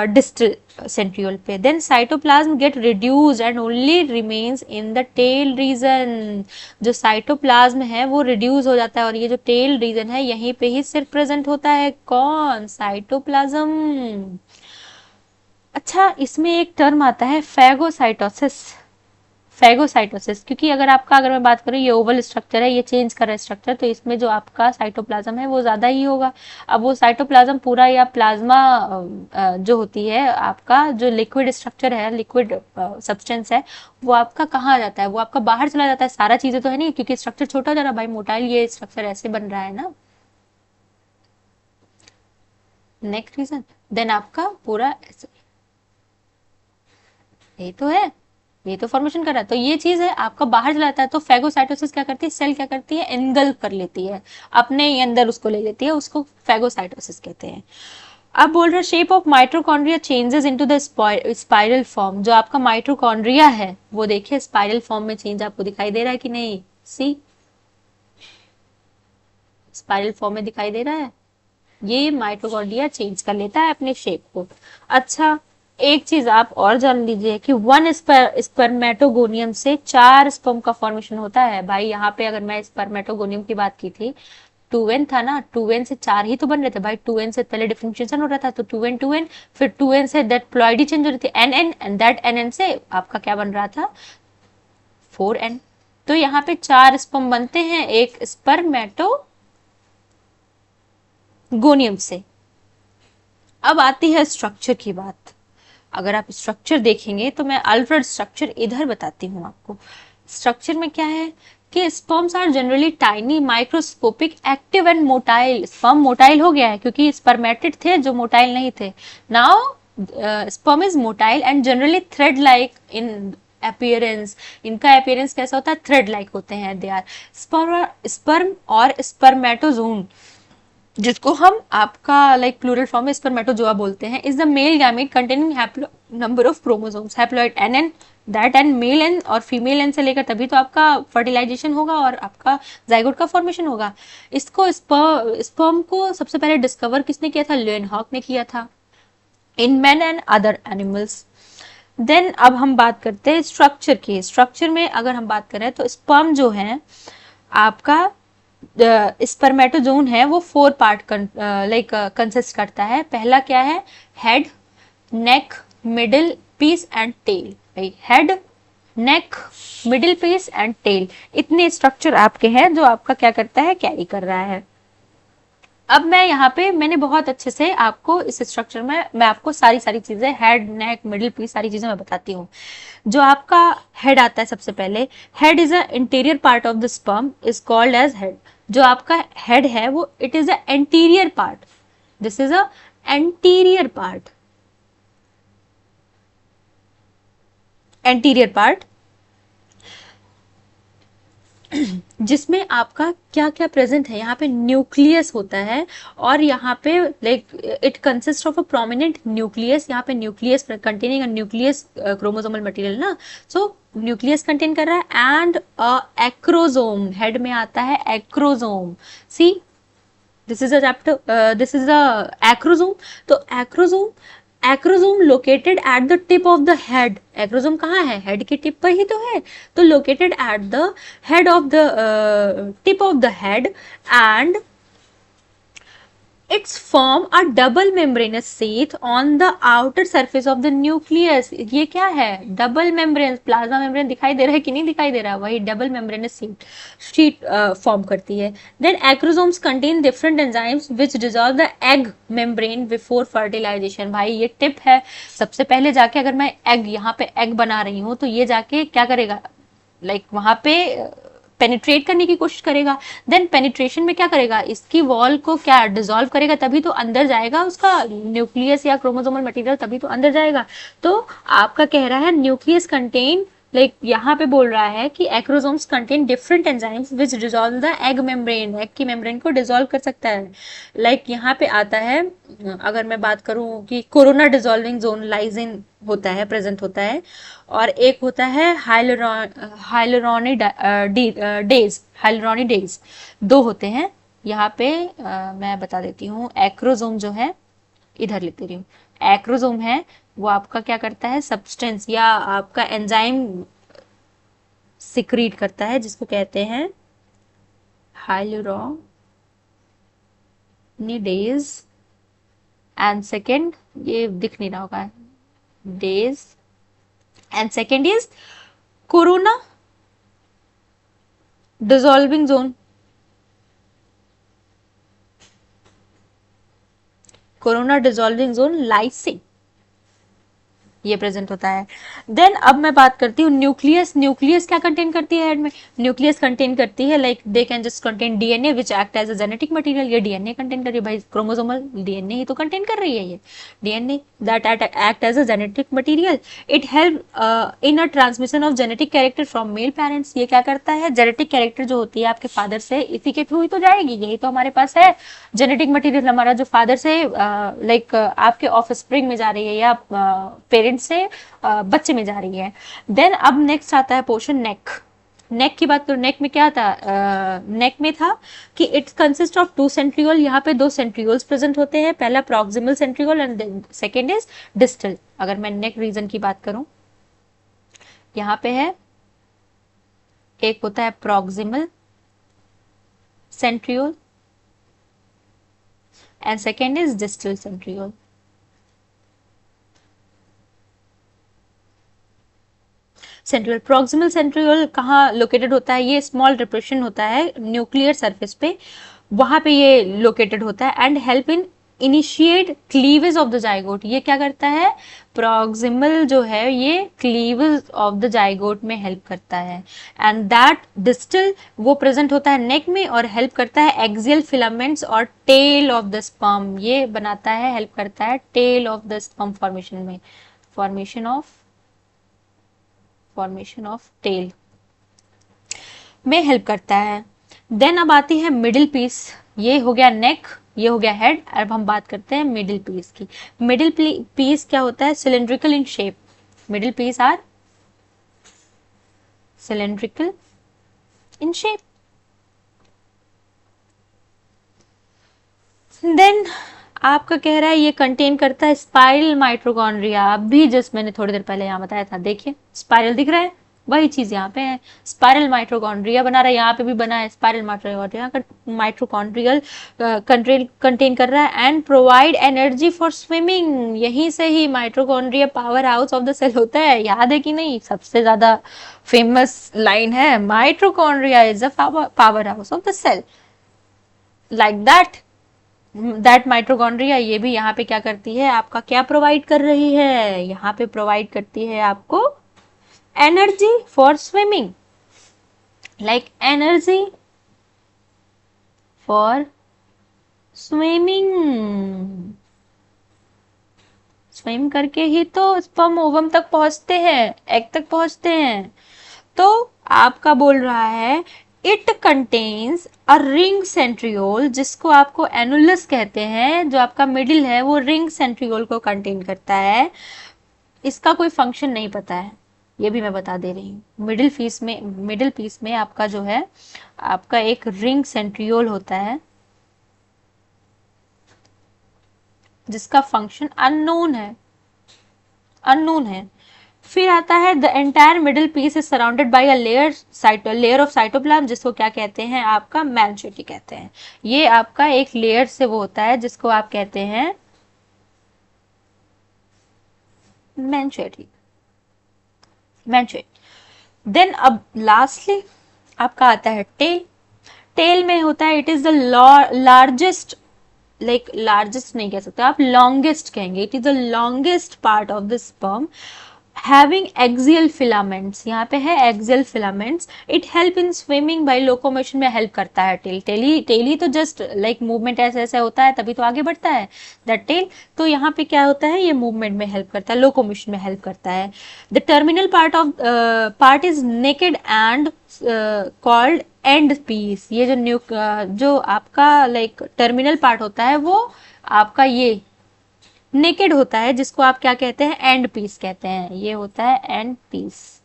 A: डिस्टल सेंट्रियोल पे। Then cytoplasm get reduced and only remains in the tail region. जो साइटोप्लाज्म है वो रिड्यूस हो जाता है और ये जो टेल रीजन है यहीं पे ही सिर्फ प्रेजेंट होता है, कौन, साइटोप्लाज्म। अच्छा, इसमें एक टर्म आता है फैगोसाइटोसिस, फैगोसाइटोसिस, क्योंकि अगर मैं बात करूँ ये ओवल स्ट्रक्चर है, ये चेंज कर रहा है स्ट्रक्चर, तो इसमें जो आपका साइटोप्लाज्म है वो ज़्यादा ही होगा। अब वो साइटोप्लाज्म पूरा या प्लाज्मा जो होती है आपका जो लिक्विड स्ट्रक्चर है, लिक्विड सब्सटेंस है, वो आपका कहाँ आ जाता है, वो आपका बाहर चला जाता है, सारा चीज़ें तो है नहीं, क्योंकि स्ट्रक्चर छोटा हो जा रहा है भाई, मोटाइल ये स्ट्रक्चर ऐसे बन रहा है ना। नेक्स्ट रीजन, देन आपका पूरा ये तो है, ये तो फॉर्मेशन कर रहा है, तो ये चीज है आपका बाहर चला जाता है। तो फैगोसाइटोसिस क्या करती है, सेल क्या करती है, एनगल्फ कर लेती है, अपने ही अंदर उसको ले लेती है, उसको फैगोसाइटोसिस कहते हैं। अब बोल रहे shape of mitochondria changes into the spiral form. जो आपका माइट्रोकॉन्ड्रिया है वो देखिए स्पाइरल फॉर्म में चेंज आपको दिखाई दे रहा है कि नहीं, सी स्पाइरल फॉर्म में दिखाई दे रहा है, ये माइटोकॉन्ड्रिया चेंज कर लेता है अपने शेप को। अच्छा, एक चीज आप और जान लीजिए कि वन स्पर्मेटोगोनियम से 4 स्पर्म का फॉर्मेशन होता है। भाई यहाँ पे अगर मैं स्पर्मेटोगोनियम की बात की थी, 2n था ना, 2n से 4 ही तो बन रहे थे भाई, 2n से पहले डिफरेंशिएशन हो रहा था तो 2n 2n, फिर 2n say that ploidy change हो रही थी nn, एंड दैट nn से आपका क्या बन रहा था, 4n। तो यहाँ पे 4 स्पर्म बनते हैं एक स्पर्मेटोगोनियम से। अब आती है स्ट्रक्चर की बात। अगर आप स्ट्रक्चर देखेंगे तो मैं अल्फ्रेड स्ट्रक्चर इधर बताती हूँ आपको। स्ट्रक्चर में क्या है कि sperms are generally tiny, microscopic, active and motile. Sperm motile हो गया है क्योंकि स्पर्मेटिड थे जो मोटाइल नहीं थे। Now sperm is motile and generally thread like in appearance. इनका अपीयरेंस कैसा होता है, थ्रेड लाइक होते हैं। दे आर स्पर्म और स्पर्मेटोजोन, जिसको हम आपका लाइक प्लूरल फॉर्म में स्पर्मेटोजोआ बोलते हैं, is the male gamete containing number of chromosomes, haploid N, that N male N और फीमेल एन से लेकर तभी तो आपका फर्टिलाइजेशन होगा और आपका जाइगोट का फॉर्मेशन होगा। इसको स्पर्म को सबसे पहले डिस्कवर किसने किया था, ल्यूएनहॉक ने किया था in man and other animals. Then अब हम बात करते हैं स्ट्रक्चर की। स्ट्रक्चर में अगर हम बात करें तो स्पर्म जो है आपका स्पर्मेटोजोन है वो 4 पार्ट लाइक कंसिस्ट करता है। पहला क्या है, head, neck, middle piece and tail. भाई head, neck, middle piece and tail, इतने स्ट्रक्चर आपके हैं जो आपका क्या करता है, कैरी कर रहा है। अब मैं यहाँ पे मैंने बहुत अच्छे से आपको इस स्ट्रक्चर में मैं आपको सारी सारी चीजें, हेड, नेक, मिडिल पीस, सारी चीजें मैं बताती हूँ। जो आपका हेड आता है सबसे पहले, head is a interior part of the sperm is called as head. जो आपका हेड है वो it is a anterior part, this is a anterior part, anterior part जिसमें आपका क्या क्या प्रेजेंट है, यहाँ पे न्यूक्लियस होता है और यहाँ पे like it consist of a prominent nucleus. यहाँ पे nucleus containing a nucleus chromosomal material ना, सो न्यूक्लियस कंटेन कर रहा है एंड एक्रोजोम, हेड में आता है acrosome. See this is a chapter, this is a acrosome. तो acrosome, acrosome located at the tip of the head. Acrosome कहाँ है, हेड की टिप पर ही तो है, तो located at the head of the tip of the head and it's form a double membranous sheath on the outer surface of the nucleus. ये क्या है, डबल मेम्ब्रेन, प्लाज्मा मेम्ब्रेन दिखाई दे रहा है कि नहीं दिखाई दे रहा है, वही डबल मेम्ब्रेनस शीट फॉर्म करती है। Then acrosomes contain different enzymes which dissolve the egg membrane before fertilization. भाई ये टिप है, सबसे पहले जाके अगर मैं एग, यहाँ पे एग बना रही हूँ तो ये जाके क्या करेगा, लाइक वहां पे पेनिट्रेट करने की कोशिश करेगा। देन पेनिट्रेशन में क्या करेगा, इसकी वॉल को क्या डिसॉल्व करेगा, तभी तो अंदर जाएगा उसका न्यूक्लियस या क्रोमोसोमल मटेरियल, तभी तो अंदर जाएगा। तो आपका कह रहा है न्यूक्लियस कंटेन, लाइक यहाँ पे बोल रहा है कि acrosomes contain different enzymes which dissolve the egg membrane, egg की मेम्ब्रेन को डिसॉल्व कर सकता है। लाइक यहाँ पे आता है, अगर मैं बात करूँ कि कोरोना डिसॉल्विंग जोन लाइजिन होता है, प्रेजेंट होता है, और एक होता है हाइलुरोनिडेज, दो होते हैं यहाँ पे। मैं बता देती हूँ, एक्रोजोम जो है, इधर लिखती रही हूँ, एक्रोजोम है वो आपका क्या करता है, सब्सटेंस या आपका एंजाइम सिक्रीट करता है जिसको कहते हैं हाइलुरोनिडेज, एंड सेकेंड, ये दिख नहीं रहा होगा, days, and second is corona dissolving zone, corona dissolving zone lysine, ये प्रेजेंट होता है। देन अब मैं बात करती हूँ न्यूक्लियस। न्यूक्लियस क्या कंटेन करती है हेड में, न्यूक्लियस कंटेन करती है like they can just contain DNA which act as a genetic material. ये डीएनए कंटेन कर रही है, भाई क्रोमोसोमल डीएनए ही तो कंटेन कर रही है, ये DNA that act as a genetic material. It help in a transmission of genetic character from male parents. ये क्या करता है, जेनेटिक कैरेक्टर जो होती है आपके फादर से, इसी के थ्रू ही तो जाएगी, यही तो हमारे पास है जेनेटिक मटेरियल हमारा, जो फादर से लाइक आपके ऑफ स्प्रिंग में जा रही है या पेरेंट्स से बच्चे में जा रही है। देन अब नेक्स्ट आता है पोर्शन नेक। नेक की बात करो, नेक में क्या था, नेक में था कि इट कंसिस्ट ऑफ 2 सेंट्रियोल। यहाँ पे 2 सेंट्रियोल्स प्रेजेंट होते हैं, पहला proximal centriole and second is distal. अगर मैं नेक रीजन की बात करूं, यहाँ पे है, एक होता है proximal centriole and second is distal centriole. Centriole, proximal centriole कहाँ लोकेटेड होता है, ये स्मॉल डिप्रेशन होता है न्यूक्लियर सरफेस पे, वहां पे ये लोकेटेड होता है and help in initiate cleavage of the zygote. ये क्या करता है, प्रॉक्सिमल जो है ये क्लीवेज ऑफ द जाइगोट में हेल्प करता है। एंड दैट डिस्टल वो प्रेजेंट होता है नेक में और हेल्प करता है एक्सियल फिलामेंट्स और टेल ऑफ द स्पर्म, ये बनाता है, हेल्प करता है tail of the sperm formation में, फॉर्मेशन ऑफ टेल में हेल्प करता है। देन अब आती है मिडिल पीस। ये हो गया नेक, ये हो गया हेड, अब हम बात करते हैं मिडिल पीस की। मिडिल पीस क्या होता है, cylindrical in shape, middle piece are cylindrical in shape. Then आपका कह रहा है ये कंटेन करता है स्पाइरल माइटोकॉन्ड्रिया, अभी जस्ट मैंने थोड़ी देर पहले यहाँ बताया था, देखिए स्पाइरल दिख रहा है, वही चीज यहाँ पे है, स्पाइरल माइटोकॉन्ड्रिया बना रहा है, यहाँ पे भी बना है स्पाइरल माइटोकॉन्ड्रिया, माइटोकॉन्ड्रियल कंटेन कर रहा है, and provide energy for swimming. यहीं से ही mitochondria power house of the cell होता है, याद है कि नहीं? सबसे ज्यादा फेमस लाइन है, mitochondria is the power house of the cell, like that mitochondria ये भी यहाँ पे क्या करती है, आपका क्या प्रोवाइड कर रही है, यहाँ पे प्रोवाइड करती है आपको energy for swimming, like energy for swimming. Swim करके ही तो स्पर्म ओवम तक पहुंचते हैं, एग तक पहुंचते हैं। तो आपका बोल रहा है it contains a ring centriole, जिसको आपको एनुलस कहते हैं, जो आपका मिडिल है वो रिंग सेंट्रियोल को कंटेन करता है। इसका कोई फंक्शन नहीं पता है, ये भी मैं बता दे रही हूँ। मिडिल पीस में आपका जो है, आपका एक रिंग सेंट्रियोल होता है जिसका फंक्शन अननोन है। फिर आता है the entire middle piece is surrounded by a layer of cytoplasm, जिसको क्या कहते हैं, आपका मैंशेटी कहते हैं। ये आपका एक लेयर से वो होता है जिसको आप कहते हैं मैंशेटी। देन अब लास्टली आपका आता है टेल में होता है, it is the largest, largest नहीं कह सकते आप, लॉन्गेस्ट कहेंगे। It is the longest part of the sperm having axial filaments, यहाँ पे है axial filaments. It help in swimming by locomotion में हेल्प करता है टेल ही तो जस्ट मूवमेंट ऐसे ऐसे होता है तभी तो आगे बढ़ता है दैट टेल। तो यहाँ पे क्या होता है, ये मूवमेंट में हेल्प करता है, लोकोमोशन में हेल्प करता है। The terminal part is naked and called end piece. ये जो आपका टर्मिनल पार्ट होता है वो आपका ये नेकेड होता है, जिसको आप क्या कहते हैं, एंड पीस कहते हैं। ये होता है end piece.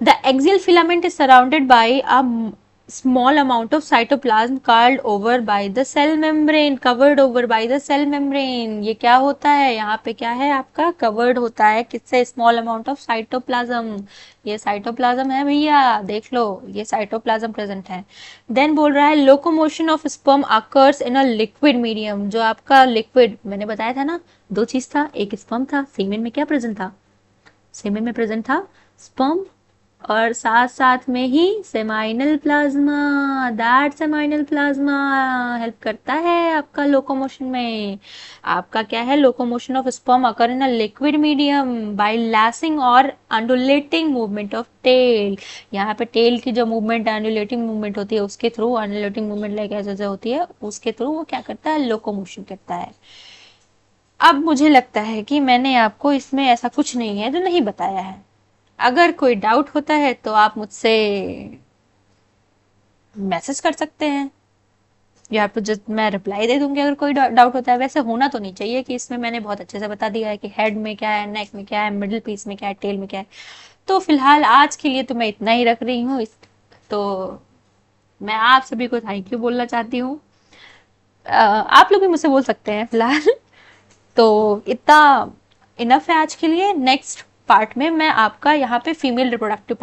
A: The axial filament is surrounded by a small amount of cytoplasm covered over by the cell membrane। ये क्या होता है, यहाँ पे क्या है आपका, कवर्ड होता है किससे, स्मॉल अमाउंट ऑफ साइटोप्लाज्म। ये साइटोप्लाज्म है भैया, देख लो ये साइटोप्लाज्म प्रेजेंट है। देन बोल रहा है locomotion of sperm occurs in a liquid medium. जो आपका लिक्विड मैंने बताया था ना, दो चीज था, एक स्पर्म था, सीमेन में क्या प्रेजेंट था, सीमेन में प्रेजेंट था स्पर्म, और साथ साथ में ही seminal plasma. That seminal plasma help करता है आपका लोकोमोशन में। आपका क्या है, locomotion of sperm occur in a liquid medium by lashing और अंडुलेटिंग मूवमेंट ऑफ टेल। यहाँ पे टेल की जो मूवमेंट अंडुलेटिंग मूवमेंट होती है उसके थ्रू, अंडुलेटिंग मूवमेंट ऐसे होती है उसके थ्रू वो क्या करता है, लोकोमोशन करता है। अब मुझे लगता है कि मैंने आपको इसमें ऐसा कुछ नहीं है जो नहीं बताया है। अगर कोई डाउट होता है तो आप मुझसे मैसेज कर सकते हैं, या तो जस्ट मैं रिप्लाई दे दूंगी अगर कोई डाउट होता है। वैसे होना तो नहीं चाहिए कि इसमें मैंने बहुत अच्छे से बता दिया है कि हेड में क्या है, नेक में क्या है, मिडिल पीस में क्या है, टेल में क्या है। तो फिलहाल आज के लिए तो मैं इतना ही रख रही हूँ। तो मैं आप सभी को थैंक यू बोलना चाहती हूँ। आप लोग भी मुझसे बोल सकते हैं फिलहाल। तो इतना इनफ है आज के लिए। नेक्स्ट पार्ट में मैं आपका यहाँ पे फीमेल रिप्रोडक्टिव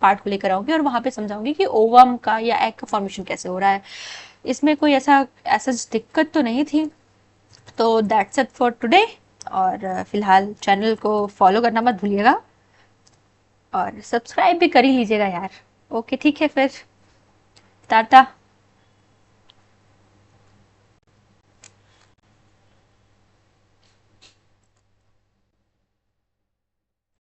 A: पार्ट को लेकर आऊंगी और वहां पे समझाऊंगी कि ओवम का या एग का फॉर्मेशन कैसे हो रहा है। इसमें कोई ऐसा दिक्कत तो नहीं थी। तो दैट्स इट फॉर टुडे। और फिलहाल चैनल को फॉलो करना मत भूलिएगा और सब्सक्राइब भी कर ही लीजिएगा यार। ओके ठीक है, फिर टाटा।